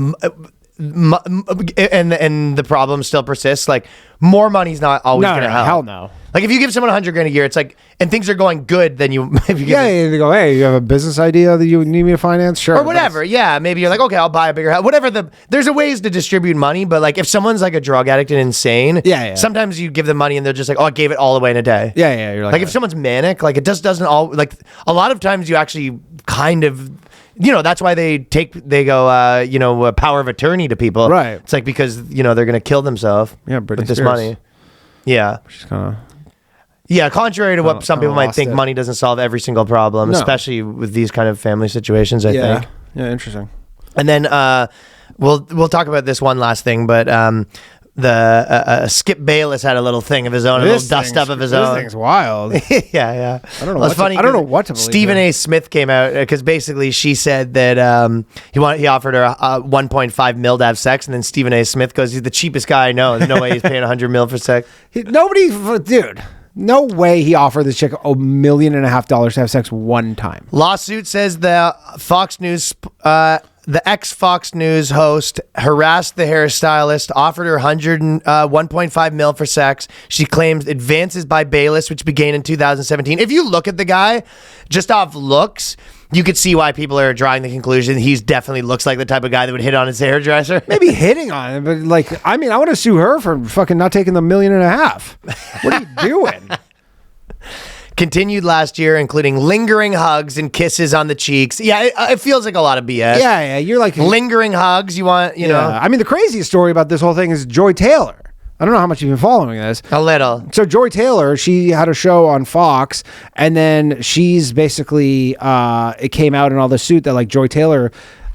and the problem still persists. Like more money's not always No, gonna no, help. hell no. Like if you give someone $100,000 a year, it's like, and things are going good, then you if you give Yeah, they go, hey, you have a business idea that you need me to finance? Sure. or whatever. Yeah, maybe you're like, okay, I'll buy a bigger house. Whatever there's a ways to distribute money, but like if someone's like a drug addict and insane, Yeah. sometimes you give them money and they're just like, oh, I gave it all away in a day. Yeah, you're Like if someone's manic, like it just doesn't all like a lot of times you actually kind of. That's why they go, power of attorney to people. Right. It's like because, they're going to kill themselves Britney with this Spears. money. Yeah. She's kind of... Yeah, contrary to what some people might lost think, it. money doesn't solve every single problem, No. especially with these kind of family situations, I think. Yeah, interesting. And then we'll talk about this one last thing, but the Skip Bayless had a little thing of his own, a little dust up of his own. This thing's wild. yeah. I don't know. Well, it's funny. I don't know what to believe. Stephen here. A. Smith came out because basically she said that he offered her 1.5 mil to have sex, and then Stephen A. Smith goes, "He's the cheapest guy I know. There's no way he's paying 100 mil for sex." Dude, no way he offered this chick $1.5 million to have sex one time. Lawsuit says the Fox News, the ex-Fox News host harassed the hairstylist, offered her 1.5 mil for sex. She claims advances by Bayless, which began in 2017. If you look at the guy, just off looks, you could see why people are drawing the conclusion he's definitely looks like the type of guy that would hit on his hairdresser. Maybe hitting on him, but like, I mean, I want to sue her for fucking not taking the $1.5 million. What are you doing? Continued last year, including lingering hugs and kisses on the cheeks. Yeah, it feels like a lot of BS. Yeah, you're like Lingering hugs, you want, you know. I mean, the craziest story about this whole thing is Joy Taylor. I don't know how much you've been following this. A little. So Joy Taylor, she had a show on Fox, and then she's basically it came out in all the suit that like Joy Taylor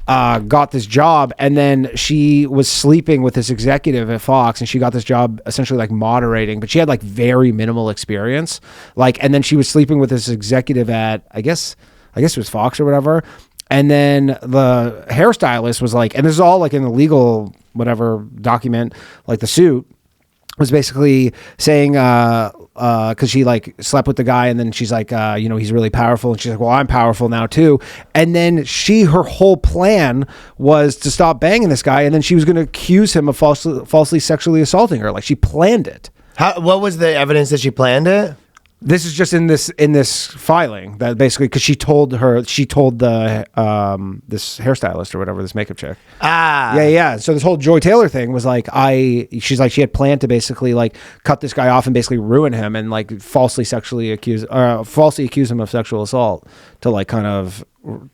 got this job, and then she was sleeping with this executive at Fox, and she got this job essentially like moderating, but she had like very minimal experience. Like, and then she was sleeping with this executive at I guess it was Fox or whatever. And then the hairstylist was like, and this is all like in the legal whatever document, like the suit was basically saying, because she like slept with the guy, and then she's like, he's really powerful, and she's like, well, I'm powerful now too. And then her whole plan was to stop banging this guy, and then she was going to accuse him of falsely sexually assaulting her. Like, she planned it. What was the evidence that she planned it? This is just in this filing that basically, because she told the this hairstylist or whatever, this makeup chick. Yeah. So this whole Joy Taylor thing was like, she's like, she had planned to basically like cut this guy off and basically ruin him and like falsely accuse him of sexual assault to like kind of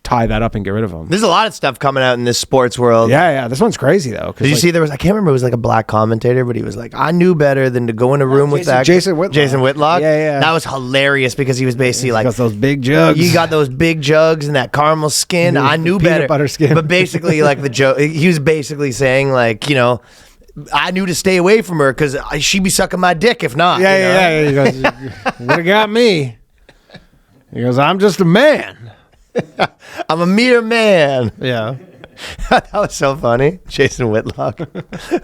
tie that up and get rid of him. There's a lot of stuff coming out in this sports world. Yeah. This one's crazy though. Did you see there was, I can't remember, it was like a black commentator, but he was like, I knew better than to go in a room with that. Jason Whitlock. Yeah. That was hilarious because he was basically like, got those big jugs. You got those big jugs and that caramel skin. I knew peanut better. Butter skin. But basically like the joke, he was basically saying like, I knew to stay away from her because she'd be sucking my dick if not. Yeah. He goes, you would have got me. He goes, I'm just a man. I'm a mere man. Yeah. That was so funny. Jason Whitlock.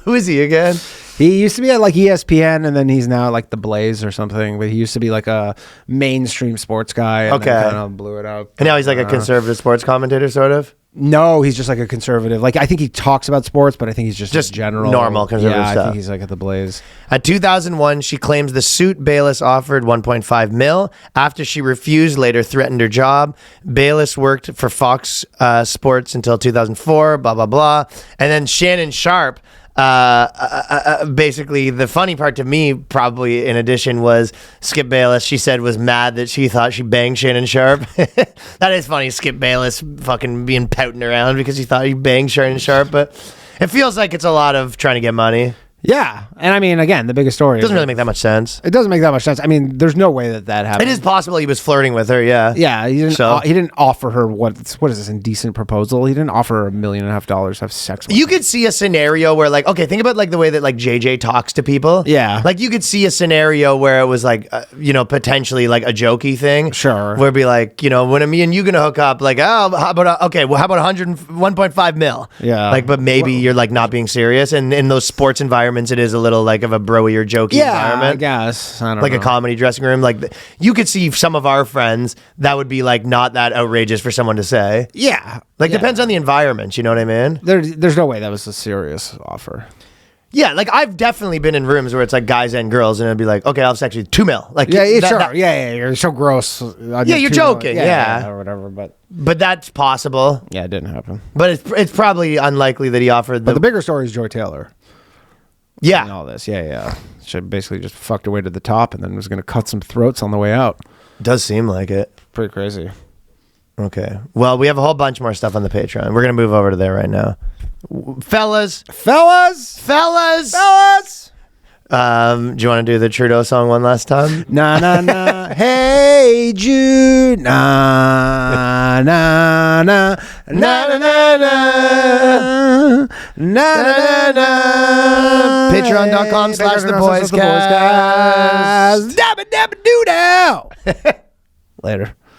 Who is he again? He used to be at like ESPN, and then he's now at like the Blaze or something. But he used to be like a mainstream sports guy. And then kind of blew it up. And now he's like a conservative sports commentator, sort of. No, he's just like a conservative. Like, I think he talks about sports, but I think he's just general normal conservative stuff. I think he's like at the Blaze. At 2001, she claims the suit Bayless offered 1.5 mil. After she refused, later threatened her job. Bayless worked for Fox Sports until 2004, blah, blah, blah. And then Shannon Sharp, basically the funny part to me, probably in addition, was Skip Bayless, she said, was mad that she thought she banged Shannon Sharp. That is funny, Skip Bayless fucking being pouting around because he thought he banged Shannon Sharp, but it feels like it's a lot of trying to get money. Yeah. And I mean, again, the biggest story. It doesn't really make that much sense. It doesn't make that much sense. I mean, there's no way that happened. It is possible he was flirting with her, yeah. Yeah, he didn't offer her what is this indecent proposal? He didn't offer her $1.5 million to have sex with her. You could see a snario where like, okay, think about like the way that like JJ talks to people. Yeah. Like you could see a scenario where it was like, potentially like a jokey thing. Sure. Where it'd be like, when me and you gonna hook up, like, oh, how about 101.5 mil? Yeah. Like, but maybe you're like not being serious. And in those sports environments, it is a little like of a broy or jokey environment. I guess. I don't like know. a comedy dressing room. Like you could see some of our friends that would be like not that outrageous for someone to say. Yeah. Like depends on the environment, you know what I mean? There's no way that was a serious offer. Yeah, like I've definitely been in rooms where it's like guys and girls, and it'd be like, okay, I'll have sex with you, 2 mil. Like, sure. You're so gross. Yeah, you're joking. Yeah, or whatever. But that's possible. Yeah, it didn't happen. But it's probably unlikely that he offered. But the bigger story is Joy Taylor. Yeah, and all this. Yeah. She basically just fucked her way to the top, and then was going to cut some throats on the way out. Does seem like it. Pretty crazy. Okay. Well, we have a whole bunch more stuff on the Patreon. We're going to move over to there right now. Fellas. Do you want to do the Trudeau song one last time? Na na na, hey Jude, na na na, na na na na, na na na. Patreon.com/theboyscast. Dabba dabba doo dow. Later.